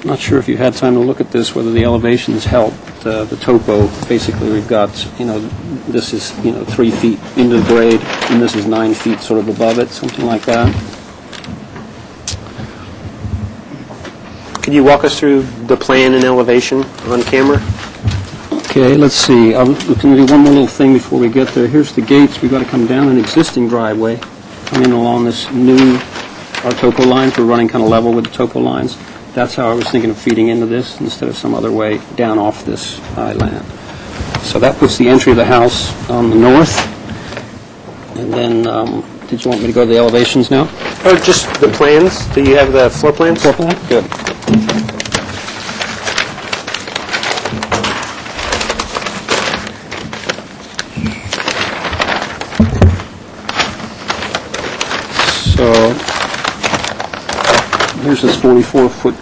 Not sure if you had time to look at this, whether the elevations help. The topo, basically we've got, this is, 3 feet into the grade, and this is 9 feet sort of above it, something like that. Could you walk us through the plan and elevation on camera? Okay, let's see. I'm going to do one more little thing before we get there. Here's the gates. We've got to come down an existing driveway, come in along this our topo lines. We're running kind of level with the topo lines. That's how I was thinking of feeding into this instead of some other way down off this high land. So that puts the entry of the house on the north. And then, did you want me to go to the elevations now? Or just the plans? Do you have the floor plans? Floor plan? Good. So, here's this 44-foot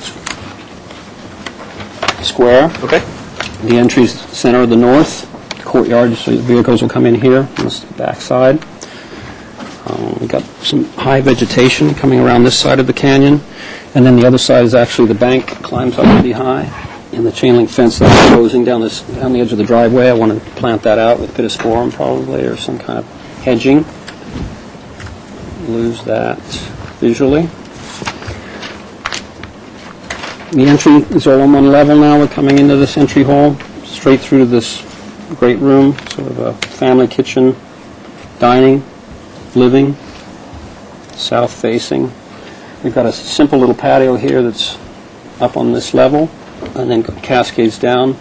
square. Okay. The entry's center of the north, courtyard, so the vehicles will come in here on this back side. We've got some high vegetation coming around this side of the canyon, and then the other side is actually the bank climbs up pretty high, and the chain link fence that's proposing down the edge of the driveway. I want to plant that out with pittosporum probably, or some kind of hedging. Lose that visually. The entry is all on one level now. We're coming into this entry hall, straight through to this great room, sort of a family kitchen, dining, living, south facing. We've got a simple little patio here that's up on this level, and then cascades down.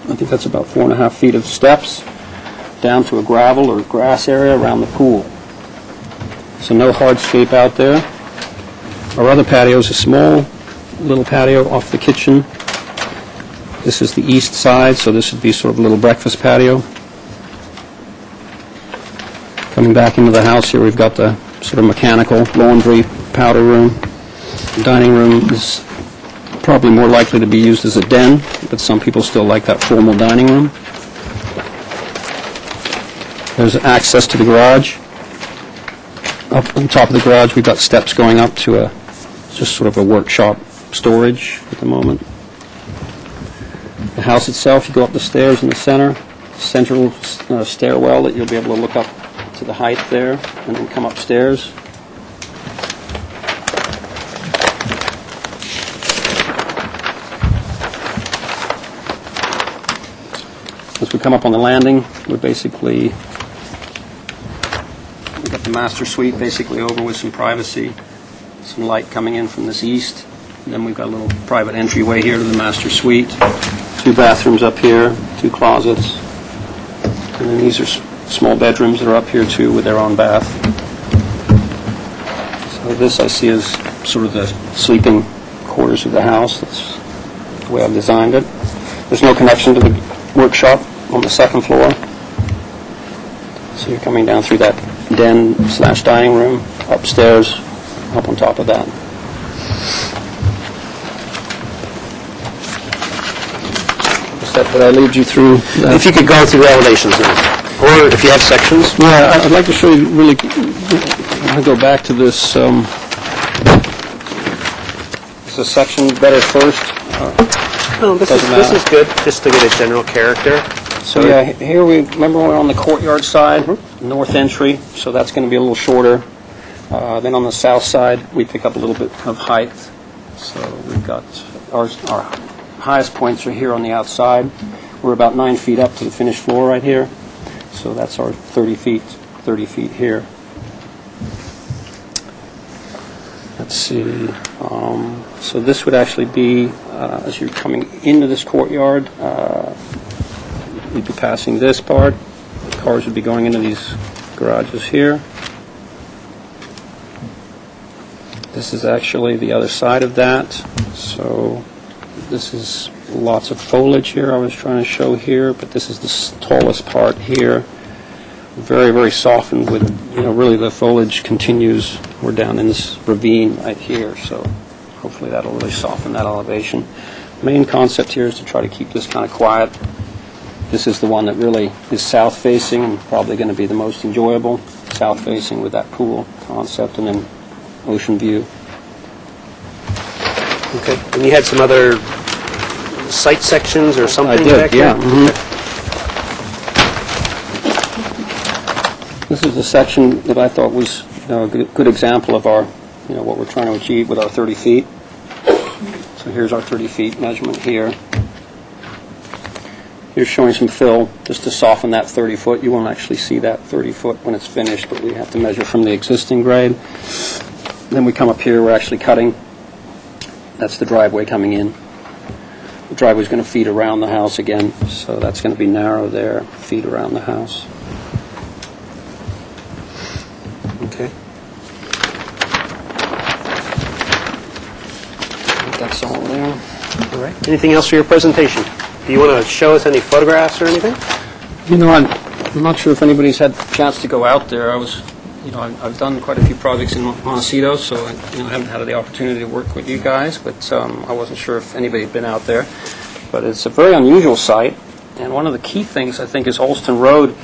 I think that's about 4.5 feet of steps down to a gravel or grass area around the pool. So no hardscape out there. Our other patio is a small little patio off the kitchen. This is the east side, so this would be sort of a little breakfast patio. Coming back into the house here, we've got the sort of mechanical laundry powder room. The dining room is probably more likely to be used as a den, but some people still like that formal dining room. There's access to the garage. Up on top of the garage, we've got steps going up to just sort of a workshop storage at the moment. The house itself, you go up the stairs in the central stairwell that you'll be able to look up to the height there, and then come upstairs. As we come up on the landing, we're basically we've got the master suite basically over with some privacy, some light coming in from this east. And then we've got a little private entryway here to the master suite. 2 bathrooms up here, 2 closets. And then these are small bedrooms that are up here too with their own bath. So this I see as sort of the sleeping quarters of the house. That's the way I've designed it. There's no connection to the workshop on the second floor. So you're coming down through that den/dining room, upstairs, up on top of that. Did I lead you through that? If you could go through the elevations now, or if you have sections. Yeah, I'd like to show you really, I want to go back to this, is the section better first? No, this is good, just to get a general character. So yeah, here remember we're on the courtyard side, north entry, so that's going to be a little shorter. Then on the south side, we pick up a little bit of height. So we've got our highest points are here on the outside. We're about 9 feet up to the finished floor right here. So that's our 30 feet here. Let's see. So this would actually be, as you're coming into this courtyard, you'd be passing this part. Cars would be going into these garages here. This is actually the other side of that. So this is lots of foliage here I was trying to show here, but this is the tallest part here. Very, very softened with, really the foliage continues. We're down in this ravine right here, so hopefully that'll really soften that elevation. Main concept here is to try to keep this kind of quiet. This is the one that really is south-facing and probably going to be the most enjoyable, south-facing with that pool concept and then ocean view. Okay. And you had some other site sections or something I did, back there? yeah. This is a section that I thought was a good example of our, what we're trying to achieve with our 30 feet. So here's our 30 feet measurement here. Here's showing some fill just to soften that 30 foot. You won't actually see that 30 foot when it's finished, but we have to measure from the existing grade. Then we come up here, we're actually cutting. That's the driveway coming in. The driveway's going to feed around the house again, so that's going to be narrow there, feed around the house. Okay. That's all there. All right. Anything else for your presentation? Do you want to show us any photographs or anything? I'm not sure if anybody's had a chance to go out there. I've done quite a few projects in Montecito, so I haven't had the opportunity to work with you guys, but I wasn't sure if anybody had been out there. But it's a very unusual site, and one of the key things, I think, is Olston Road,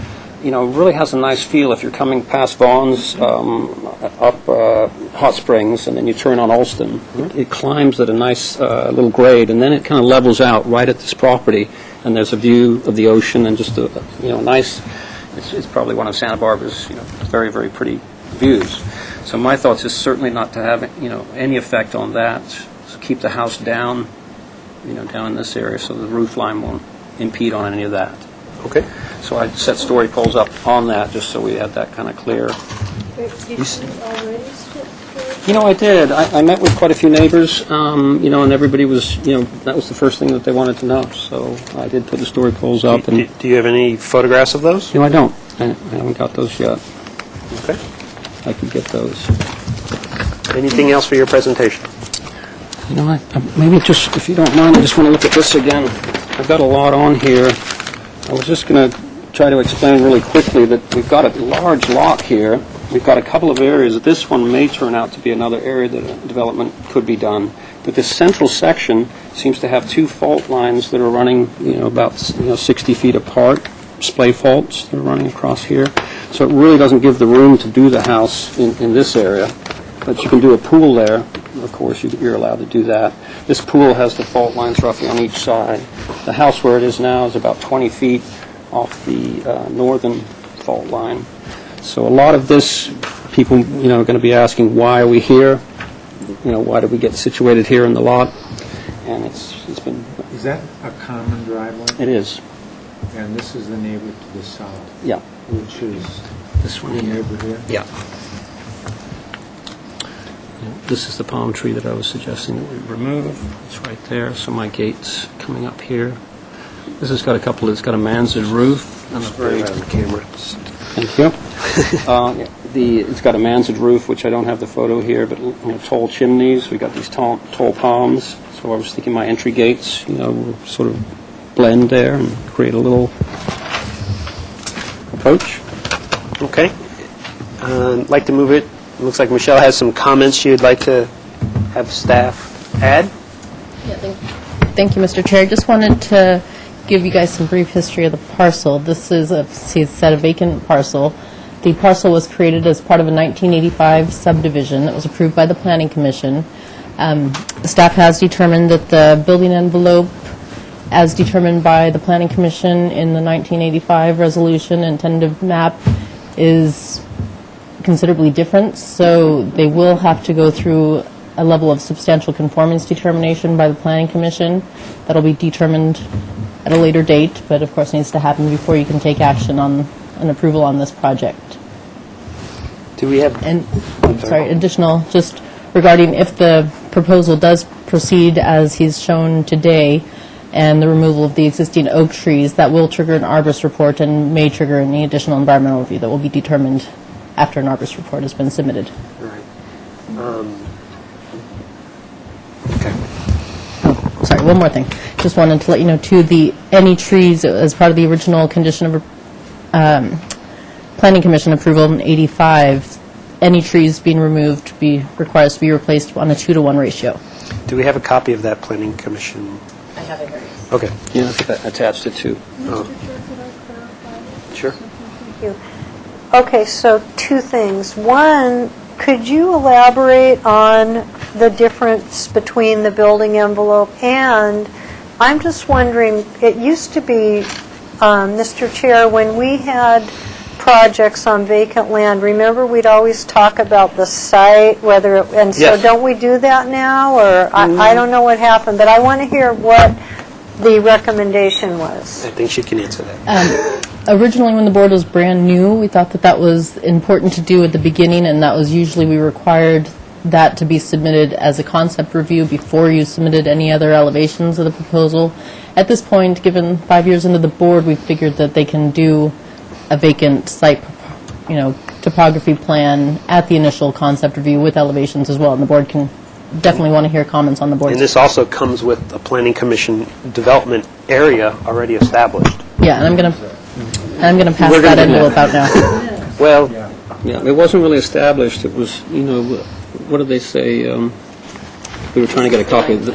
really has a nice feel if you're coming past Vaughn's up Hot Springs, and then you turn on Olston. It climbs at a nice little grade, and then it kind of levels out right at this property, and there's a view of the ocean and just a nice. It's probably one of Santa Barbara's very, very pretty views. So my thoughts is certainly not to have any effect on that. So keep the house down, down in this area, so the roof line won't impede on any of that. Okay. So I set story poles up on that just so we had that kind of clear. Did you already I did. I met with quite a few neighbors, and everybody was, that was the first thing that they wanted to know. So I did put the story poles up. And Do you have any photographs of those? I don't. I haven't got those yet. Okay. I can get those. Anything else for your presentation? Maybe just, if you don't mind, I just want to look at this again. I've got a lot on here. I was just going to try to explain really quickly that we've got a large lot here. We've got a couple of areas. This one may turn out to be another area that a development could be done. But this central section seems to have two fault lines that are running, about 60 feet apart, splay faults that are running across here. So it really doesn't give the room to do the house in this area. But you can do a pool there. Of course, you're allowed to do that. This pool has the fault lines roughly on each side. The house where it is now is about 20 feet off the northern fault line. So a lot of this, people, are going to be asking, why are we here? Why did we get situated here in the lot? And it's been... Is that a common driveway? It is. And this is the neighbor to the south? Yeah. Which is this one the here. neighbor here? Yeah. This is the palm tree that I was suggesting that we remove. It's right there. So my gate's coming up here. This has got it's got a mansard roof. And the camera. Thank you. It's got a mansard roof, which I don't have the photo here, but tall chimneys. We got these tall palms. So I was thinking my entry gates, will sort of blend there and create a little approach. Okay. I'd like to move it. It looks like Michelle has some comments she would like to have staff add. Yeah, thank you, Mr. Chair. Just wanted to give you guys some brief history of the parcel. This is a vacant parcel. The parcel was created as part of a 1985 subdivision that was approved by the Planning Commission. Staff has determined that the building envelope as determined by the Planning Commission in the 1985 resolution and tentative map, is considerably different, so they will have to go through a level of substantial conformance determination by the Planning Commission. That'll be determined at a later date, but of course needs to happen before you can take action on an approval on this project. Do we have... And, sorry, additional, just regarding if the proposal does proceed as he's shown today, and the removal of the existing oak trees, that will trigger an arborist report and may trigger any additional environmental review that will be determined after an arborist report has been submitted. Sorry, one more thing. Just wanted to let you know, too, any trees, as part of the original condition of Planning Commission approval in 85, any trees being removed requires to be replaced on a 2-to-1 ratio. Do we have a copy of that Planning Commission? I have it here. Okay. Yeah, attached it too. Sure. Thank you. Okay, so two things. One, could you elaborate on the difference between the building envelope and, I'm just wondering, it used to be, Mr. Chair, when we had projects on vacant land, remember we'd always talk about the site, whether, and so Yes. don't we do that now? Or I don't know what happened, but I want to hear what the recommendation was. I think she can answer that. Originally, when the board was brand new, we thought that that was important to do at the beginning, and that was usually, we required that to be submitted as a concept review before you submitted any other elevations of the proposal. At this point, given 5 years into the board, we figured that they can do a vacant site, topography plan at the initial concept review with elevations as well, and the board can definitely want to hear comments on the board's. And this also comes with a Planning Commission development area already established. Yeah, and I'm going to pass We're that gonna do envelope that. out now. Well, Yeah, it wasn't really established. It was, what did they say? We were trying to get a copy of the...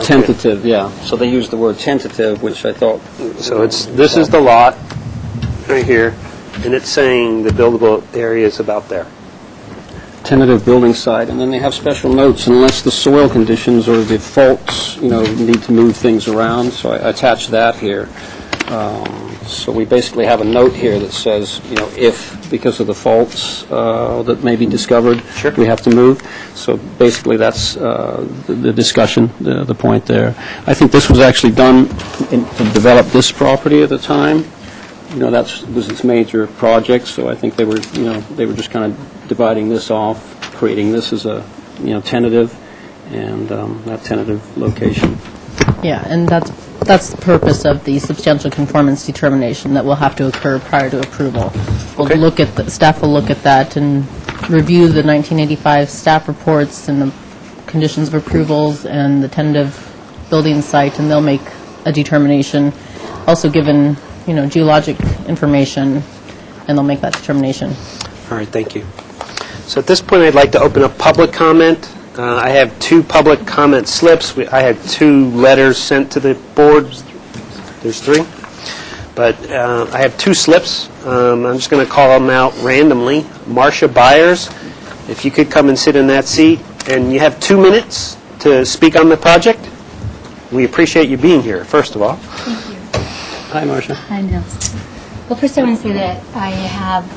Tentative, yeah. So they used the word tentative, which I thought... so this is the lot right here, and it's saying the buildable area is about there. Tentative building site, and then they have special notes unless the soil conditions or the faults, need to move things around. So I attached that here. So we basically have a note here that says, if, because of the faults that may be discovered, we have to move. So basically that's the discussion, the point there. I think this was actually done to develop this property at the time. That was its major project, so I think they were just kind of dividing this off, creating this as a, tentative, and that tentative location. Yeah, and that's the purpose of the substantial conformance determination that will have to occur prior to approval. We'll staff will look at that and review the 1985 staff reports and the conditions of approvals and the tentative building site, and they'll make a determination, also given, geologic information, and they'll make that determination. All right, thank you. So at this point, I'd like to open up public comment. I have 2 public comment slips. I had 2 letters sent to the board. There's 3. But I have 2 slips. I'm just going to call them out randomly. Marcia Byers, if you could come and sit in that seat. And you have 2 minutes to speak on the project. We appreciate you being here, first of all. Thank you. Hi, Marcia. Hi, Nils. Well, first I want to say that I have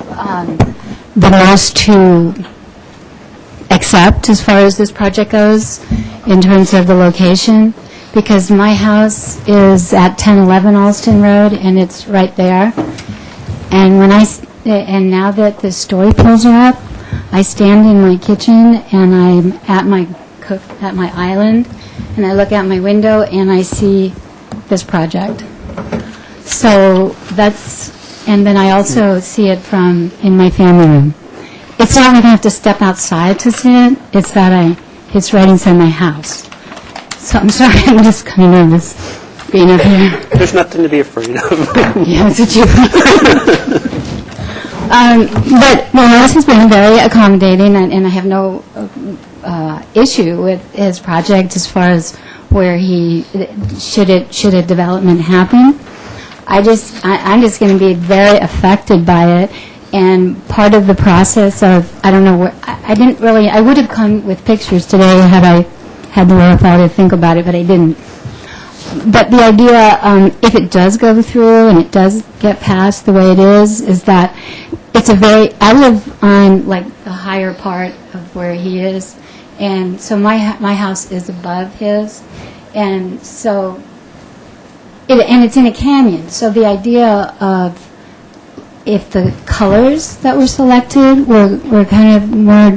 the most to accept as far as this project goes in terms of the location, because my house is at 1011 Alston Road, and it's right there. And now that the story poles are up, I stand in my kitchen and I'm at my island, and I look out my window and I see this project. So and then I also see it from in my family room. It's not like I have to step outside to see it. It's that it's right inside my house. So I'm sorry, I'm just kind of nervous being up here. There's nothing to be afraid of. Yeah, that's what you. But my house has been very accommodating, and I have no issue with his project as far as where should a development happen. I'm just going to be very affected by it And part of the process of, I don't know, I didn't really, I would have come with pictures today had I had the wherewithal to think about it, but I didn't. But the idea, if it does go through and it does get passed the way it is that it's a very, I live on like the higher part of where he is, and so my house is above his, and so, and it's in a canyon, so the idea of if the colors that were selected were kind of more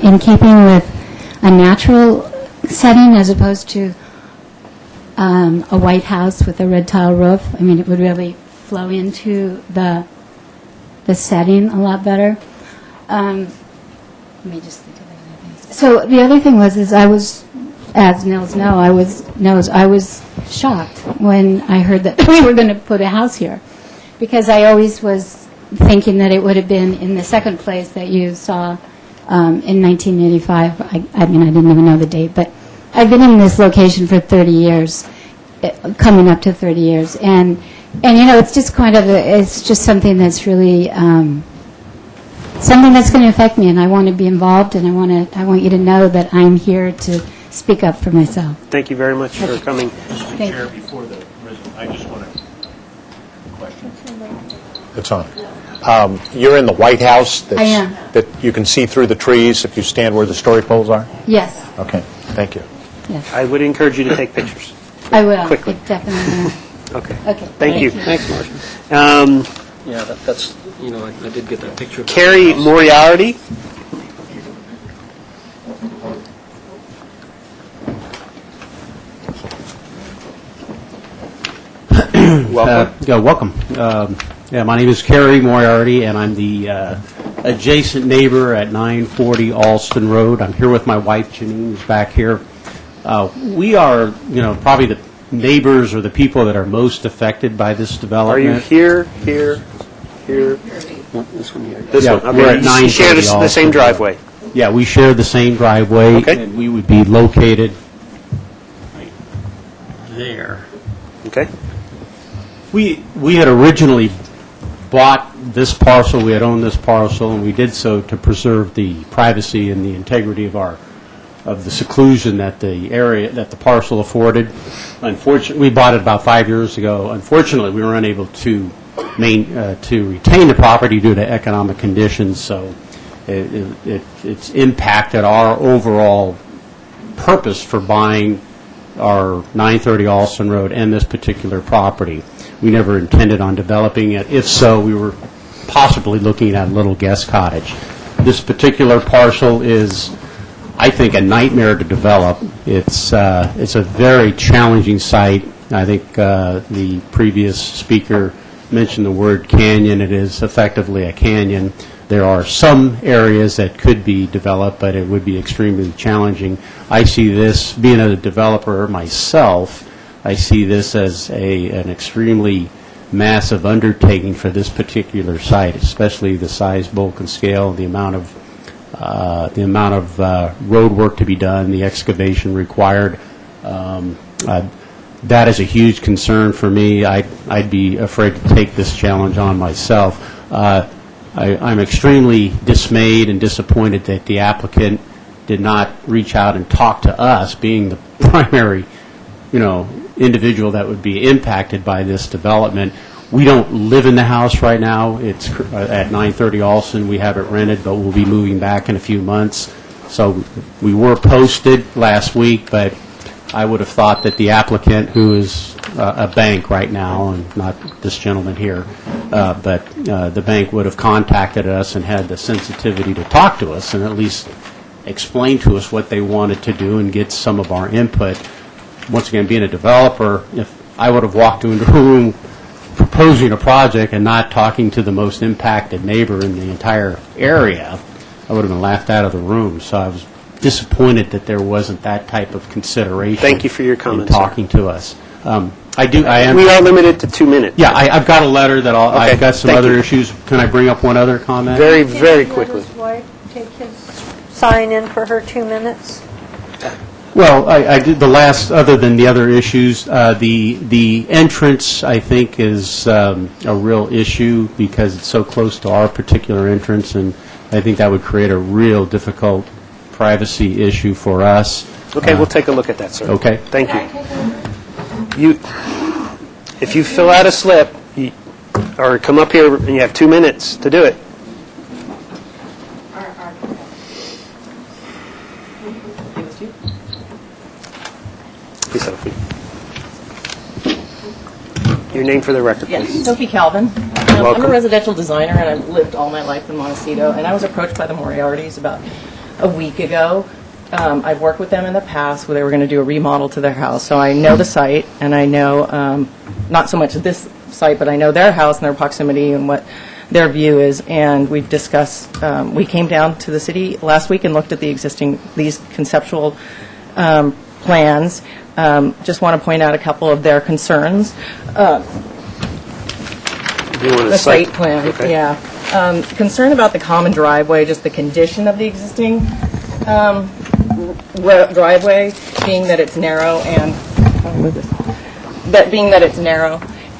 in keeping with a natural setting as opposed to a white house with a red tile roof. I mean, it would really flow into the setting a lot better. Let me just think of other things. So the other thing was, I was, as Nils knows, I was shocked when I heard that we were going to put a house here, because I always was thinking that it would have been in the second place that you saw in 1985. I mean, I didn't even know the date, but I've been in this location for 30 years, coming up to 30 years, and you know, it's just kind of it's just something that's really something that's going to affect me, and I want to be involved, and I want you to know that I'm here to speak up for myself. Thank you very much for coming. Mr. Thank Chair, you. before the resolution, I just want to question. It's on. You're in the White House. I am. That you can see through the trees if you stand where the story poles are? Yes, Okay, thank you. yes, I would encourage you to take pictures. I will. Quickly. I definitely will. Okay. Okay. Thank you. Thanks, Marcia. Um, Yeah, that's, you know, I did get that picture. Carrie Moriarty. Welcome. Welcome. Yeah, my name is Kerry Moriarty, and I'm the adjacent neighbor at 940 Alston Road. I'm here with my wife, Janine, who's back here. We are, you know, probably the neighbors or the people that are most affected by this Are development. you here? Here? This one here. This Yeah, one. Okay. we're at You share 930 the Alston same Road. driveway. Yeah, we share the same driveway, Okay. and we would be located right there. Okay. We had originally bought this parcel, we had owned this parcel, and we did so to preserve the privacy and the integrity of the seclusion that the area, that the parcel afforded. Unfortunately, we bought it about 5 years ago. Unfortunately, we were unable to retain the property due to economic conditions, so it's impacted our overall purpose for buying our 930 Alston Road and this particular property. We never intended on developing it. If so, we were possibly looking at a little guest cottage. This particular parcel is, I think, a nightmare to develop. It's a very challenging site. I think the previous speaker mentioned the word canyon. It is effectively a canyon. There are some areas that could be developed, but it would be extremely challenging. I see this, being a developer myself, I see this as an extremely massive undertaking for this particular site, especially the size, bulk, and scale, the amount of road work to be done, the excavation required. That is a huge concern for me. I'd be afraid to take this challenge on myself. I'm extremely dismayed and disappointed that the applicant did not reach out and talk to us, being the primary, individual that would be impacted by this development. We don't live in the house right now. It's at 930 Alston. We have it rented, but we'll be moving back in a few months. So we were posted last week, but I would have thought that the applicant, who is a bank right now, and not this gentleman here, but the bank would have contacted us and had the sensitivity to talk to us and at least explain to us what they wanted to do and get some of our input. Once again, being a developer, if I would have walked into a room proposing a project and not talking to the most impacted neighbor in the entire area, I would have been laughed out of the room. So I was disappointed that there wasn't that type of consideration. Thank you for your comments, in talking to us. I am. We are limited to 2 minutes. Yeah, I've got a letter that I've got some thank other you. issues. Can I bring up one other comment? Very, very Can quickly. his wife take his sign in for her 2 minutes? Well, I did the last, other than the other issues, the entrance, I think, is a real issue because it's so close to our particular entrance, and I think that would create a real difficult privacy issue for us. Okay, we'll take a look at that, sir. Okay. Thank you. If you fill out a slip, or come up here and you have 2 minutes to do it. Please, Sophie. Your name for the record, Yes, please. Sophie Calvin. I'm Welcome. a residential designer, and I've lived all my life in Montecito, and I was approached by the Moriartys about a week ago. I've worked with them in the past where they were going to do a remodel to their house, so I know the site, and I know not so much this site, but I know their house and their proximity and what their view is, and we've discussed, we came down to the city last week and looked at these conceptual plans. Just want to point out a couple of their concerns. The site plan, Okay. yeah. Concern about the common driveway, just the condition of the existing driveway, being that it's narrow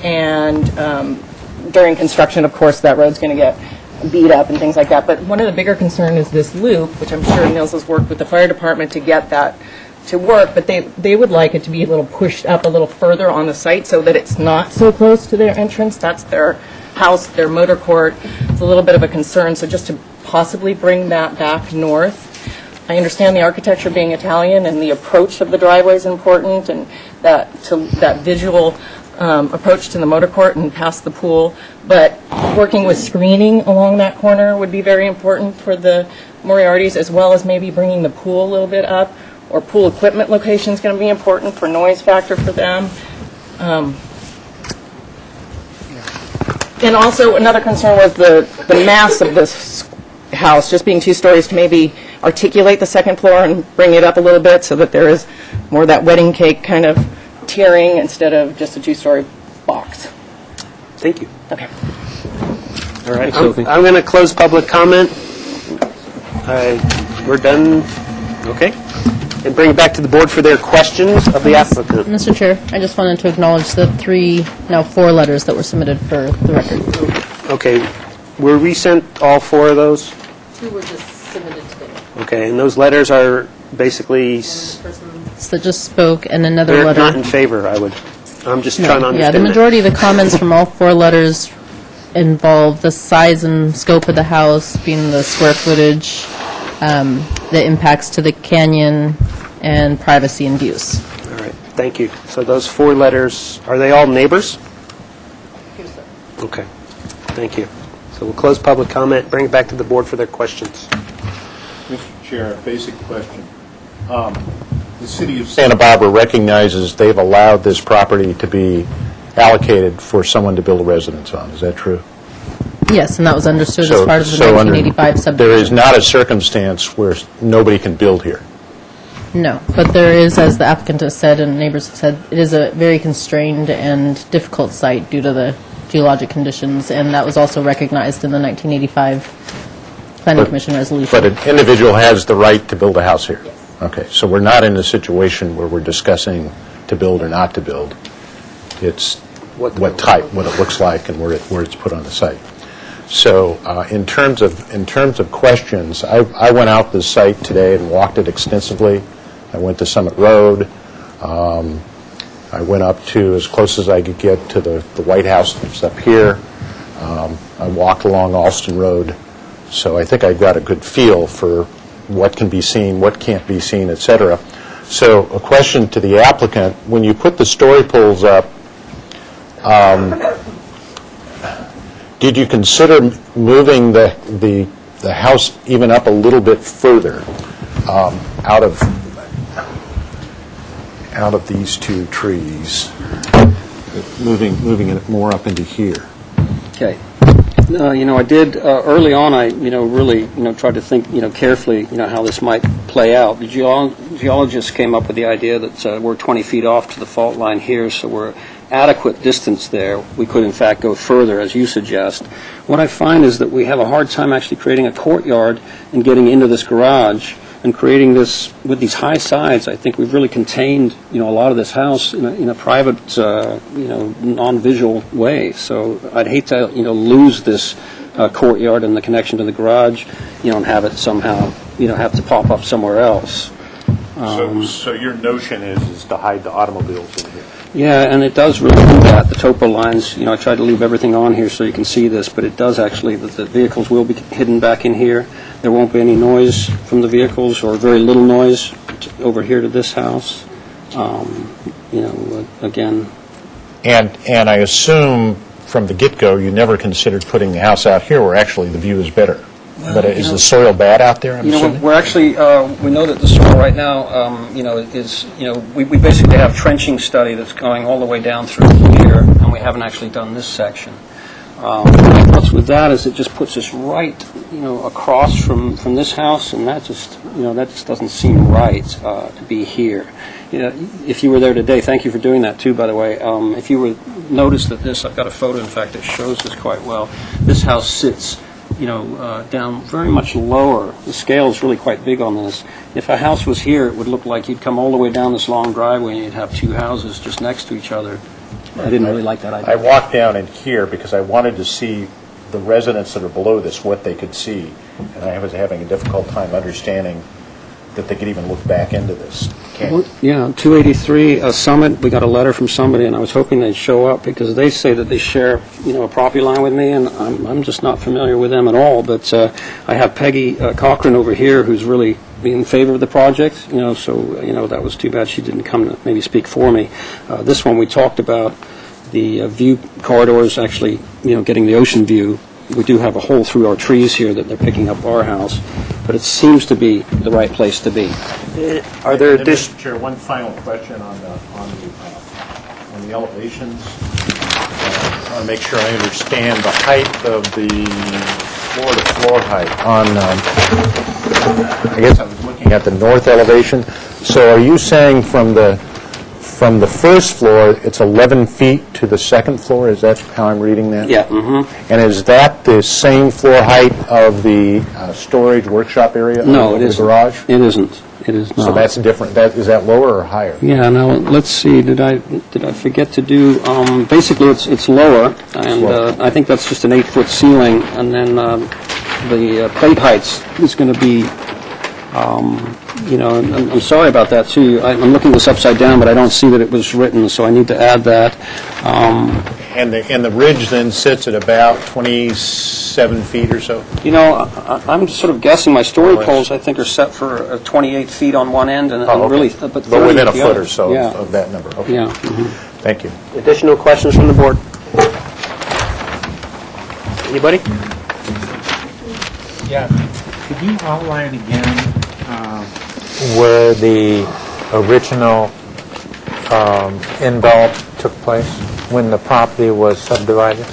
and during construction, of course, that road's going to get beat up and things like that. But one of the bigger concern is this loop, which I'm sure Nils has worked with the fire department to get that to work, but they would like it to be a little pushed up a little further on the site so that it's not so close to their entrance. That's their house, their motor court. It's a little bit of a concern, so just to possibly bring that back north. I understand the architecture being Italian and the approach of the driveway is important, and that visual approach to the motor court and past the pool, but working with screening along that corner would be very important for the Moriartys, as well as maybe bringing the pool a little bit up, or pool equipment location is going to be important for noise factor for them. And also another concern was the mass of this house, just being 2 stories, to maybe articulate the second floor and bring it up a little bit so that there is more of that wedding cake kind of tiering instead of just a 2-story box. Thank you. Okay. All right, I'm going to close public comment. We're done. Okay. And bring it back to the board for their questions of the applicant. Mr. Chair, I just wanted to acknowledge the 4 letters that were submitted for the record. Okay. Were we sent all 4 of those? 2 were just submitted today. Okay, and those letters are basically... That just spoke, and another They're letter. not in favor, I'm just trying to understand. Yeah, the that. majority of the comments from all 4 letters involve the size and scope of the house, being the square footage, the impacts to the canyon, and privacy and views. All right, thank you. So those 4 letters, are they all neighbors? Okay, thank you. So we'll close public comment, bring it back to the board for their questions. Mr. Chair, a basic question. The city of Santa Barbara recognizes they've allowed this property to be allocated for someone to build a residence on. Is that true? Yes, and that was understood as part of the under- 1985 subdivision. There is not a circumstance where nobody can build here. No, but there is, as the applicant has said and neighbors have said, it is a very constrained and difficult site due to the geologic conditions, and that was also recognized in the 1985 Planning Commission resolution. But an individual has the right to build a house here? Yes. Okay, so we're not in a situation where we're discussing to build or not to build. It's what type, what it looks like, and where it's put on the site. So in terms of questions, I went out the site today and walked it extensively. I went to Summit Road. I went up to as close as I could get to the White House that's up here. I walked along Alston Road. So I think I've got a good feel for what can be seen, what can't be seen, et cetera. So a question to the applicant, when you put the story poles up, did you consider moving the house even up a little bit further out of these 2 trees, moving it more up into here? Okay. I did early on. I really tried to think carefully how this might play out. The geologists came up with the idea that we're 20 feet off to the fault line here, so we're adequate distance there. We could in fact go further, as you suggest. What I find is that we have a hard time actually creating a courtyard and getting into this garage And creating this, with these high sides, I think we've really contained, a lot of this house in a private, non-visual way. So I'd hate to, lose this courtyard and the connection to the garage, and have it somehow, have to pop up somewhere else. So your notion is to hide the automobiles in here? Yeah, and it does really do that. The topo lines, I tried to leave everything on here so you can see this, but it does actually, the vehicles will be hidden back in here. There won't be any noise from the vehicles, or very little noise over here to this house. Again. And I assume from the get-go, you never considered putting the house out here where actually the view is better. But is the soil bad out there, I'm assuming? We're actually, we know that the soil right now, is, we basically have trenching study that's going all the way down through here, and we haven't actually done this section. What's with that is it just puts us right, across from this house, and that just doesn't seem right to be here. If you were there today, thank you for doing that too, by the way. If you were notice that this, I've got a photo, in fact, that shows this quite well. This house sits down very much lower. The scale is really quite big on this. If a house was here, it would look like you'd come all the way down this long driveway and you'd have two houses just next to each other. I didn't really like that idea. I walked down in here because I wanted to see the residents that are below this, what they could see, and I was having a difficult time understanding that they could even look back into this. Well, yeah, 283 Summit, we got a letter from somebody, and I was hoping they'd show up because they say that they share, a property line with me, and I'm just not familiar with them at all. But I have Peggy Cochran over here, who's really in favor of the project. So that was too bad she didn't come to maybe speak for me. This one we talked about the view corridors, actually, getting the ocean view. We do have a hole through our trees here that they're picking up our house, but it seems to be the right place to be. Are there Mr. Chair, one final question on the elevations. I want to make sure I understand the height of the floor-to-floor height. I guess I was looking at the north elevation. So are you saying from the first floor, it's 11 feet to the second floor? Is that how I'm reading that? Yeah. Mm-hmm. And is that the same floor height of the storage workshop area? No, it isn't. The garage? It isn't. It is not. So that's different. Is that lower or higher? Yeah. Now let's see. Did I forget to do? Basically, it's lower, and I think that's just an 8-foot ceiling, and then the plate heights is going to be. I'm sorry about that too. I'm looking this upside down, but I don't see that it was written, so I need to add that. And the ridge then sits at about 27 feet or so? I'm sort of guessing. My story poles, I think, are set for 28 feet on one end, and really, but 30 but within a the foot other. or so Yeah. of that number. Okay. Yeah. Mm-hmm. Thank you. additional questions from the board? Anybody? Yeah. Could you outline again where the original envelope took place when the property was subdivided?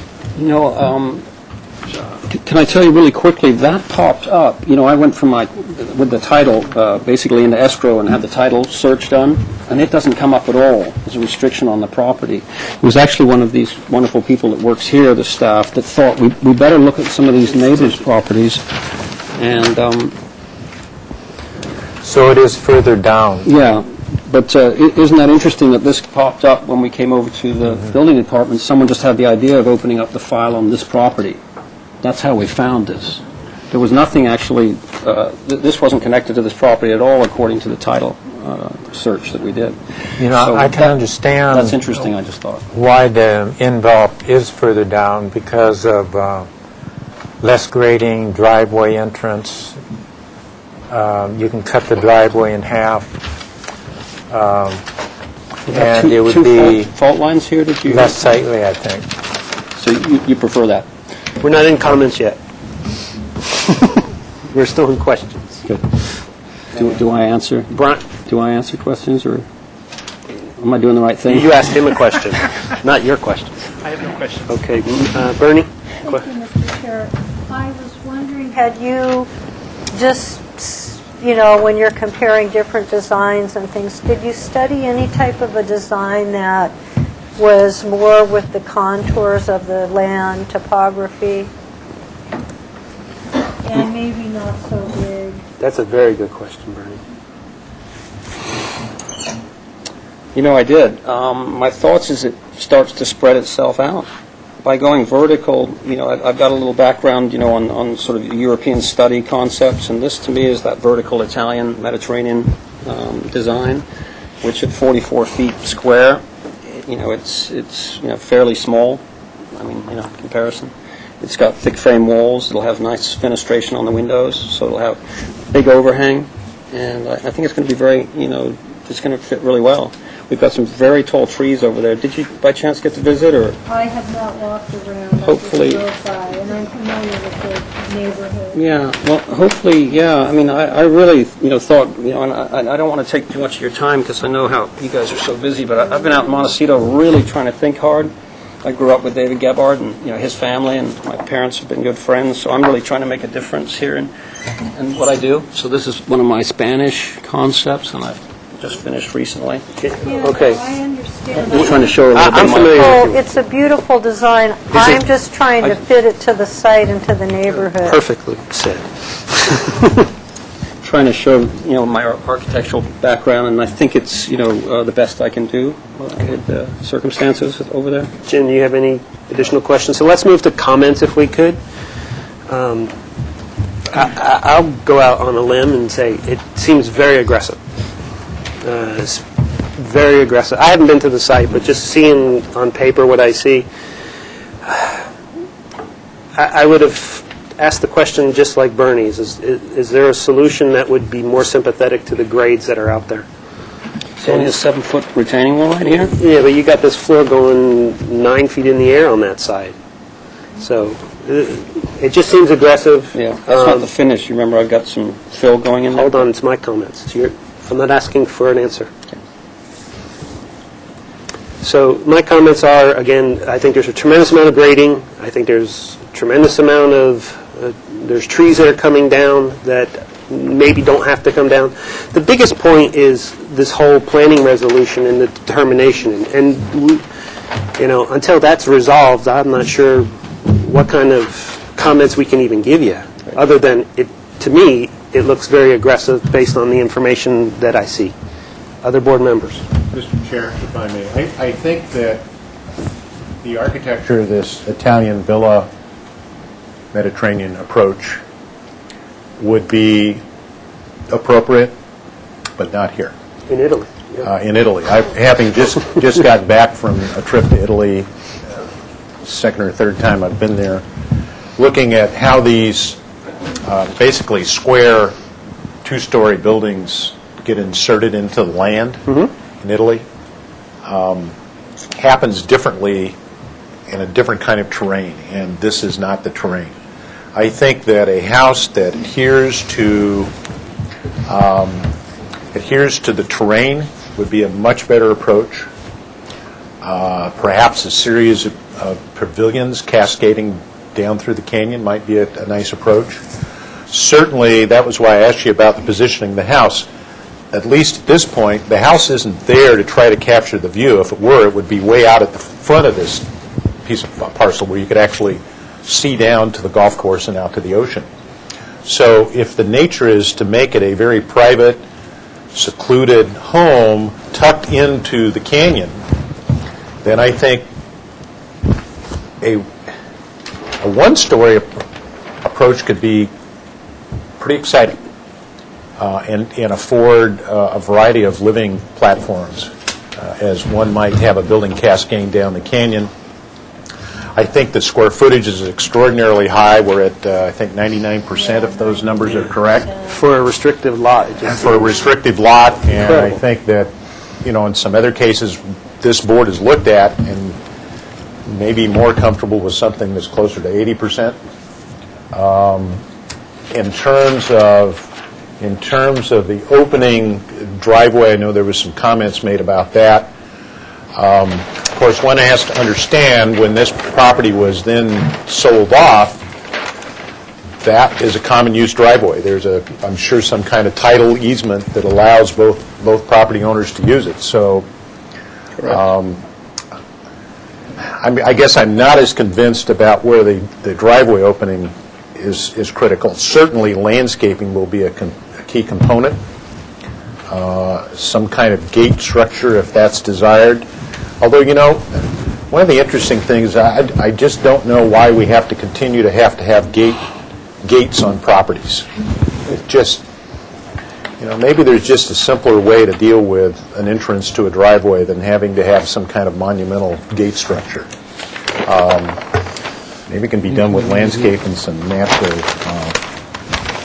Can I tell you really quickly, that popped up. I went from with the title basically into escrow and had the title search done, and it doesn't come up at all. There's a restriction on the property. It was actually one of these wonderful people that works here, the staff, that thought we better look at some of these neighbors' properties. And so it is further down. Yeah, but isn't that interesting that this popped up when we came over to the building department? Someone just had the idea of opening up the file on this property. That's how we found this. There was nothing actually, this wasn't connected to this property at all according to the title search that we did. So I can understand. That's interesting, I just thought. Why the envelope is further down because of less grading, driveway entrance. You can cut the driveway in half. And it would be fault lines here, did you? Less sightly, I think. So you prefer that? We're not in comments yet. We're still in questions. Good. Do I answer? Brian? Do I answer questions, or am I doing the right thing? You asked him a question, not your question. I have no questions. Okay, Bernie? Thank you, Mr. Chair. I was wondering, had you just, when you're comparing different designs and things, did you study any type of a design that was more with the contours of the land, topography, and maybe not so big? That's a very good question, Bernie. You know, I did. My thoughts is it starts to spread itself out. By going vertical, you know, I've got a little background, you know, on sort of European study concepts, and this to me is that vertical Italian Mediterranean design, which at 44 feet square, you know, it's you know, fairly small. I mean, you know, in comparison. It's got thick frame walls. It'll have nice fenestration on the windows, so it'll have big overhang, and I think it's going to be very, you know, it's going to fit really well. We've got some very tall trees over there. Did you, by chance, get to visit, or? I have not walked around. Hopefully. I just drove by, and I'm familiar with the neighborhood. Yeah, well, hopefully, yeah. I mean, I really, you know, thought, you know, and I don't want to take too much of your time because I know how you guys are so busy, but I've been out in Montecito really trying to think hard. I grew up with David Gebhard and, you know, his family, and my parents have been good friends, so I'm really trying to make a difference here in what I do. So this is one of my Spanish concepts, and I've just finished recently. Okay. I understand. Just trying to show a little bit I'm of my... familiar with Oh, it's a beautiful design. I'm just trying to fit it to the site and to the neighborhood. Perfectly said. Trying to show, you know, my architectural background, and I think it's, you know, the best I can do with the circumstances over there. Jim, do you have any additional questions? So let's move to comments if we could. I'll go out on a limb and say it seems very aggressive. It's very aggressive. I haven't been to the site, but just seeing on paper what I see, I would have asked the question just like Bernie's. Is there a solution that would be more sympathetic to the grades that are out there? It's only a 7-foot retaining wall right here? Yeah, but you got this floor going 9 feet in the air on that side. So it just seems aggressive. Yeah, that's not the finish. You remember I've got some fill going in there? Hold on, it's my comments. I'm not asking for an answer. Okay. So my comments are, again, I think there's a tremendous amount of grading. I think there's a tremendous amount of, there's trees that are coming down that maybe don't have to come down. The biggest point is this whole planning resolution and the determination. And you know, until that's resolved, I'm not sure what kind of comments we can even give you, other than, to me, it looks very aggressive based on the information that I see. Other board members? Mr. Chair, if I may, I think that the architecture of this Italian Villa Mediterranean approach would be appropriate, but not here. In Italy. In Italy. Having just got back from a trip to Italy, second or third time I've been there, looking at how these basically square two-story buildings get inserted into the land in Italy, happens differently in a different kind of terrain, and this is not the terrain. I think that a house that adheres to the terrain would be a much better approach. Perhaps a series of pavilions cascading down through the canyon might be a nice approach. Certainly, that was why I asked you about the positioning of the house. At least at this point, the house isn't there to try to capture the view. If it were, it would be way out at the front of this piece of parcel where you could actually see down to the golf course and out to the ocean. So if the nature is to make it a very private, secluded home tucked into the canyon, then I think a one-story approach could be pretty exciting and afford a variety of living platforms, as one might have a building cascading down the canyon. I think the square footage is extraordinarily high. We're at, I think, 99% if those numbers are correct. For a restrictive lot. For a restrictive lot, and I think that, you know, in some other cases, this board has looked at and maybe more comfortable with something that's closer to 80%. In terms of the opening driveway, I know there was some comments made about that. Of course, one has to understand when this property was then sold off, that is a common use driveway. There's I'm sure, some kind of title easement that allows both property owners to use it. So, I guess I'm not as convinced about where the driveway opening is critical. Certainly, landscaping will be a key component. Some kind of gate structure if that's desired. Although, you know, one of the interesting things, I just don't know why we have to continue to have gates on properties. It just, you know, maybe there's just a simpler way to deal with an entrance to a driveway than having to have some kind of monumental gate structure. Maybe it can be done with landscape and some natural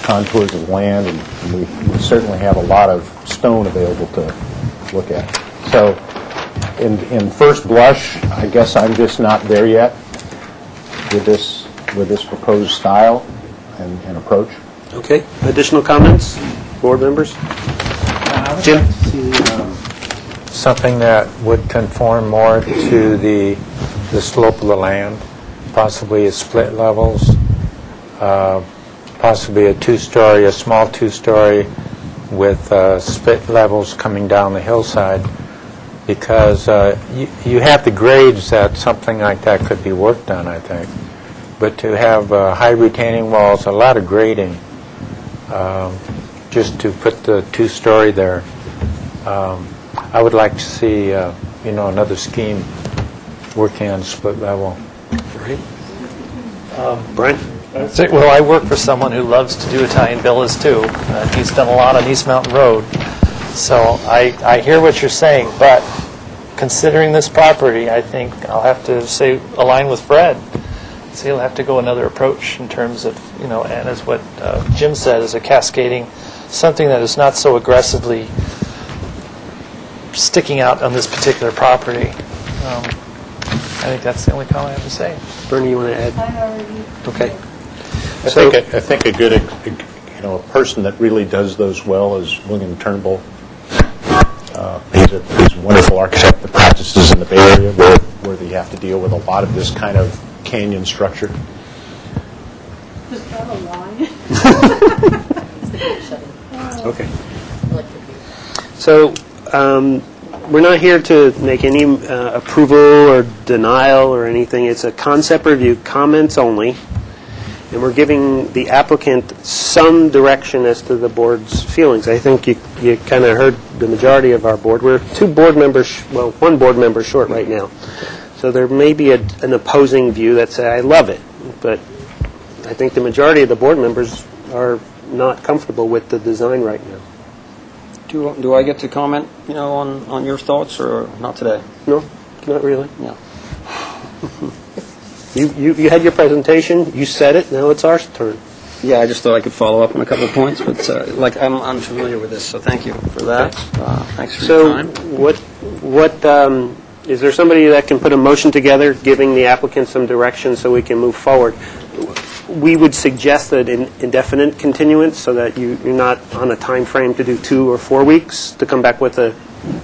contours of land, and we certainly have a lot of stone available to look at. So in first blush, I guess I'm just not there yet with this proposed style and approach. Okay, additional comments, board members? Jim? Something that would conform more to the slope of the land, possibly split levels, possibly a small two-story with split levels coming down the hillside, because you have the grades that something like that could be worked on, I think. But to have high retaining walls, a lot of grading, just to put the two-story there, I would like to see, another scheme working on split level. Great. Brian? Well, I work for someone who loves to do Italian villas too. He's done a lot on East Mountain Road. So I hear what you're saying, but considering this property, I think I'll have to say align with Fred. So he'll have to go another approach in terms of, and as what Jim said, is a cascading, something that is not so aggressively sticking out on this particular property. I think that's the only comment I have to say. Bernie, you want to add? Okay. I think a good, a person that really does those well is William Turnbull. He's a wonderful architect that practices in the Bay Area where they have to deal with a lot of this kind of canyon structure. Is that a line? Okay. So we're not here to make any approval or denial or anything. It's a concept review, comments only, and we're giving the applicant some direction as to the board's feelings. I think you kind of heard the majority of our board. We're one board member short right now. So there may be an opposing view that say, I love it, but I think the majority of the board members are not comfortable with the design right now. Do I get to comment, on your thoughts, or not today? No, not really. No. You had your presentation, you said it, now it's our turn. Yeah, I just thought I could follow up on a couple of points, but I'm unfamiliar with this, so thank you for that. Thanks for your time. So is there somebody that can put a motion together giving the applicant some direction so we can move forward? We would suggest an indefinite continuance so that you're not on a time frame to do 2 or 4 weeks to come back with a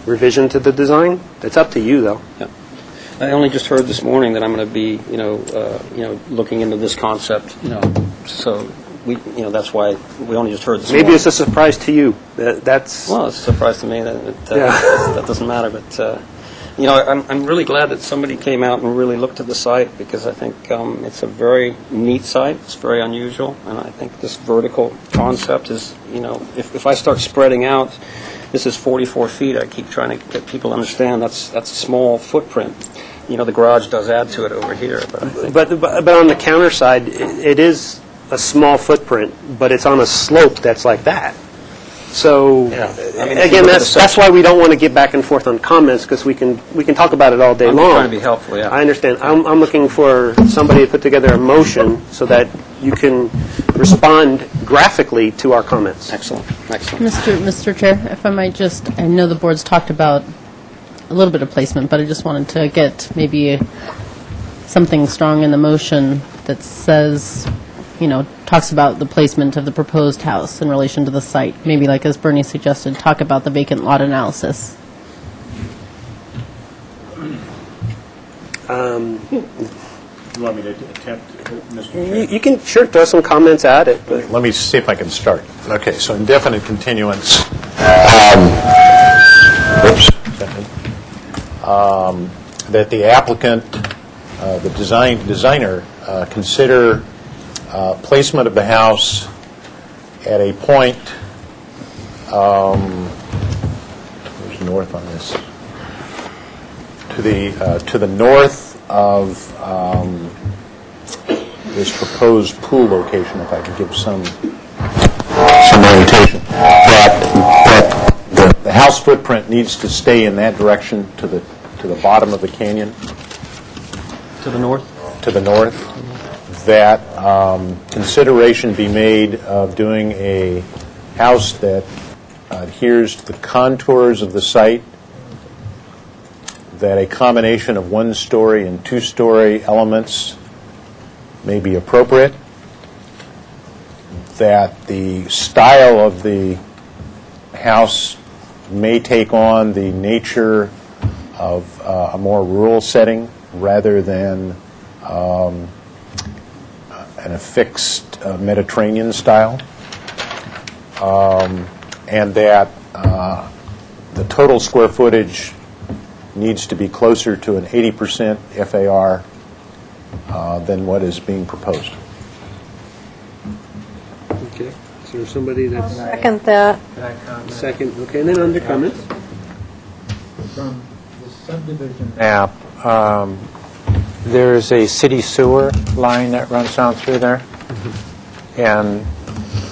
revision to the design. It's up to you, though. Yeah. I only just heard this morning that I'm going to be, looking into this concept, so that's why we only just heard this morning. Maybe it's a surprise to you. That's well, it's a surprise to me that doesn't matter, but I'm really glad that somebody came out and really looked at the site, because I think it's a very neat site. It's very unusual, and I think this vertical concept is, if I start spreading out, this is 44 feet. I keep trying to get people to understand that's a small footprint. The garage does add to it over here, but I think but on the counter side, it is a small footprint, but it's on a slope that's like that. So again, that's why we don't want to get back and forth on comments, because we can talk about it all day long. I'm trying to be helpful. Yeah, I understand. I'm looking for somebody to put together a motion so that you can respond graphically to our comments. Excellent. Mr. Chair, if I might I know the board's talked about a little bit of placement, but I just wanted to get maybe something strong in the motion that says, talks about the placement of the proposed house in relation to the site. Maybe, like as Bernie suggested, talk about the vacant lot analysis. You want me to attempt, Mr. Chair? You can sure throw some comments at it. But Let me see if I can start. Okay, so indefinite continuance. That the applicant, the designer, consider placement of the house at a point where's north on this? To the north of this proposed pool location, if I could give some orientation, that the house footprint needs to stay in that direction to the bottom of the canyon. To the north? To the north. That consideration be made of doing a house that adheres to the contours of the site, that a combination of one-story and two-story elements may be appropriate, that the style of the house may take on the nature of a more rural setting rather than an affixed Mediterranean style, and that the total square footage needs to be closer to an 80% FAR than what is being proposed. Okay, is there somebody that's... Second that. Second, okay, and then under comments? From the subdivision map, there's a city sewer line that runs down through there, and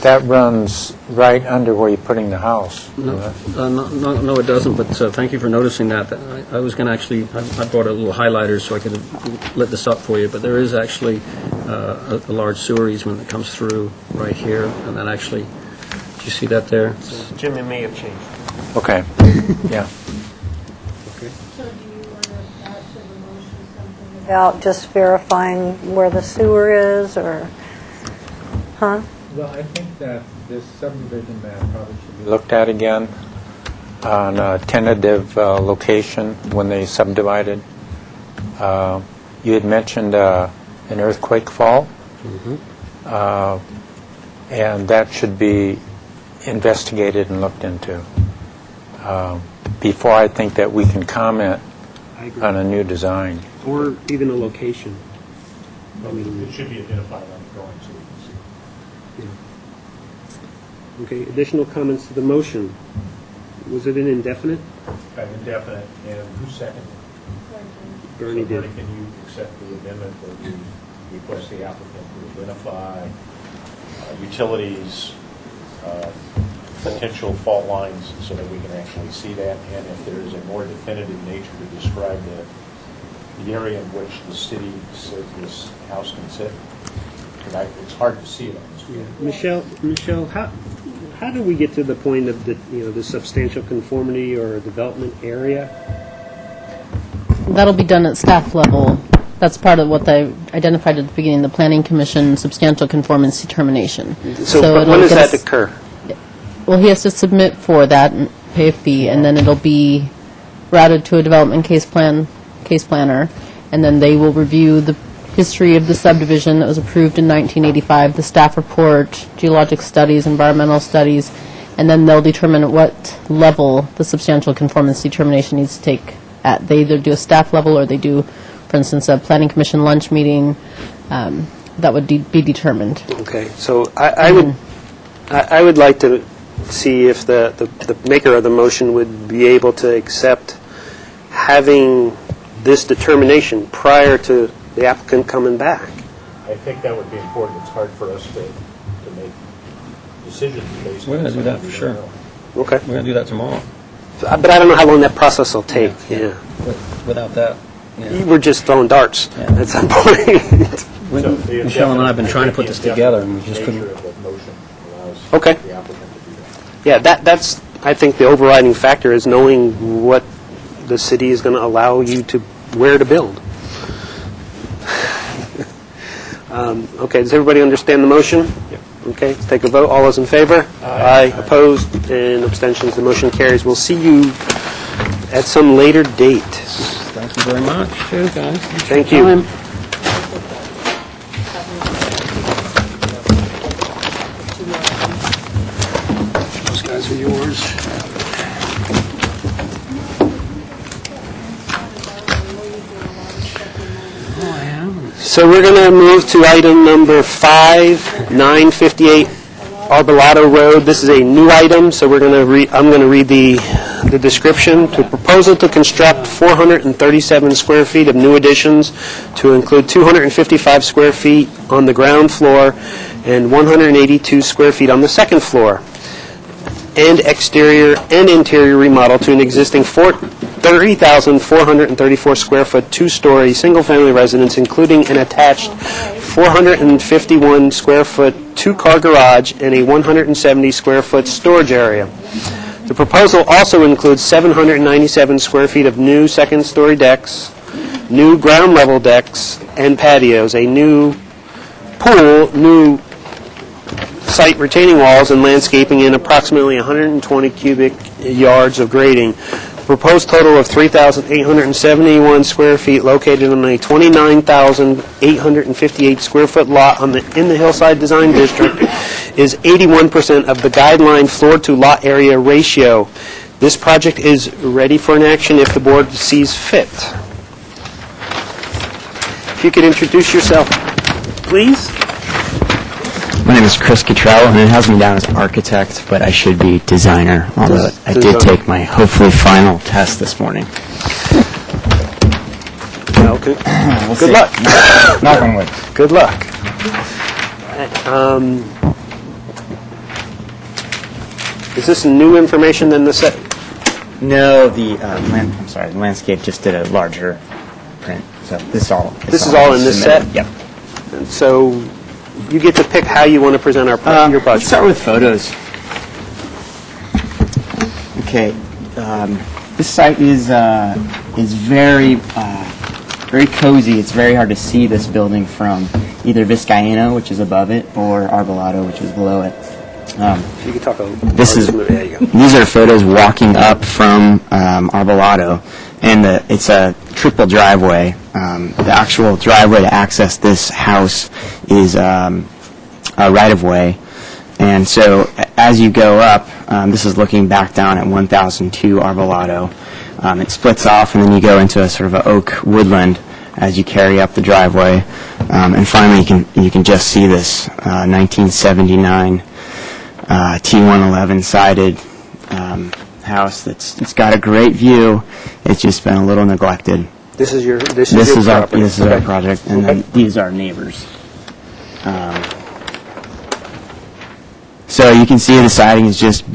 that runs right under where you're putting the house. No, it doesn't, but thank you for noticing that. I was going to actually, I brought a little highlighter so I could have lit this up for you, but there is actually a large sewer easement that comes through right here, and then actually, do you see that there? Jim, it may have changed. Okay, yeah. About just verifying where the sewer is, or, huh? Well, I think that this subdivision map probably should be looked at again on a tentative location when they subdivided. You had mentioned an earthquake fault, and that should be investigated and looked into before I think that we can comment on a new design. Or even a location. It should be identified on the drawing so we can see. Okay, additional comments to the motion. Was it an indefinite? Indefinite, and who seconded? Bernie did. Can you accept the amendment or do you request the applicant to identify utilities, potential fault lines so that we can actually see that, and if there is a more definitive nature to describe the area in which the city says this house can sit? Because it's hard to see it on this screen. Michelle, how do we get to the point of the substantial conformity or development area? That'll be done at staff level. That's part of what they identified at the beginning, the Planning Commission substantial conformance determination. So when it'll does get that occur? Well, he has to submit for that and pay a fee, and then it'll be routed to a development case planner, and then they will review the history of the subdivision that was approved in 1985, the staff report, geologic studies, environmental studies, and then they'll determine at what level the substantial conformance determination needs to take at. They either do a staff level or they do, for instance, a Planning Commission lunch meeting. That would be determined. Okay, so I would like to see if the maker of the motion would be able to accept having this determination prior to the applicant coming back. I think that would be important. It's hard for us to make decisions based on... We're going to do that for sure. Okay. We're going to do that tomorrow. But I don't know how long that process will take. Yeah. Without that, We're just throwing darts at some point. Michelle and I have been trying to put this together, and we just couldn't. Okay. Yeah, that's, I think, the overriding factor is knowing what the city is going to allow you to, where to build. Okay, does everybody understand the motion? Yep. Okay, let's take a vote. All those in favor? Aye. Opposed? And abstentions? The motion carries. We'll see you at some later date. Thank you very much. Cheers, guys. Thank you. Those guys are yours. So we're going to move to item number 5, 958 Arbolado Road. This is a new item, so I'm going to read the description. The proposal to construct 437 square feet of new additions to include 255 square feet on the ground floor and 182 square feet on the second floor, and exterior and interior remodel to an existing 30,434 square foot, two-story, single-family residence, including an attached 451 square foot, two-car garage, and a 170 square foot storage area. The proposal also includes 797 square feet of new second-story decks, new ground-level decks and patios, a new pool, new site retaining walls and landscaping, and approximately 120 cubic yards of grading. Proposed total of 3,871 square feet located on a 29,858 square foot lot in the Hillside Design District is 81% of the guideline floor to lot area ratio. This project is ready for an action if the board sees fit. If you could introduce yourself, please. My name is Chris Cottrell, and it has me down as architect, but I should be designer, although I did take my hopefully final test this morning. Okay. Good luck. Knock on wood. Good luck. Is this new information than the set? No, the the landscape just did a larger print. So this is all in this set? Yep. And so you get to pick how you want to present your project. Let's start with photos. Okay, this site is very very cozy. It's very hard to see this building from either Vizcaíno, which is above it, or Arbolado, which is below it. You can talk a little. There you go. These are photos walking up from Arbolado, and it's a triple driveway. The actual driveway to access this house is a right-of-way, and so as you go up, this is looking back down at 1002 Arbolado. It splits off, and then you go into a sort of an oak woodland as you carry up the driveway, and finally you can just see this 1979 T111 sided house it's got a great view. It's just been a little neglected. This is your property. This is our project, and then these are neighbors. So you can see the siding is just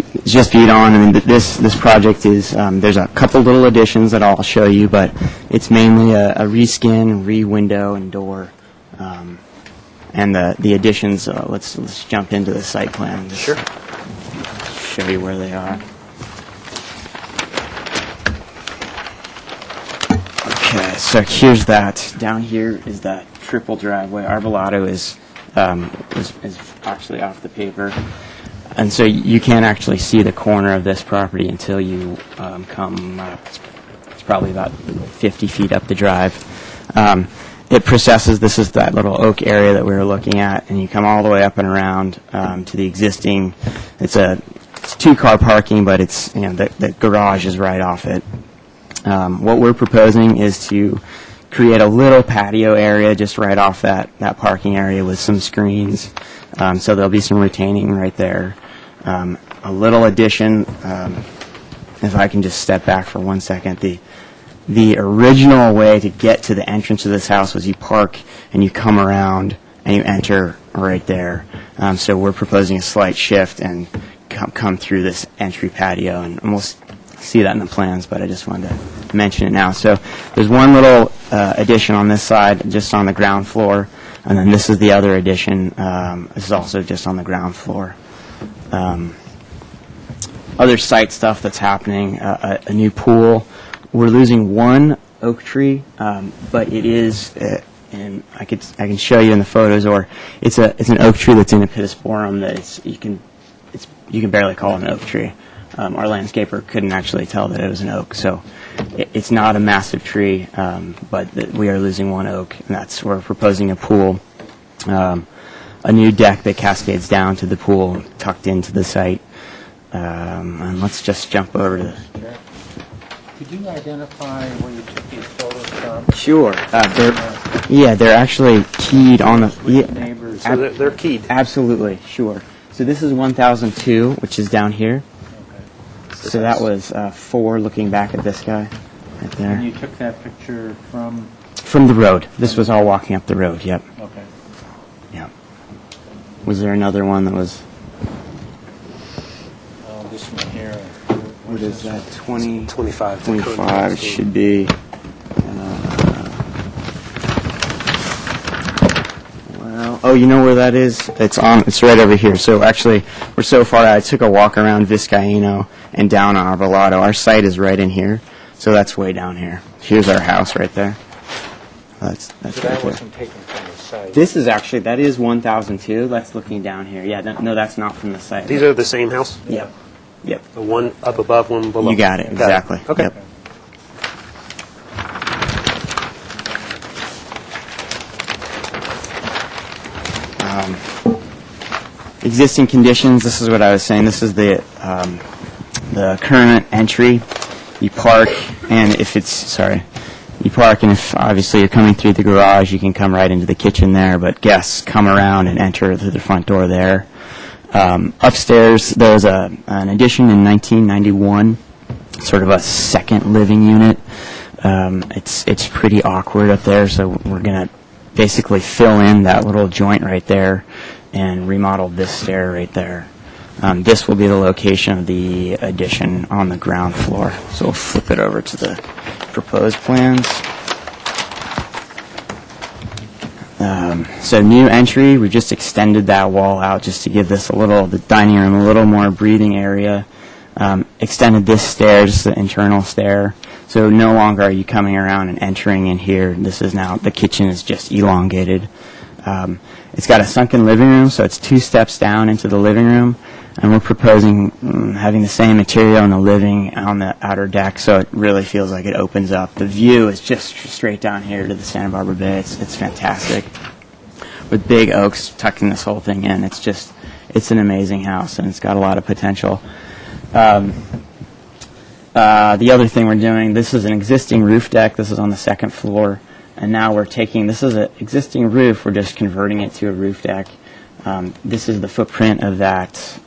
beat on. I mean, this project is there's a couple little additions that I'll show you, but it's mainly a reskin, re-window, and door. And the additions. Let's jump into the site plan. And sure. Show you where they are. Okay, so here's that. Down here is that triple driveway. Arbolado is actually off the paper, and so you can't actually see the corner of this property until you come. It's probably about 50 feet up the drive. It processes. This is that little oak area that we were looking at, and you come all the way up and around to the existing. It's two-car parking, but it's the garage is right off it. What we're proposing is to create a little patio area just right off that parking area with some screens. So there'll be some retaining right there. A little addition, if I can just step back for 1 second. The original way to get to the entrance of this house was you park and you come around and you enter right there. So we're proposing a slight shift and come through this entry patio, and we'll see that in the plans, but I just wanted to mention it now. So there's one little addition on this side, just on the ground floor, and then this is the other addition. This is also just on the ground floor. Other site stuff that's happening, a new pool. We're losing one oak tree, but it is, and I can show you in the photos, or it's an oak tree that's in a pittosporum that you can barely call it an oak tree. Our landscaper couldn't actually tell that it was an oak, so it's not a massive tree, but we are losing one oak, and we're proposing a pool, a new deck that cascades down to the pool, tucked into the site. And let's just jump over to the... Could you identify where you took these photos from? Sure. They're actually keyed on the... So they're keyed? Absolutely, sure. So this is 1002, which is down here. So that was 4 looking back at this guy right there. And you took that picture from? From the road. This was all walking up the road, yep. Okay. Yep. Was there another one that was, This one here. what is that, 20? 25. 25, it should be. Well, oh, you know where that is? It's right over here. So actually, we're so far out, I took a walk around Vizcaíno and down on Arbolado. Our site is right in here, so that's way down here. Here's our house right there. That's right there. Wasn't taken from the site. This is actually, that is 1002. That's looking down here. Yeah, no, that's not from the site. These are the same house? Yep. Yep. The one up above, one below? You got it, exactly. Okay. Yep. Existing conditions, this is what I was saying. This is the current entry. You park, and if obviously you're coming through the garage, you can come right into the kitchen there, but guests come around and enter through the front door there. Upstairs, there's an addition in 1991, sort of a second living unit. It's pretty awkward up there, so we're going to basically fill in that little joint right there and remodel this stair right there. This will be the location of the addition on the ground floor. So we'll flip it over to the proposed plans. So new entry, we just extended that wall out just to give the dining room a little more breathing area. Extended this stair, just the internal stair. So no longer are you coming around and entering in here. This is now, the kitchen is just elongated. It's got a sunken living room, so it's 2 steps down into the living room. And we're proposing having the same material in the living on the outer deck, so it really feels like it opens up. The view is just straight down here to the Santa Barbara Bay. It's fantastic. With big oaks tucking this whole thing in. It's an amazing house, and it's got a lot of potential. The other thing we're doing, this is an existing roof deck. This is on the 2nd floor. And now this is an existing roof, we're just converting it to a roof deck. This is the footprint of that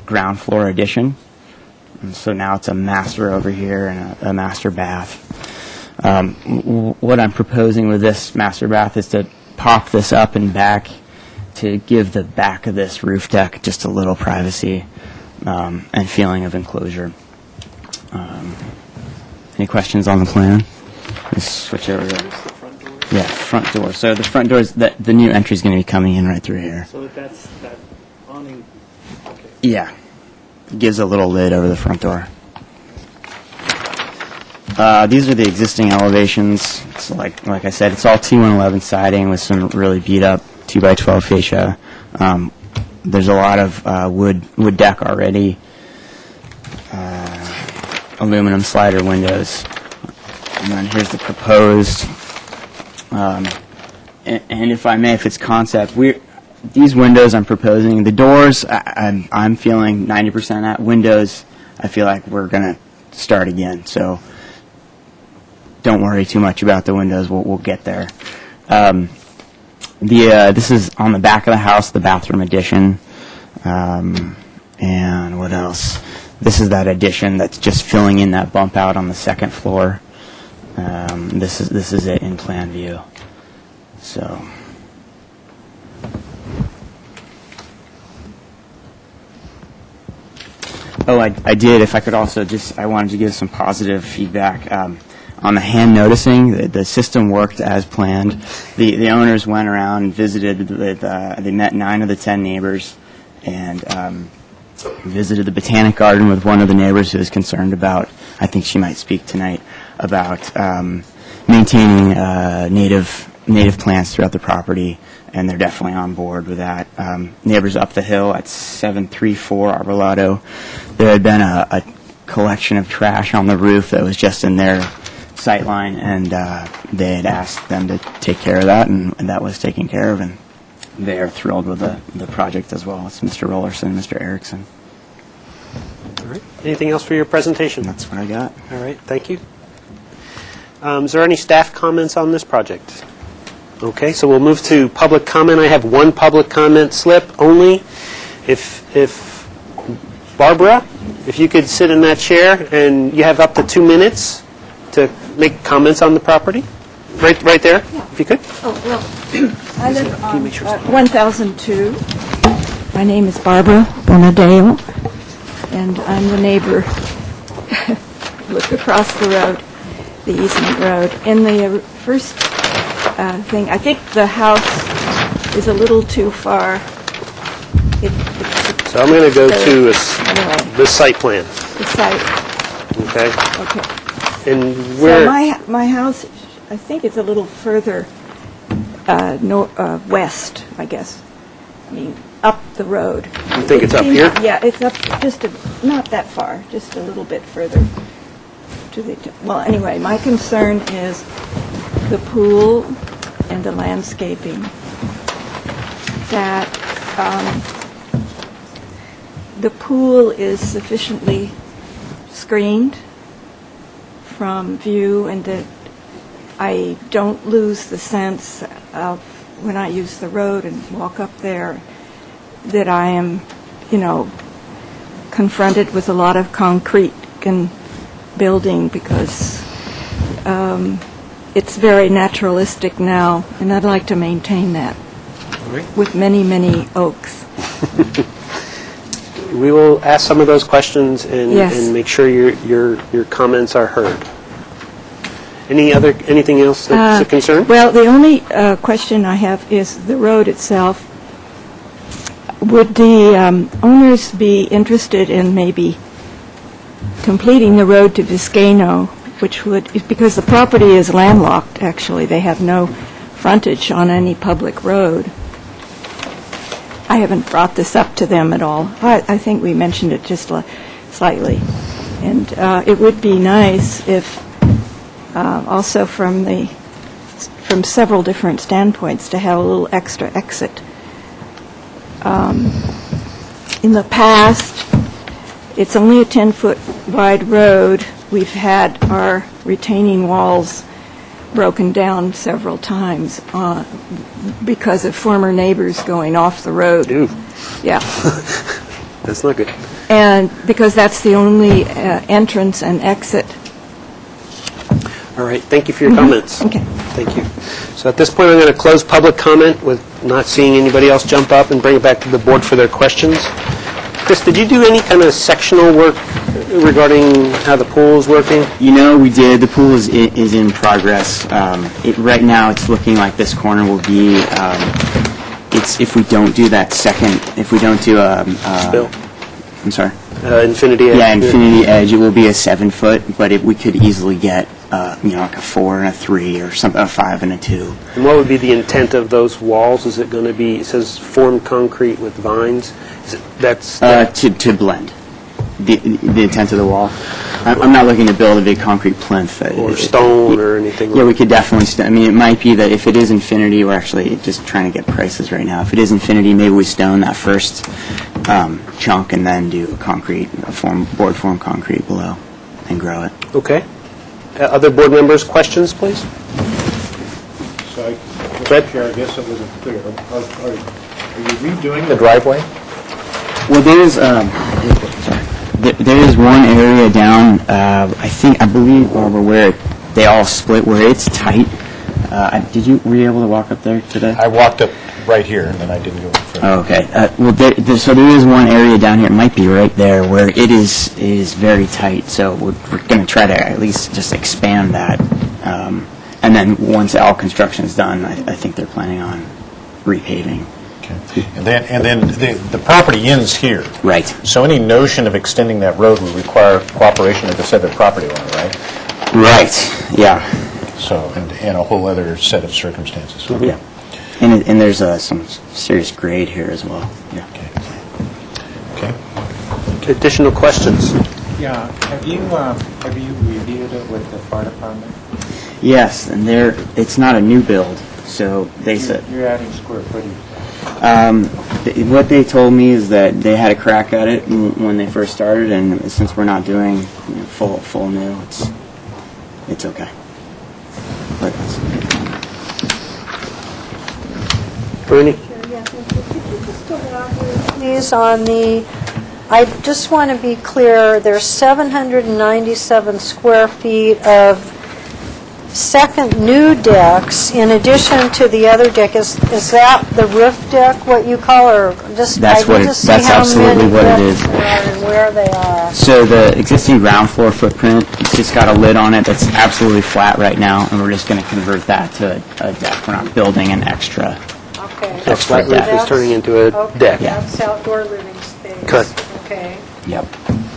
ground floor addition. And so now it's a master over here and a master bath. What I'm proposing with this master bath is to pop this up and back to give the back of this roof deck just a little privacy and feeling of enclosure. Any questions on the plan? Let's switch over to yeah, front door. So the front door is the new entry is going to be coming in right through here. So that's that awning. Okay. Yeah, it gives a little lid over the front door. These are the existing elevations. It's like I said, it's all 2-1-11 siding with some really beat up 2x12 fascia. There's a lot of wood deck already. Aluminum slider windows. And then here's the proposed. And if I may, if it's concept, these windows I'm proposing, the doors, I'm feeling 90% at. Windows, I feel like we're going to start again. So don't worry too much about the windows. We'll get there. This is on the back of the house, the bathroom addition. And what else? This is that addition that's just filling in that bump out on the 2nd floor. This is it in plan view. So. Oh, I did. If I could also I wanted to give some positive feedback. On the hand noticing, the system worked as planned. The owners went around and visited with, they met 9 of the 10 neighbors and visited the Botanic Garden with one of the neighbors who was concerned about, I think she might speak tonight, about maintaining native plants throughout the property, and they're definitely on board with that. Neighbors up the hill at 734 Arbolado, there had been a collection of trash on the roof that was just in their sight line, and they had asked them to take care of that, and that was taken care of, and they are thrilled with the project as well. It's Mr. Rollerson, Mr. Erickson. All right. Anything else for your presentation? That's what I got. All right. Thank you. Is there any staff comments on this project? Okay, so we'll move to public comment. I have one public comment slip only. If Barbara, if you could sit in that chair, and you have up to 2 minutes to make comments on the property, right there, if you could. Oh, well, I live on 1002. My name is Barbara Bonadeo, and I'm the neighbor. Look across the road, the easement road. In the first thing, I think the house is a little too far. So I'm going to go to the site plan. The site. Okay. Okay. And where? So my house, I think it's a little further west, I guess. I mean, up the road. You think it's up here? Yeah, it's up just not that far, just a little bit further. Well, anyway, my concern is the pool and the landscaping. That the pool is sufficiently screened from view, and that I don't lose the sense of, when I use the road and walk up there, that I am, confronted with a lot of concrete and building, because it's very naturalistic now, and I'd like to maintain that with many, many oaks. We will ask some of those questions and, Yes. and make sure your comments are heard. Anything else that's a concern? Well, the only question I have is the road itself. Would the owners be interested in maybe completing the road to Biscayno, which would, because the property is landlocked, actually. They have no frontage on any public road. I haven't brought this up to them at all. I think we mentioned it just slightly. And it would be nice if, also from several different standpoints, to have a little extra exit. In the past, it's only a 10-foot wide road. We've had our retaining walls broken down several times because of former neighbors going off the road. Ooh. Yeah. That's not good. And because that's the only entrance and exit. All right, thank you for your comments. Okay. Thank you. So at this point, I'm going to close public comment with not seeing anybody else jump up, and bring it back to the board for their questions. Chris, did you do any kind of sectional work regarding how the pool is working? We did. The pool is in progress. Right now, it's looking like this corner will be, if we don't do that second, if we don't do Bill? I'm sorry? Infinity Edge? Yeah, Infinity Edge. It will be a 7-foot, but we could easily get, like a 4 and a 3 or something, a 5 and a 2. And what would be the intent of those walls? Is it going to be, it says formed concrete with vines? To blend. The intent of the wall. I'm not looking to build a big concrete plinth. Or stone or anything? Yeah, we could definitely, it might be that if it is Infinity, we're actually just trying to get prices right now. If it is Infinity, maybe we stone that first chunk and then do board form concrete below and grow it. Okay. Other board members, questions, please? So, Mr. Chair, I guess it wasn't clear. Are you redoing the driveway? Well, there is one area down, I believe, Barbara, where they all split, where it's tight. Were you able to walk up there today? I walked up right here, and then I didn't go any further. Oh, okay. So there is one area down here, it might be right there, where it is very tight. So we're going to try to at least just expand that. And then once all construction is done, I think they're planning on repaving. Okay. And then the property ends here. Right. So any notion of extending that road would require cooperation of the said property owner, right? Right, yeah. So, and a whole other set of circumstances. Mm-hmm. Yeah. And there's some serious grade here as well. Yeah. Okay. Additional questions? Yeah, have you reviewed it with the fire department? Yes, and it's not a new build, so they said... You're adding square footage. What they told me is that they had a crack at it when they first started, and since we're not doing full new, it's okay. But Bernie? Please, on the, I just want to be clear, there's 797 square feet of second new decks in addition to the other deck. Is that the roof deck, what you call, or just, That's I what need it- to see that's how absolutely many what it decks is. there are and where they are. So the existing ground floor footprint, it's just got a lid on it that's absolutely flat right now, and we're just going to convert that to a deck. We're not building an extra. Okay. The flat roof is turning into a Okay, deck. that's outdoor living space. Correct. Okay. Yep.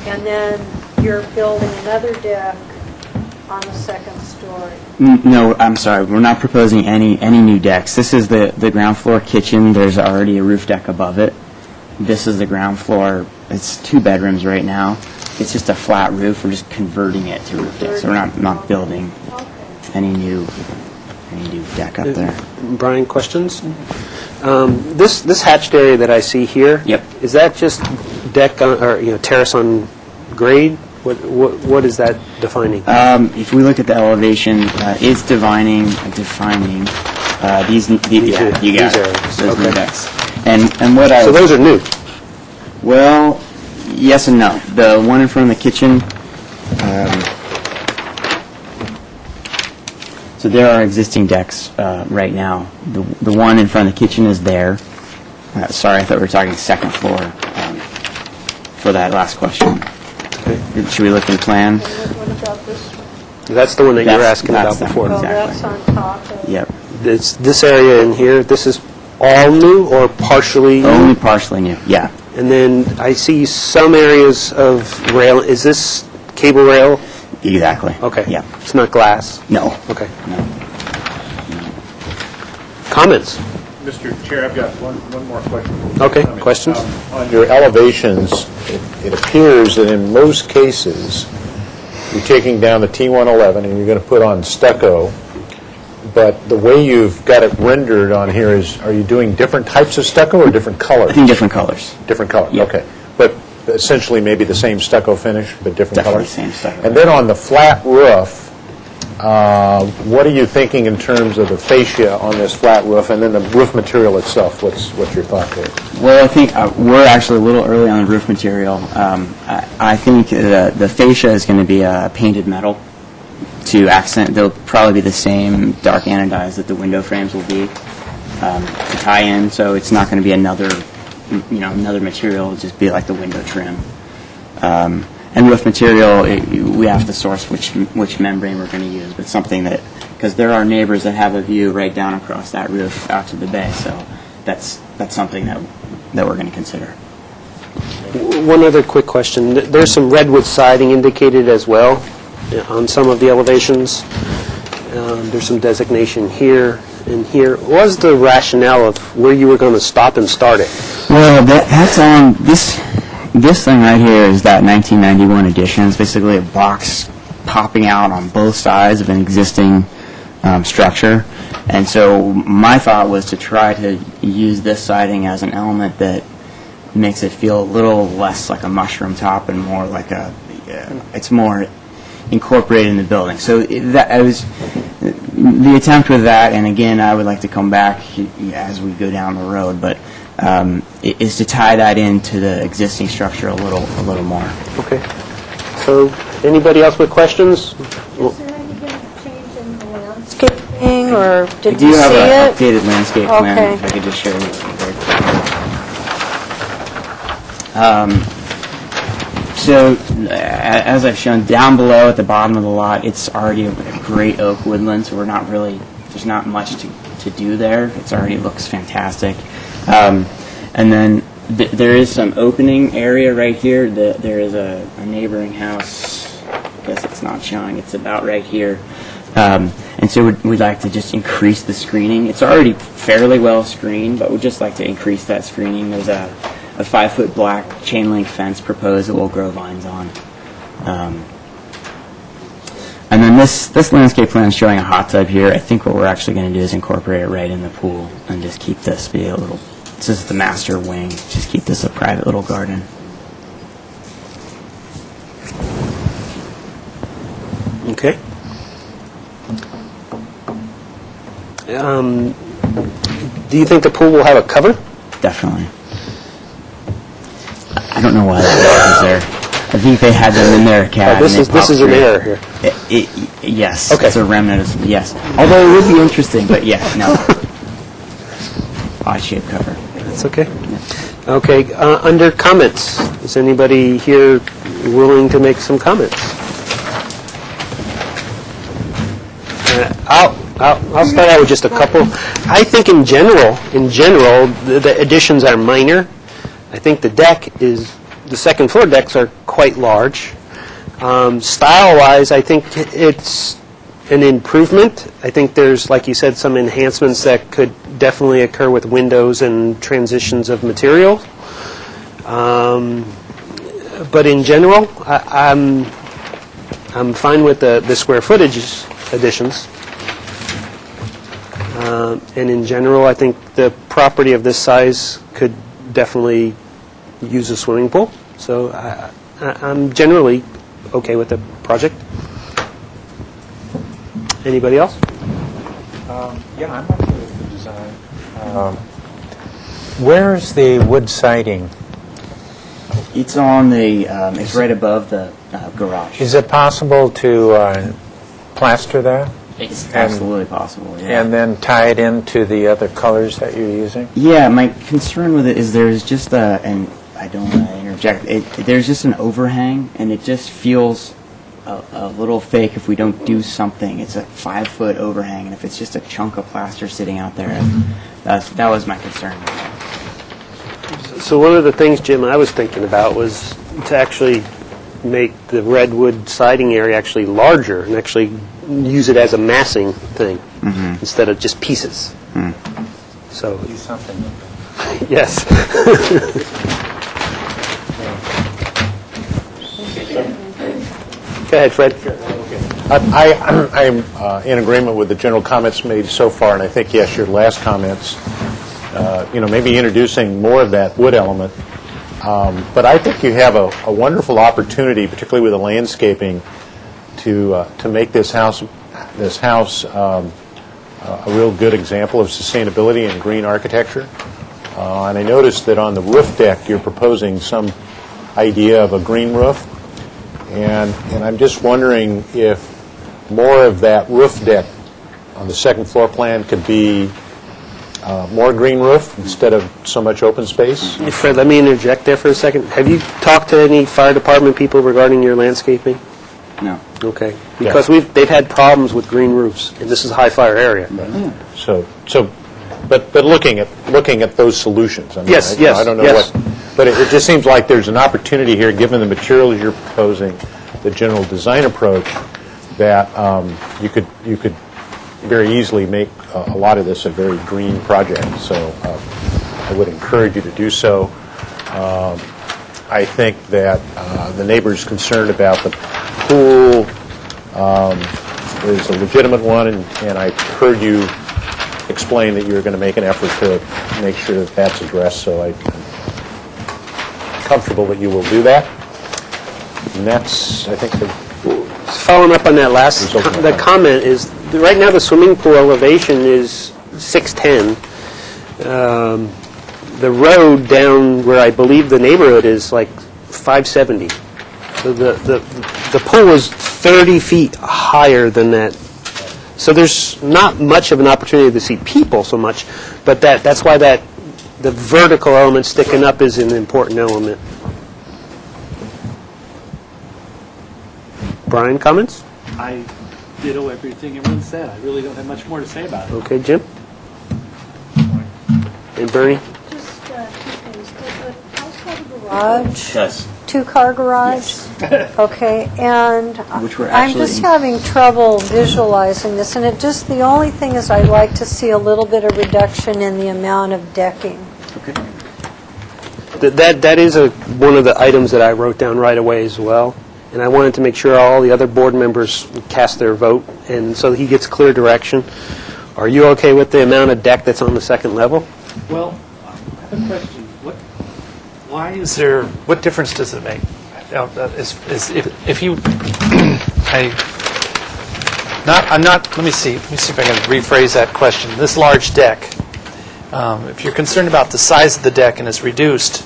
And then you're building another deck on the second story. No, I'm sorry. We're not proposing any new decks. This is the ground floor kitchen. There's already a roof deck above it. This is the ground floor. It's 2 bedrooms right now. It's just a flat roof. We're just converting it to roof deck. So we're not building any new deck up there. Brian, questions? This hatched area that I see here. Yep. Is that just deck on, or terrace on grade? What is that defining? If we look at the elevation, it's defining these. Yeah, you got it. areas. Those Okay. new decks. And what I So those are new. Well, yes and no. The one in front of the kitchen. So there are existing decks right now. The one in front of the kitchen is there. Sorry, I thought we were talking second floor for that last question. Should we look in plan? What about this one? That's the one that you were That's- asking about that's that before. one, Oh, exactly. that's on top of. Yep. This area in here, this is all new or partially new? Only partially new. Yeah. And then I see some areas of rail. Is this cable rail? Exactly. Okay. Yeah. It's not glass? No. Okay. No. Comments? Mr. Chair, I've got one more question. Okay, questions? On your elevations, it appears that in most cases, you're taking down the T111 and you're going to put on stucco, but the way you've got it rendered on here is, are you doing different types of stucco or different colors? I think different colors. Different colors, Yep. okay. But essentially maybe the same stucco finish, but different Definitely colors? same stucco. And then on the flat roof, what are you thinking in terms of the fascia on this flat roof, and then the roof material itself? What's your thought there? Well, I think we're actually a little early on the roof material. I think the fascia is going to be painted metal to accent. They'll probably be the same dark anodized that the window frames will be to tie in. So it's not going to be another material. It'll just be like the window trim. And roof material, we have to source which membrane we're going to use, but something that, because there are neighbors that have a view right down across that roof out to the bay, so that's something that we're going to consider. One other quick question. There's some redwood siding indicated as well on some of the elevations. There's some designation here and here. What was the rationale of where you were going to stop and start it? Well, that's on this thing right here is that 1991 edition. It's basically a box popping out on both sides of an existing structure. And so my thought was to try to use this siding as an element that makes it feel a little less like a mushroom top and more like it's more incorporated in the building. So that was the attempt with that, and again, I would like to come back as we go down the road, but is to tie that into the existing structure a little more. Okay. So, anybody else with questions? Is there any change in the landscaping, or I did do you have see an it? updated landscape plan, Okay. if I could just share with you very quickly. So, as I've shown, down below at the bottom of the lot, it's already a great oak woodland, so there's not much to do there. It already looks fantastic. And then there is some opening area right here. There is a neighboring house. I guess it's not showing. It's about right here. And so we'd like to just increase the screening. It's already fairly well screened, but we'd just like to increase that screening. There's a 5-foot black chain link fence proposed that we'll grow vines on. And then this landscape plan is showing a hot tub here. I think what we're actually going to do is incorporate it right in the pool and just keep this be a little, this is the master wing, just keep this a private little garden. Okay. Do you think the pool will have a cover? definitely. I don't know why that was there. I think they had them in their CAD. This is an error here. Yes. Okay. It's a remnant. Yes. Although it would be interesting, but yeah, no. Odd shape cover. That's okay. Okay, under comments, is anybody here willing to make some comments? I'll start out with just a couple. I think in general, the additions are minor. I think the second floor decks are quite large. Style-wise, I think it's an improvement. I think there's, like you said, some enhancements that could definitely occur with windows and transitions of material. But in general, I'm fine with the square footage additions. And in general, I think the property of this size could definitely use a swimming pool. So I'm generally okay with the project. Anybody else? Yeah, I'm okay with the design. Where's the wood siding? It's on the. It's right above the garage. Is it possible to plaster that? It's absolutely possible. Yeah. And then tie it into the other colors that you're using? Yeah, my concern with it is there's just and I don't want to interject, there's just an overhang, and it just feels a little fake if we don't do something. It's a 5-foot overhang, and if it's just a chunk of plaster sitting out there, that was my concern. So one of the things, Jim, I was thinking about was to actually make the redwood siding area actually larger and actually use it as a massing thing instead of just pieces. So do something with that. Yes. Go ahead, Fred. I'm in agreement with the general comments made so far, and I think, yes, your last comments, maybe introducing more of that wood element. But I think you have a wonderful opportunity, particularly with the landscaping, to make this house a real good example of sustainability and green architecture. And I noticed that on the roof deck, you're proposing some idea of a green roof. And I'm just wondering if more of that roof deck on the second floor plan could be more green roof instead of so much open space. Fred, let me interject there for a second. Have you talked to any fire department people regarding your landscaping? No. Okay. Because they've had problems with green roofs, and this is a high fire area. But looking at those solutions. I mean, Yes. I don't know what, but it just seems like there's an opportunity here, given the materials you're proposing, the general design approach, that you could very easily make a lot of this a very green project. So I would encourage you to do so. I think that the neighbors concerned about the pool is a legitimate one, and I heard you explain that you're going to make an effort to make sure that that's addressed, so I'm comfortable that you will do that. And that's, I think, following up on that last the comment is, right now the swimming pool elevation is 610. The road down where I believe the neighborhood is like 570. So the pool is 30 feet higher than that. So there's not much of an opportunity to see people so much, but that's why the vertical element sticking up is an important element. Brian, comments? I ditto everything everyone said. I really don't have much more to say about it. Okay, Jim? And Bernie? Just two things. Does the house have a garage? Yes. Two-car garage? Okay, and Which we're I'm just having trouble visualizing this, and the only thing is I'd like to see a little bit of reduction in the amount of decking. Okay. That is one of the items that I wrote down right away as well, and I wanted to make sure all the other board members cast their vote, and so he gets clear direction. Are you okay with the amount of deck that's on the second level? Well, I have a question. What difference does it make? If you, let me see if I can rephrase that question. This large deck, If you're concerned about the size of the deck and it's reduced,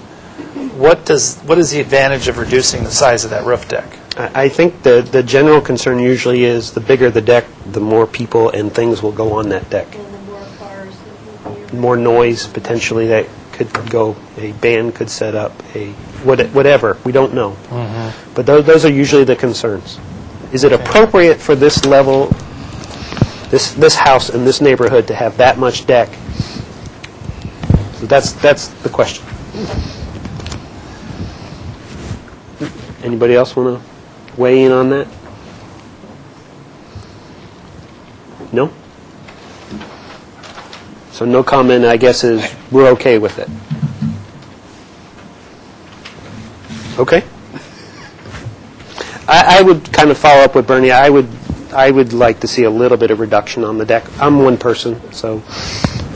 what is the advantage of reducing the size of that roof deck? I think the general concern usually is the bigger the deck, the more people and things will go on that deck. More noise potentially that could go, a band could set up, whatever, we don't know. But those are usually the concerns. Is it appropriate for this level, this house in this neighborhood to have that much deck? So that's the question. Anybody else want to weigh in on that? No? So no comment, I guess, is we're okay with it. Okay. I would kind of follow up with Bernie. I would like to see a little bit of reduction on the deck. I'm one person, so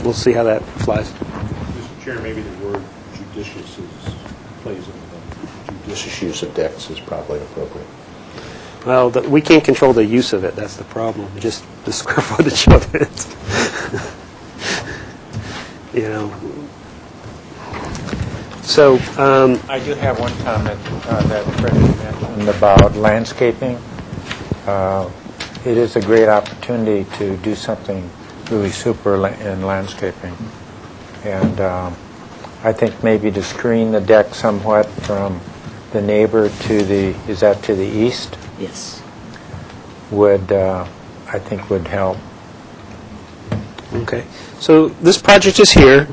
we'll see how that flies. Mr. Chair, maybe the word judicious plays into the judicious use of decks is probably appropriate. Well, we can't control the use of it. That's the problem. Just the square footage of it. You know. So, I do have one comment that Freddie mentioned about landscaping. It is a great opportunity to do something really super in landscaping. And I think maybe to screen the deck somewhat from the neighbor to to the east? Yes. I think would help. okay. So this project is here,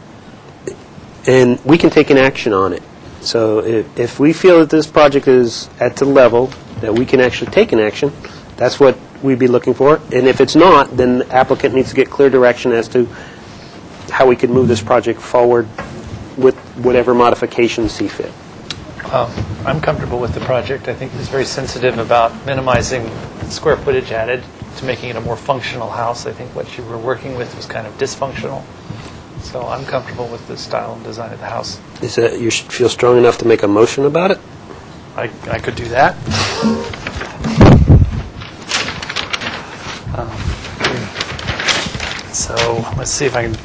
and we can take an action on it. So if we feel that this project is at the level that we can actually take an action, that's what we'd be looking for. And if it's not, then the applicant needs to get clear direction as to how we could move this project forward with whatever modifications see fit. I'm comfortable with the project. I think it's very sensitive about minimizing square footage added to making it a more functional house. I think what you were working with was kind of dysfunctional. So I'm comfortable with the style and design of the house. Is that you feel strong enough to make a motion about it? I could do that. So let's see if I can.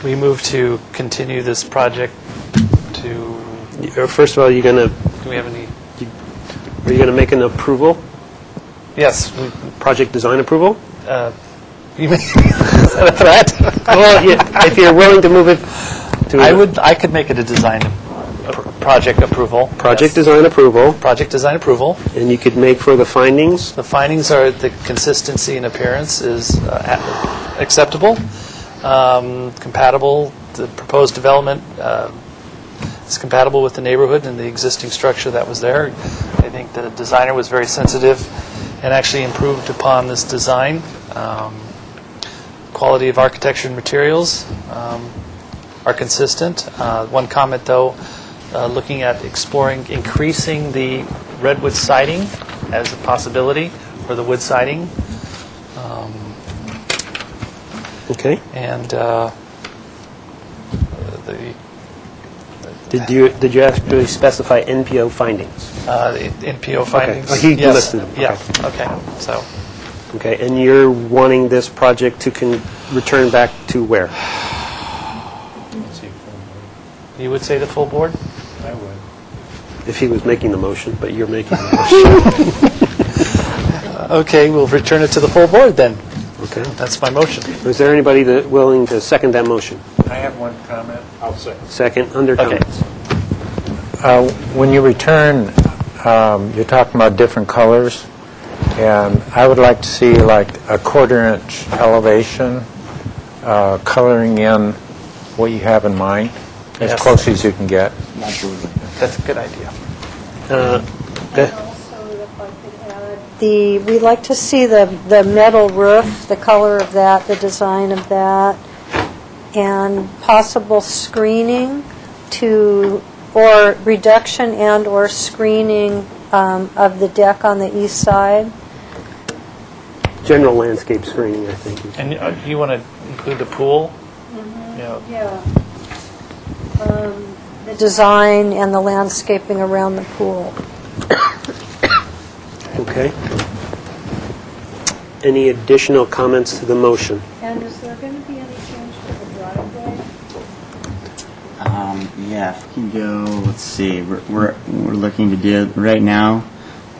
We move to continue this project to. First of all, you're gonna. Do we have any? Are you gonna make an approval? Yes. Project design approval? You mean, is that a threat? Well, yeah, if you're willing to move it to... I could make it a design project approval. Project design approval. Project design approval. And you could make for the findings? The findings are the consistency and appearance is acceptable, compatible, the proposed development is compatible with the neighborhood and the existing structure that was there. I think the designer was very sensitive and actually improved upon this design. Quality of architecture and materials are consistent. One comment, though, looking at exploring increasing the redwood siding as a possibility for the wood siding. Okay. And Did you actually specify NPO findings? The NPO findings. Okay. He yes. listed them. Yeah. Okay. So. Okay, and you're wanting this project to return back to where? You would say the full board? I would. If he was making the motion, but you're making the motion. Okay, we'll return it to the full board then. Okay. That's my motion. Is there anybody willing to second that motion? I have one comment. I'll second. Second, under comments. When you return, you're talking about different colors, and I would like to see like a quarter-inch elevation coloring in what you have in mind, as Yes. close as you can get. That's a good idea. We'd like to see the metal roof, the color of that, the design of that, and possible screening or reduction and or screening of the deck on the east side. General landscape screening, I think. And you want to include the pool? Yeah. The design and the landscaping around the pool. Okay. Any additional comments to the motion? And is there going to be any change to the driveway? Yeah, if you can go, let's see, we're looking to do, right now,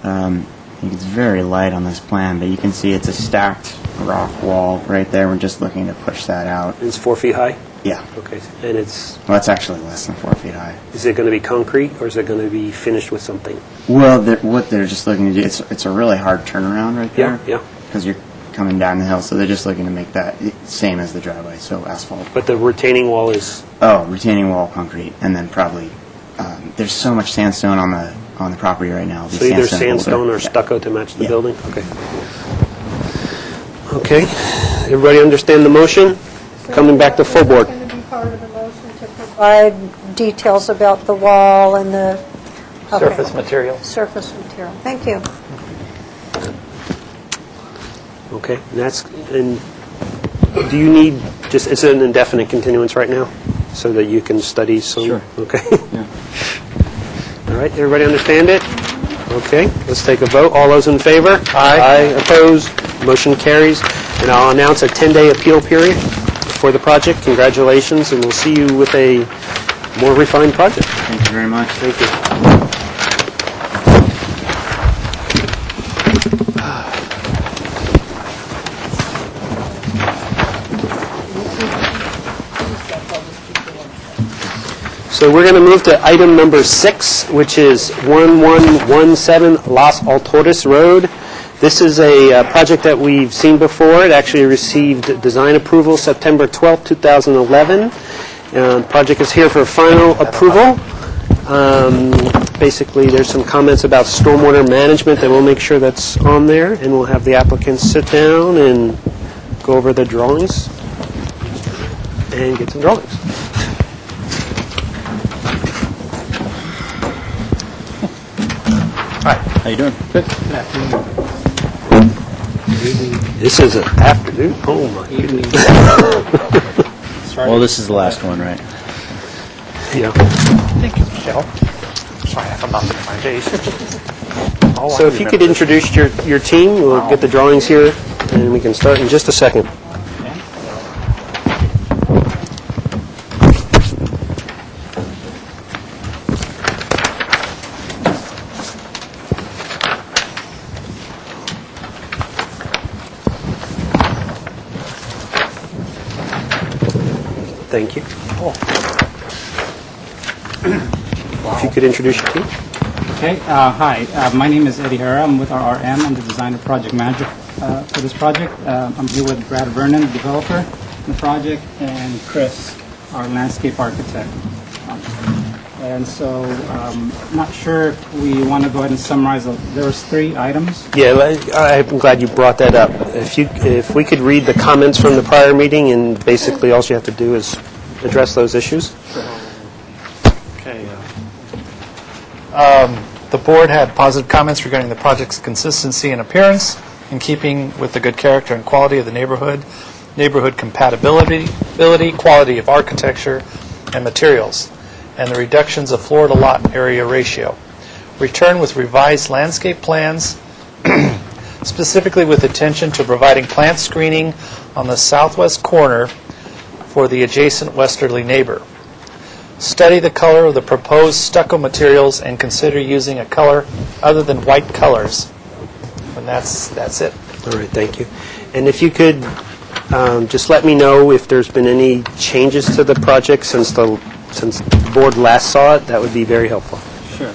I think it's very light on this plan, but you can see it's a stacked rock wall right there. We're just looking to push that out. It's 4 feet high? Yeah. Okay, and it's, Well, it's actually less than 4 feet high. is it going to be concrete, or is it going to be finished with something? Well, what they're just looking to do, it's a really hard turnaround right there. Yeah. Because you're coming down the hill, so they're just looking to make that same as the driveway, so asphalt. But the retaining wall is, Oh, retaining wall concrete, and then probably, there's so much sandstone on the property right now. so either sandstone or stucco to match the Yeah. building? Okay. Okay, everybody understand the motion? Coming back to full board. Going to be part of the motion to provide details about the wall and the... okay. Surface material. Surface material. Thank you. Okay, and do you need, just, it's an indefinite continuance right now, so that you can study some? Sure. Okay. All right, everybody understand it? Okay, let's take a vote. All those in favor? Aye. Opposed? Motion carries. And I'll announce a 10-day appeal period for the project. Congratulations, and we'll see you with a more refined project. Thank you very much. Thank you. So we're going to move to item number 6, which is 1117 Las Alturas Road. This is a project that we've seen before. It actually received design approval September 12, 2011. Project is here for final approval. Basically, there's some comments about stormwater management that we'll make sure that's on there, and we'll have the applicants sit down and go over the drawings and get some drawings. Hi, how you doing? Good. This is an afternoon. Oh my goodness. Well, this is the last one, right? Yeah. Thank you, Michelle. Sorry, I forgot my days. So if you could introduce your team, we'll get the drawings here, and we can start in just a second. Thank you. If you could introduce your team. Okay, hi, my name is Eddie Herrera. I'm with RRM. I'm the designer project manager for this project. I'm here with Brad Vernon, the developer in the project, and Chris, our landscape architect. And so, not sure if we want to go ahead and summarize. There was 3 items. Yeah, I'm glad you brought that up. If we could read the comments from the prior meeting, and basically all you have to do is address those issues. Okay. The board had positive comments regarding the project's consistency and appearance, in keeping with the good character and quality of the neighborhood compatibility, quality of architecture and materials, and the reductions of floor to lot area ratio. Return with revised landscape plans, specifically with attention to providing plant screening on the southwest corner for the adjacent westerly neighbor. Study the color of the proposed stucco materials and consider using a color other than white colors. And that's it. All right, thank you. And if you could just let me know if there's been any changes to the project since the board last saw it, that would be very helpful. Sure.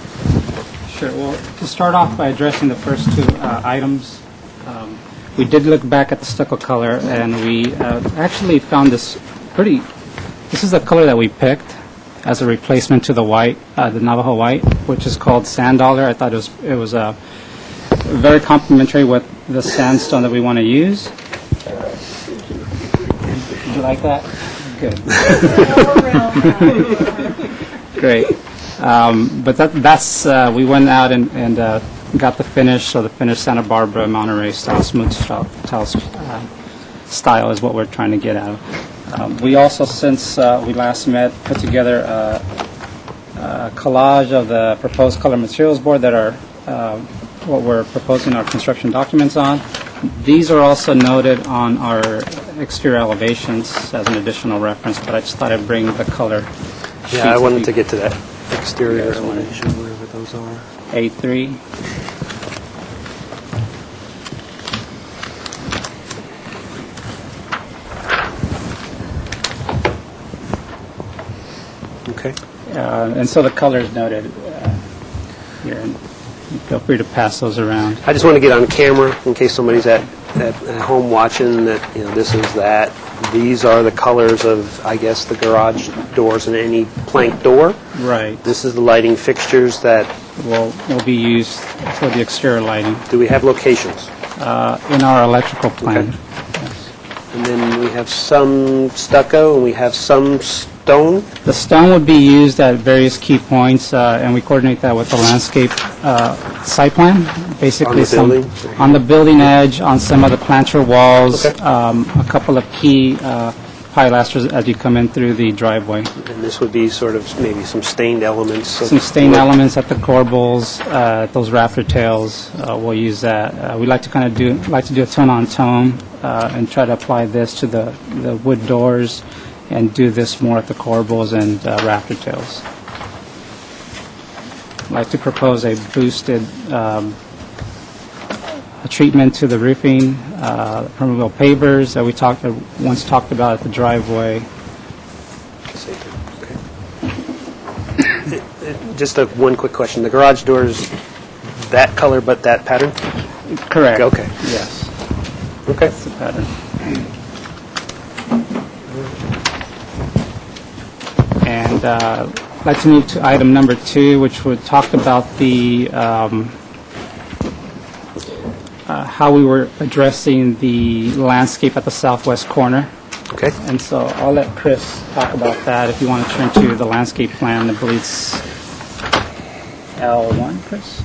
Well, to start off by addressing the first 2 items, we did look back at the stucco color, and we actually found this this is the color that we picked as a replacement to the white, the Navajo white, which is called sand dollar. I thought it was very complementary with the sandstone that we want to use. Did you like that? Good. Great. But that's we went out and got the finish. So the finished Santa Barbara Monterey style, smooth style is what we're trying to get out of. We also, since we last met, put together a collage of the proposed color materials board that are what we're proposing our construction documents on. These are also noted on our exterior elevations as an additional reference, but I just thought I'd bring the color Yeah, I wanted to get to that exterior elevation, wherever those are. A3. Okay. And so the color is noted here, and feel free to pass those around. I just want to get on camera in case somebody's at home watching that, this is that. These are the colors of, I guess, the garage doors and any plank door. Right. This is the lighting fixtures that will be used for the exterior lighting. Do we have locations? In our electrical plan. Okay. And then we have some stucco and we have some stone. The stone would be used at various key points, and we coordinate that with the landscape site plan. Basically, on the building edge, on some of the planter walls, a couple of key pilasters as you come in through the driveway. And this would be sort of maybe some stained elements. Some stained elements at the corbels, those rafter tails. We'll use that. We like to kind of do a tone on tone and try to apply this to the wood doors, and do this more at the corbels and rafter tails. I'd like to propose a boosted treatment to the roofing, permeable pavers that we once talked about at the driveway. Just one quick question. The garage doors, that color but that pattern? Correct. Okay. Yes. Okay. That's the pattern. And I'd like to move to item number 2, which would talk about the how we were addressing the landscape at the southwest corner. Okay. And so I'll let Chris talk about that. If you want to turn to the landscape plan, I believe it's L1, Chris?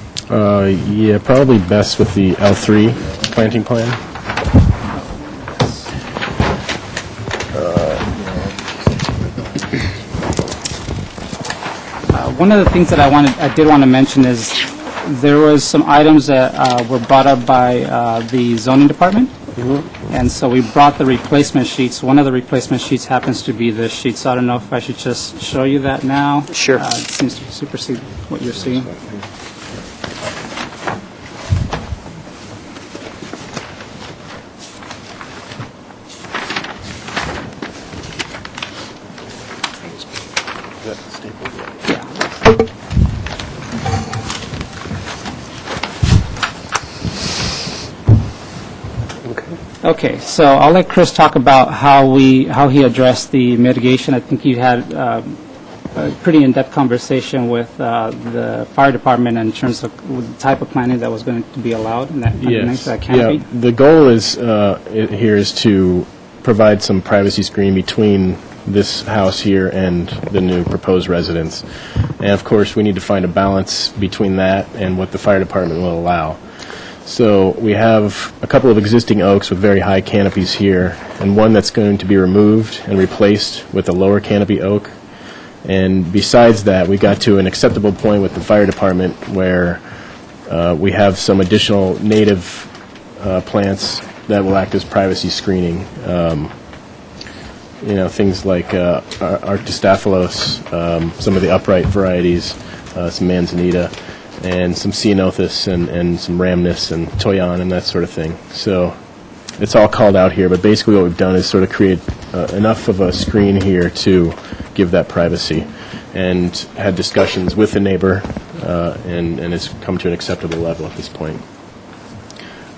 Yeah, probably best with the L3 planting plan. One of the things that I did want to mention is there was some items that were brought up by the zoning department. And so we brought the replacement sheets. One of the replacement sheets happens to be this sheet, so I don't know if I should just show you that now. Sure. It seems to supersede what you're seeing. Okay, so I'll let Chris talk about how he addressed the mitigation. I think you had a pretty in-depth conversation with the fire department in terms of the type of planting that was going to be allowed in that underneath that canopy. Yeah, the goal is here is to provide some privacy screen between this house here and the new proposed residence. And of course, we need to find a balance between that and what the fire department will allow. So we have a couple of existing oaks with very high canopies here, and one that's going to be removed and replaced with a lower canopy oak. And besides that, we got to an acceptable point with the fire department where we have some additional native plants that will act as privacy screening. Things like Arctostaphylos, some of the upright varieties, some manzanita, and some ceanothus and some rhamnus and toyon and that sort of thing. So it's all called out here, but basically what we've done is sort of create enough of a screen here to give that privacy, and had discussions with the neighbor, and it's come to an acceptable level at this point.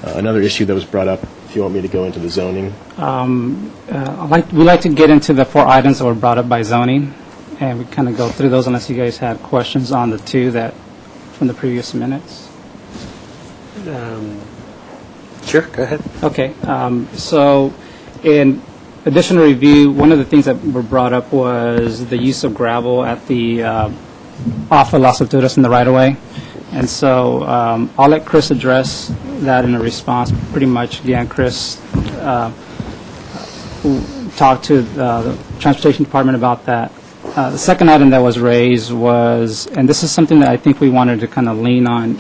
Another issue that was brought up, if you want me to go into the zoning. We like to get into the 4 items that were brought up by zoning, and we kind of go through those unless you guys had questions on the 2 that from the previous minutes. Sure, go ahead. Okay, so in additional review, one of the things that were brought up was the use of gravel at the off of Las Alturas in the right-of-way. And so I'll let Chris address that in a response. Pretty much, again, Chris talked to the Transportation Department about that. The second item that was raised was, and this is something that I think we wanted to kind of lean on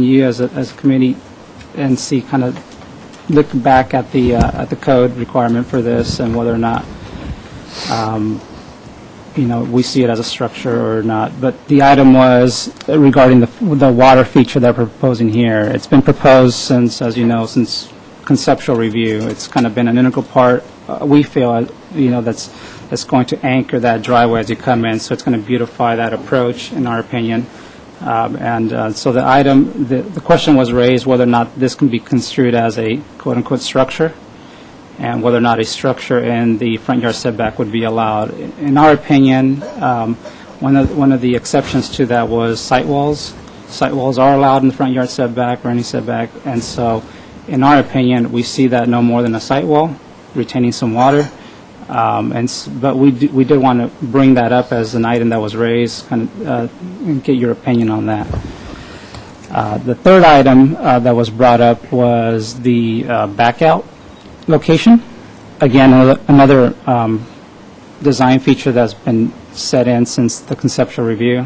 you as a committee and see, kind of look back at the code requirement for this and whether or not we see it as a structure or not. But the item was regarding the water feature that we're proposing here. It's been proposed since, as you know, since conceptual review. It's kind of been an integral part, we feel, that's going to anchor that driveway as you come in. So it's going to beautify that approach, in our opinion. So the item, the question was raised whether or not this can be construed as a quote-unquote structure, and whether or not a structure in the front yard setback would be allowed. In our opinion, one of the exceptions to that was site walls. Site walls are allowed in the front yard setback or any setback, and so in our opinion, we see that no more than a site wall, retaining some water. But we did want to bring that up as an item that was raised, and get your opinion on that. The third item that was brought up was the backout location. Again, another design feature that's been set in since the conceptual review.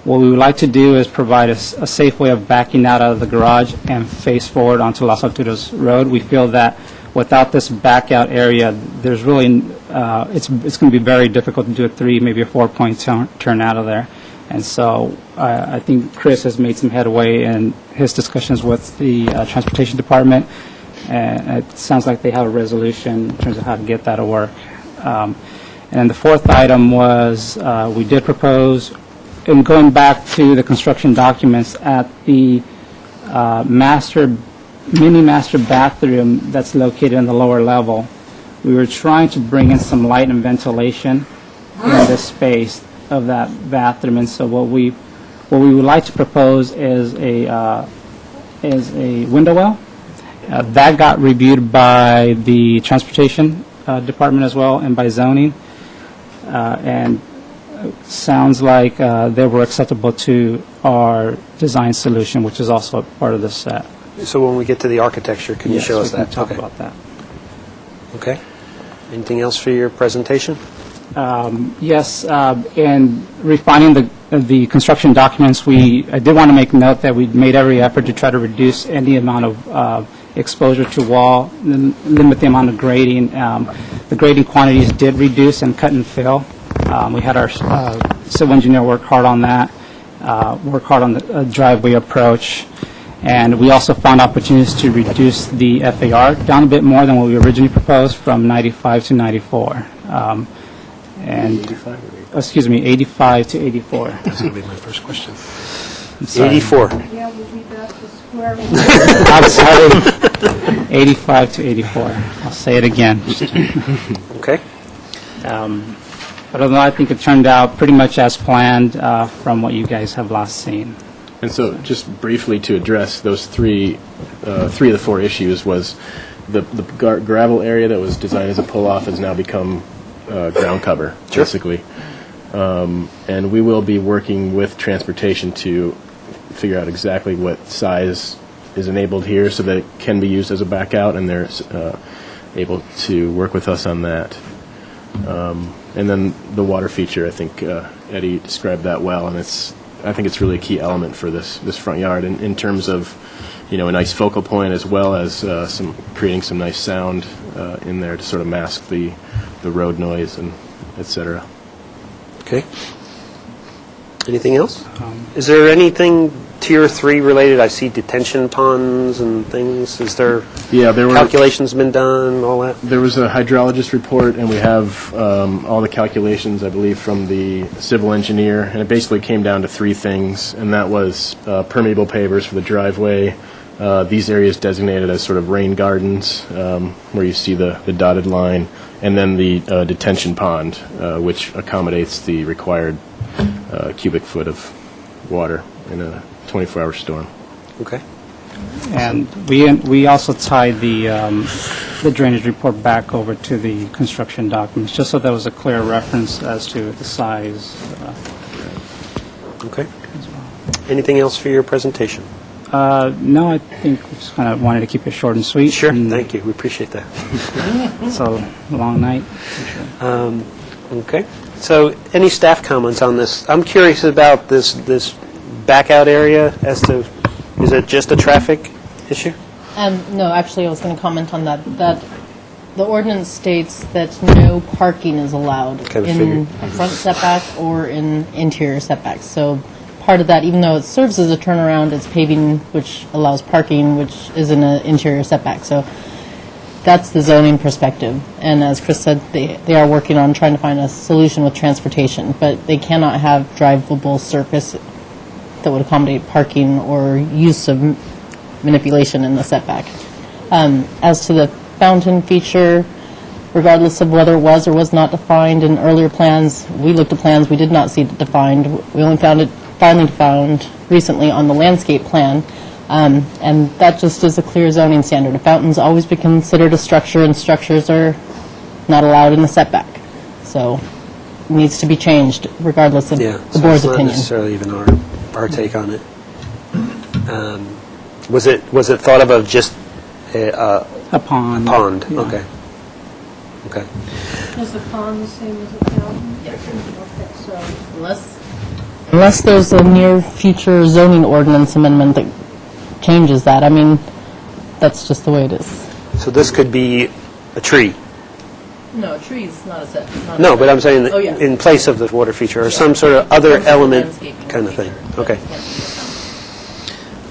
What we would like to do is provide a safe way of backing out of the garage and face forward onto Las Alturas Road. We feel that without this backout area, there's really, it's going to be very difficult to do a 3, maybe a 4-point turn out of there. And so I think Chris has made some headway in his discussions with the Transportation Department. And it sounds like they have a resolution in terms of how to get that to work. And the fourth item was we did propose, in going back to the construction documents, at the mini master bathroom that's located in the lower level, we were trying to bring in some light and ventilation in this space of that bathroom. And so what we would like to propose is a window well. That got reviewed by the Transportation Department as well, and by zoning, and sounds like they were acceptable to our design solution, which is also part of this set. So when we get to the architecture, can you show us that? Yes, we can talk about that. Okay. Anything else for your presentation? Yes, in refining the construction documents, I did want to make note that we made every effort to try to reduce any amount of exposure to wall, limit the amount of grading. The grading quantities did reduce and cut and fill. We had our civil engineer work hard on that, work hard on the driveway approach, and we also found opportunities to reduce the FAR down a bit more than what we originally proposed, from 95 to 94. And 85 to 84. That's going to be my first question. 84. Yeah, we'll be back to square one. I'm sorry. 85 to 84. I'll say it again. Okay. But other than that, I think it turned out pretty much as planned from what you guys have last seen. And so, just briefly to address those three of the 4 issues, was the gravel area that was designed as a pull-off has now become ground cover, basically. And we will be working with transportation to figure out exactly what size is enabled here so that it can be used as a back out, and they're able to work with us on that. And then the water feature, I think Eddie described that well, and I think it's really a key element for this front yard in terms of, a nice focal point, as well as creating some nice sound in there to sort of mask the road noise and et cetera. Okay. Anything else? Is there anything Tier 3 related? I see detention ponds and things. Is there calculations been done, all that? There was a hydrologist report, and we have all the calculations, I believe, from the civil engineer, and it basically came down to 3 things, and that was permeable pavers for the driveway, these areas designated as sort of rain gardens, where you see the dotted line, and then the detention pond, which accommodates the required cubic foot of water in a 24-hour storm. Okay. And we also tied the drainage report back over to the construction documents, just so there was a clear reference as to the size. Okay. Anything else for your presentation? No, I think we just kind of wanted to keep it short and sweet. Sure, thank you. We appreciate that. It's a long night. Okay. So any staff comments on this? I'm curious about this back out area as to, is it just a traffic issue? No, actually, I was going to comment on that. That The ordinance states that no parking is allowed Kind of in figured. front setback or in interior setbacks. So part of that, even though it serves as a turnaround, it's paving, which allows parking, which is in an interior setback. So that's the zoning perspective. And as Chris said, they are working on trying to find a solution with transportation, but they cannot have drivable surface that would accommodate parking or use of manipulation in the setback. As to the fountain feature, regardless of whether it was or was not defined in earlier plans, we looked at plans, we did not see it defined. We only found it finally found recently on the landscape plan, and that just is a clear zoning standard. A fountain's always been considered a structure, and structures are not allowed in the setback. So it needs to be changed regardless of the so board's it's not opinion. necessarily even our take on it. Was it thought of just a pond? Pond, Yeah. okay. Okay. Is the pond the same as a fountain? Yeah. Okay, so. Unless there's a near future zoning ordinance amendment that changes that. I mean, that's just the way it is. So this could be a tree? No, trees, not a set. No, but I'm saying that Oh, yeah. in place of the water feature, or some sort of other element kind of thing. Okay.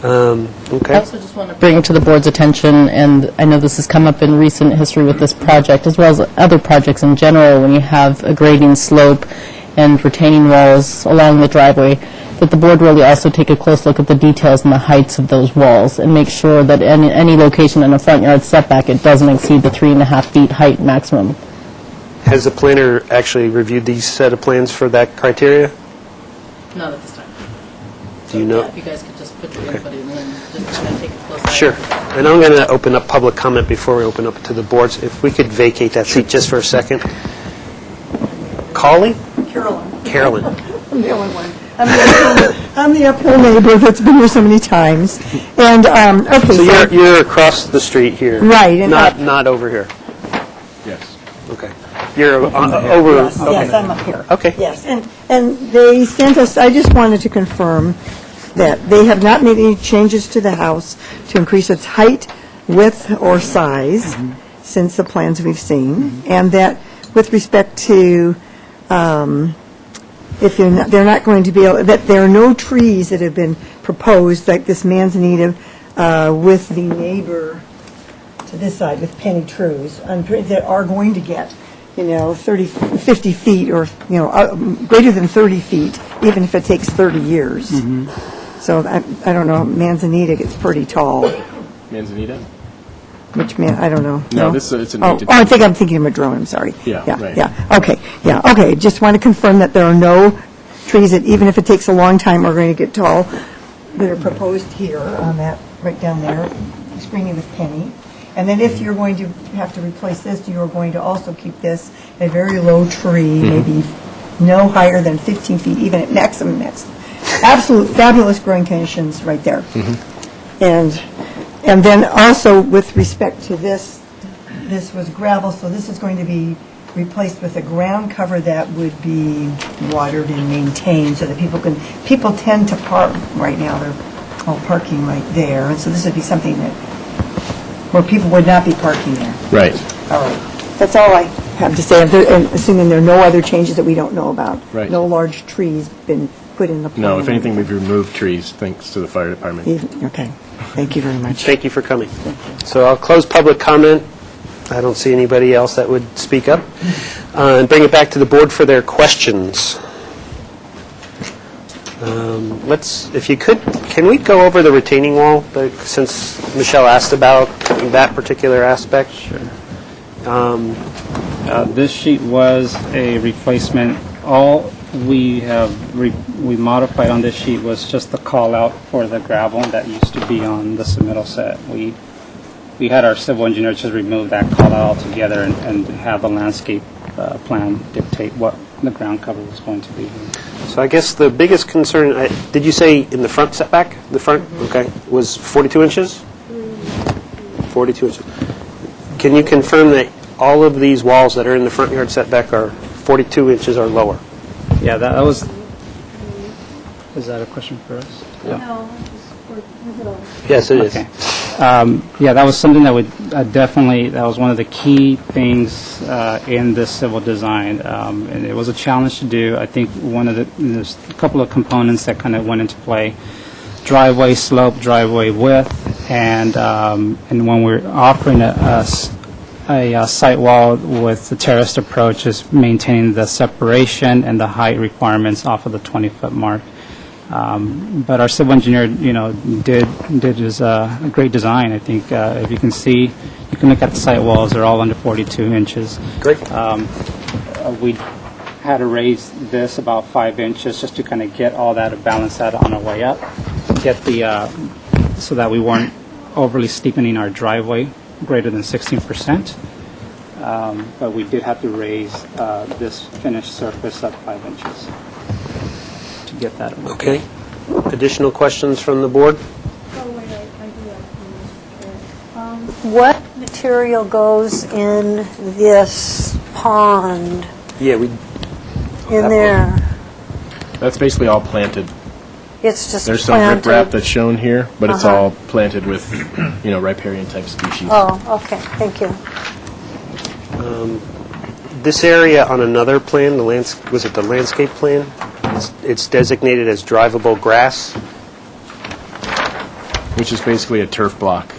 I Okay. also just want to bring to the board's attention, and I know this has come up in recent history with this project, as well as other projects in general, when you have a grading slope and retaining walls along the driveway, that the board really also take a close look at the details and the heights of those walls, and make sure that any location in a front yard setback, it doesn't exceed the 3.5 feet height maximum. Has the planner actually reviewed these set of plans for that criteria? Not at this time. Do you know? If you guys could just put your input in and just kind of take a close eye. Sure. And I'm going to open up public comment before we open up to the boards. If we could vacate that seat just for a second. Callie? Carolyn. I'm the only one. I'm the uphill neighbor that's been here so many times. And, okay. So you're across the street here? Right, and Not over here? Yes. Okay. You're over? Yes, okay. yes, I'm up here. Okay. Yes, and they sent us, I just wanted to confirm that they have not made any changes to the house to increase its height, width, or size since the plans we've seen, and that with respect to, if they're not going to be able, that there are no trees that have been proposed, like this manzanita with the neighbor to this side with Penny Trues, that are going to get 30, 50 feet or, greater than 30 feet, even if it takes 30 years. So I don't know, manzanita gets pretty tall. Manzanita? Which I don't know. No, it's a Oh, native I think I'm thinking of madrone, I'm sorry. Yeah, right. Yeah, okay. Just want to confirm that there are no trees that, even if it takes a long time, are going to get tall, that are proposed here on that, right down there, screening with Penny. And then if you're going to have to replace this, you're going to also keep this a very low tree, maybe no higher than 15 feet, even at maximum. Absolute fabulous growing conditions right there. And then also with respect to this was gravel, so this is going to be replaced with a ground cover that would be watered and maintained so that people tend to park right now. They're all parking right there. And so this would be something where people would not be parking there. Right. All right. That's all I have to say, and assuming there are no other changes that we don't know about. Right. No large trees been put in the plan. No, if anything, we've removed trees, thanks to the fire department. Okay. Thank you very much. Thank you for coming. So I'll close public comment. I don't see anybody else that would speak up. And bring it back to the board for their questions. If you could, can we go over the retaining wall, since Michelle asked about that particular aspect? Sure. This sheet was a replacement. All we modified on this sheet was just the call out for the gravel that used to be on the submittal set. We had our civil engineer just remove that call out altogether and have the landscape plan dictate what the ground cover was going to be. So I guess the biggest concern, did you say in the front setback? The front, okay, was 42 inches? 42 inches. Can you confirm that all of these walls that are in the front yard setback are 42 inches or lower? Yeah, that was... Is that a question for us? No, Yes, it is. Okay. Yeah, that was something that would that was one of the key things in this civil design, and it was a challenge to do. I think there's a couple of components that kind of went into play: driveway slope, driveway width, and when we're offering a site wall with the terraced approach, is maintaining the separation and the height requirements off of the 20-foot mark. But our civil engineer, did his a great design. I think if you can see, you can look at the site walls; they're all under 42 inches. Great. We had to raise this about 5 inches just to kind of get all that balanced out on our way up, get so that we weren't overly steepening our driveway greater than 16%. But we did have to raise this finished surface up 5 inches. Get that. Okay. Additional questions from the board? What material goes in this pond Yeah, in there? That's basically all planted. It's just There's some planted. riprap that's shown here, but it's Uh-huh. all planted with, riparian type species. Oh, okay, thank you. This area on another plan, was it the landscape plan? It's designated as drivable grass. Which is basically a turf block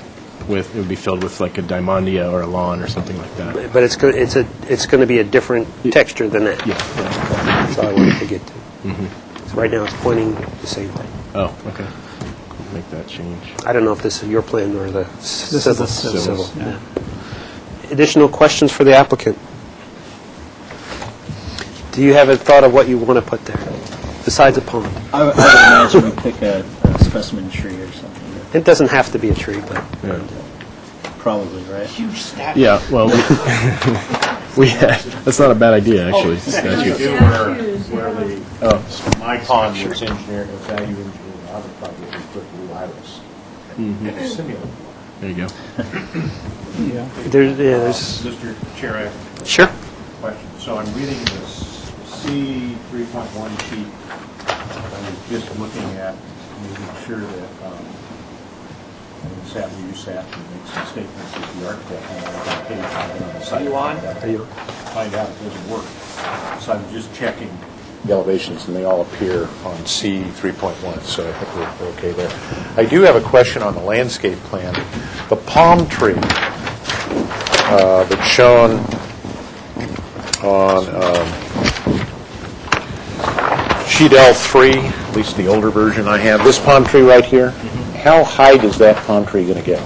it would be filled with like a diamondia or a lawn or something like that. But it's going to be a different texture than that. Yeah. That's all I wanted to get to. So right now it's pointing the same thing. Oh, okay. Make that change. I don't know if this is your plan or the This is civil. the civil, yeah. Additional questions for the applicant? Do you have a thought of what you want to put there, besides a pond? I would imagine we pick a specimen tree or something. It doesn't have to be a tree, but... Probably, right? Yeah, well, that's not a bad idea, actually. Statue. My pond was engineered, value engineered, other project was put blue iris. And it's simulated. There you go. There's... Mr. Chair, I have Sure. a question. So I'm reading this C 3.1 sheet. I was just looking at making sure that, you sat and make some statements as the architect, and I got paid on the site. Are you on? Find out it doesn't work. So I'm just checking the elevations, and they all appear on C 3.1, so I think we're okay there. I do have a question on the landscape plan. The palm tree that's shown on sheet L3, at least the older version I have, this palm tree right here, how high is that palm tree going to get?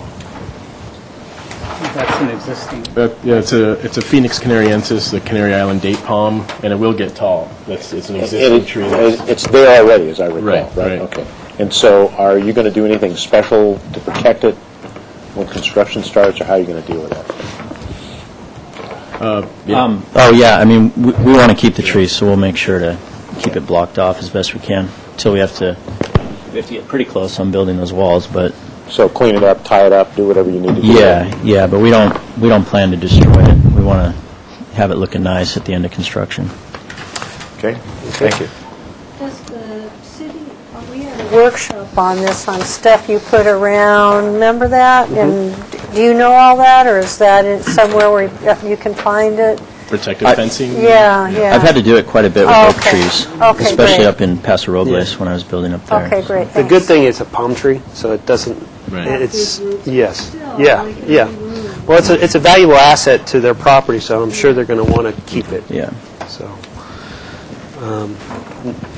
That's an existing. It's a Phoenix canariensis, the Canary Island date palm, and it will get tall. It's an existing tree. It's there already, as I recall, Right. Okay. And so are you going to do anything special to protect it when construction starts, or how are you going to deal with that? We want to keep the trees, so we'll make sure to keep it blocked off as best we can until we have to get pretty close on building those walls, but So clean it up, tie it up, do whatever you need to do. yeah, but we don't plan to destroy it. We want to have it looking nice at the end of construction. Okay, thank you. Does the city, we had a workshop on this, on stuff you put around, remember that? And do you know all that, or is that somewhere where you can find it? Protective fencing? Yeah. I've had to do it quite a bit with oak trees, Okay, especially great. up in Paso Robles when I was building up there. Okay, great, The good thing is a palm tree, so it doesn't... It's... Yes. Yeah. Well, it's a valuable asset to their property, so I'm sure they're going to want to keep it. Yeah. So,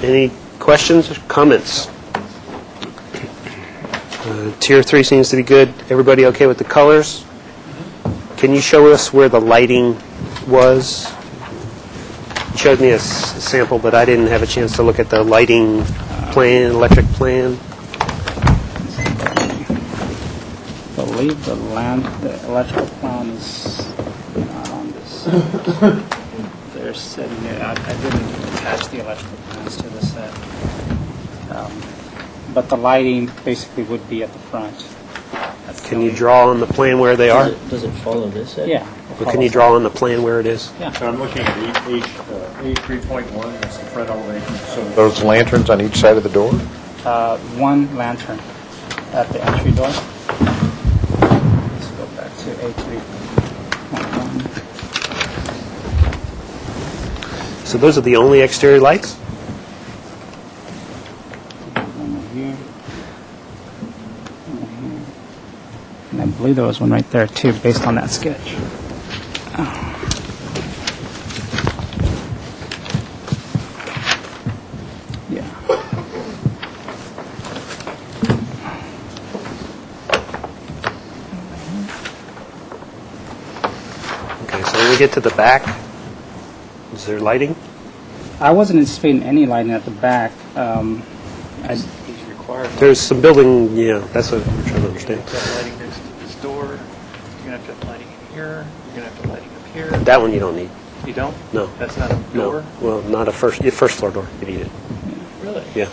any questions or comments? Tier 3 seems to be good. Everybody okay with the colors? Can you show us where the lighting was? You showed me a sample, but I didn't have a chance to look at the lighting plan, electric plan. I believe the electrical plan is not on this. They're sitting there. I didn't attach the electrical plans to the set. But the lighting basically would be at the front. Can you draw on the plan where they are? Does it follow this? Yeah. But can you draw on the plan where it is? Yeah. So I'm looking at A3.1, that's the front elevation. So those lanterns on each side of the door? One lantern. at the entry door. Let's go back to A3.1. So those are the only exterior lights? One over here. One here. And I believe there was one right there too, based on that sketch. Yeah. Okay, so when we get to the back, is there lighting? I wasn't anticipating any lighting at the back. There's some building, yeah, that's what we're trying to understand. Lighting next to this door. You're going to have to have lighting in here. You're going to have to have lighting up here. That one you don't need. You don't? No. That's not a door? No, well, not a first floor door, you need it. Really? Yeah.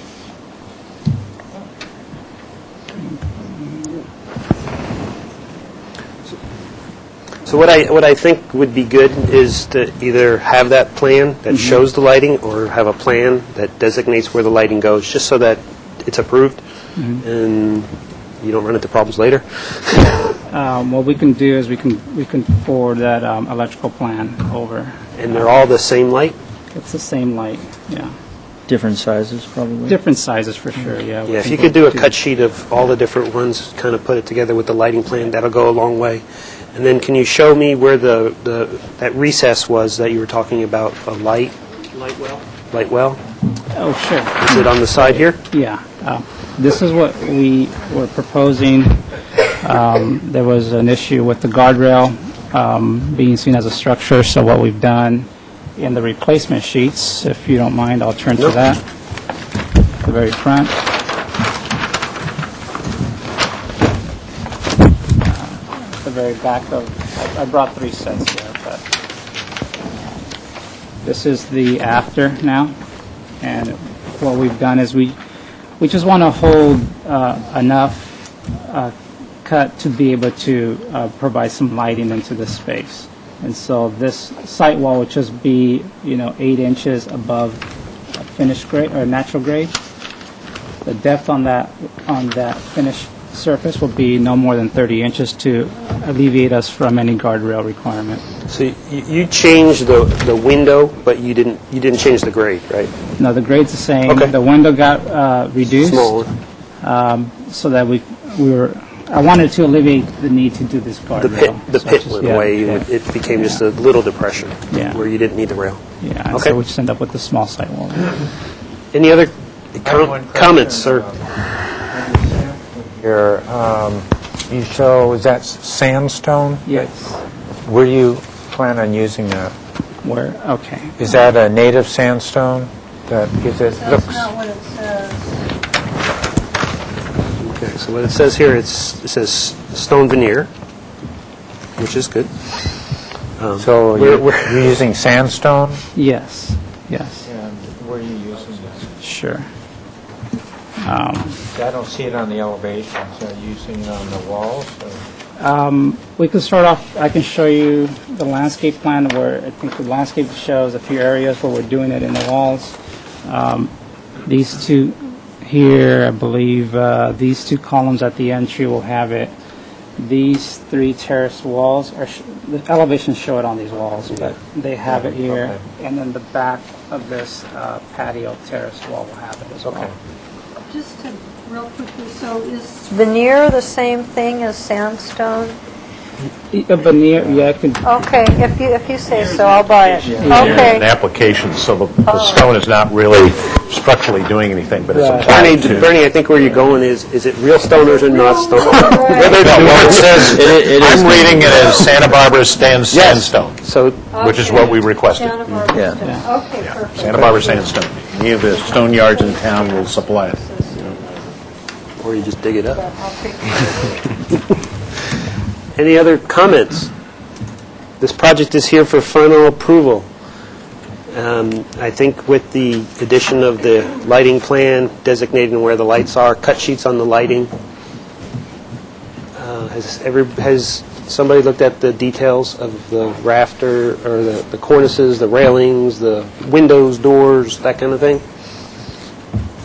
So what I think would be good is to either have that plan that shows the lighting or have a plan that designates where the lighting goes, just so that it's approved and you don't run into problems later. What we can do is we can forward that electrical plan over. And they're all the same light? It's the same light, yeah. Different sizes, probably? Different sizes for sure, yeah. Yeah, if you could do a cut sheet of all the different ones, kind of put it together with the lighting plan, that'll go a long way. And then can you show me where that recess was that you were talking about, a light Light well? Oh, sure. Is it on the side here? Yeah. This is what we were proposing. There was an issue with the guardrail being seen as a structure, so what we've done in the replacement sheets, if you don't mind, I'll turn to that, the very front. The very back of, I brought 3 sets here, but this is the after now, and what we've done is we just want to hold enough cut to be able to provide some lighting into the space. And so this site wall would just be, 8 inches above finished grade or natural grade. The depth on that finished surface will be no more than 30 inches to alleviate us from any guardrail requirement. So you changed the window, but you didn't change the grade, right? No, the grade's the same. Okay. The window got reduced. Smaller. So that I wanted to alleviate the need to do this guardrail. The pit went away. Yeah. It became just a little depression where you didn't need the rail. Yeah, Okay. so we just end up with the small site wall. Any other comments, sir? Here, you show, is that sandstone? Yes. Where do you plan on using that? Where? Okay. Is that a native sandstone? Because it looks... what it says. Okay, so what it says here, it says stone veneer, which is good. So you're using sandstone? Yes. Yes. And where are you using this? Sure. I don't see it on the elevations. Are you using it on the walls? We can start off, I can show you the landscape plan where I think the landscape shows a few areas where we're doing it in the walls. These two here, I believe, these 2 columns at the entry will have it. These 3 terrace walls, the elevations show it on these walls, but they have it here. Okay. And then the back of this patio terrace wall will have it as well. Just to, real quickly, so is veneer the same thing as sandstone? A veneer, yeah, I could. Okay, if you say so, I'll buy it. An Okay. application, so the stone is not really structurally doing anything, but it's applied to... Bernie, I think where you're going is it real stoners or not stoners? Well, it says, I'm reading it as Santa Barbara sandstone, So, which is what we requested. Santa Barbara stone. Okay, perfect. Santa Barbara sandstone. Any of the stone yards in town will supply it. or you just dig it up. I'll take it. Any other comments? This project is here for final approval. I think with the addition of the lighting plan, designating where the lights are, cut sheets on the lighting, has somebody looked at the details of the rafter, or the cornices, the railings, the windows, doors, that kind of thing?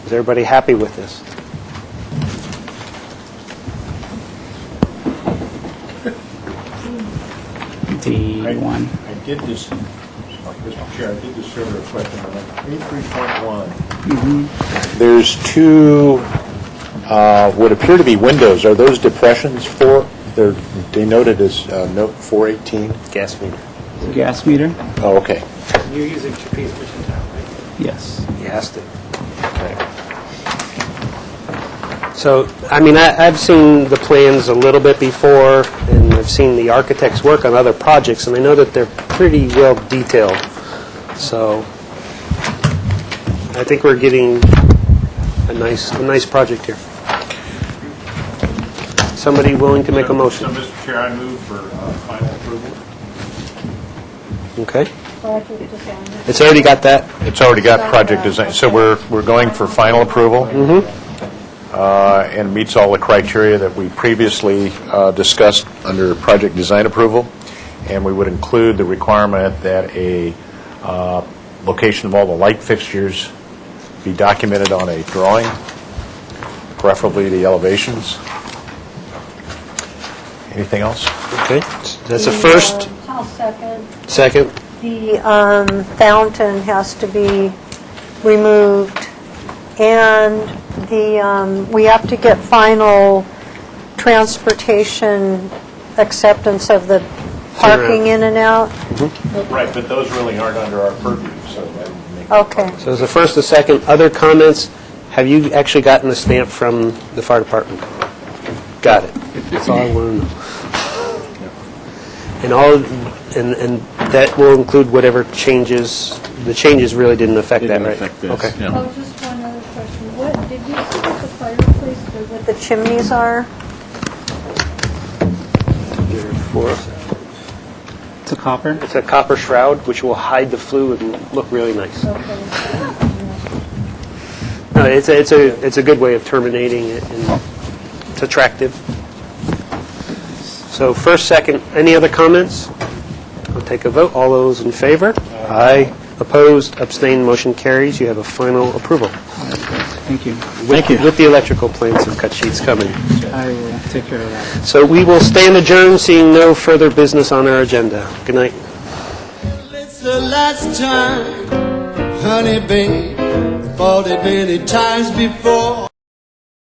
Is everybody happy with this? see one. I did this, Mr. Chair, I did this earlier question on A3.1. There's two, what appear to be windows. Are those depressions for, they're denoted as note 418? Gas meter. Gas meter? Oh, okay. You're using trapeze mission tower, right? Yes. He has to. So, I mean, I've seen the plans a little bit before, and I've seen the architects work on other projects, and I know that they're pretty well detailed. So, I think we're getting a nice project here. Somebody willing to make a motion? So, Mr. Chair, I move for final approval. Okay. It's already got that. It's already got project design. So we're going for final approval? And meets all the criteria that we previously discussed under project design approval. And we would include the requirement that a location of all the light fixtures be documented on a drawing, preferably the elevations. Anything else? Okay. That's a first. I'll second. Second. The fountain has to be removed, and we have to get final transportation acceptance of the parking in and out. Right, but those really aren't under our purview, so that would make... Okay. So there's a first, a second. Other comments? Have you actually gotten a stamp from the fire department? Got it. That's all I want to know. And that will include whatever changes. The changes really didn't affect that, right? affect this, Okay. yeah. Oh, just one other question. What, did you see what the fireplace or what the chimneys are? It's a copper? It's a copper shroud, which will hide the flue and look really nice. No, it's a good way of terminating it, and it's attractive. So first, second, any other comments? I'll take a vote. All those in favor? Aye. Opposed? Abstained? Motion carries. You have a final approval. Thank you. Thank you. With the electrical plans and cut sheets coming. I will take care of that. So we will stand adjourned, seeing no further business on our agenda. Good night. It's the last time, honey babe, fought it many times before.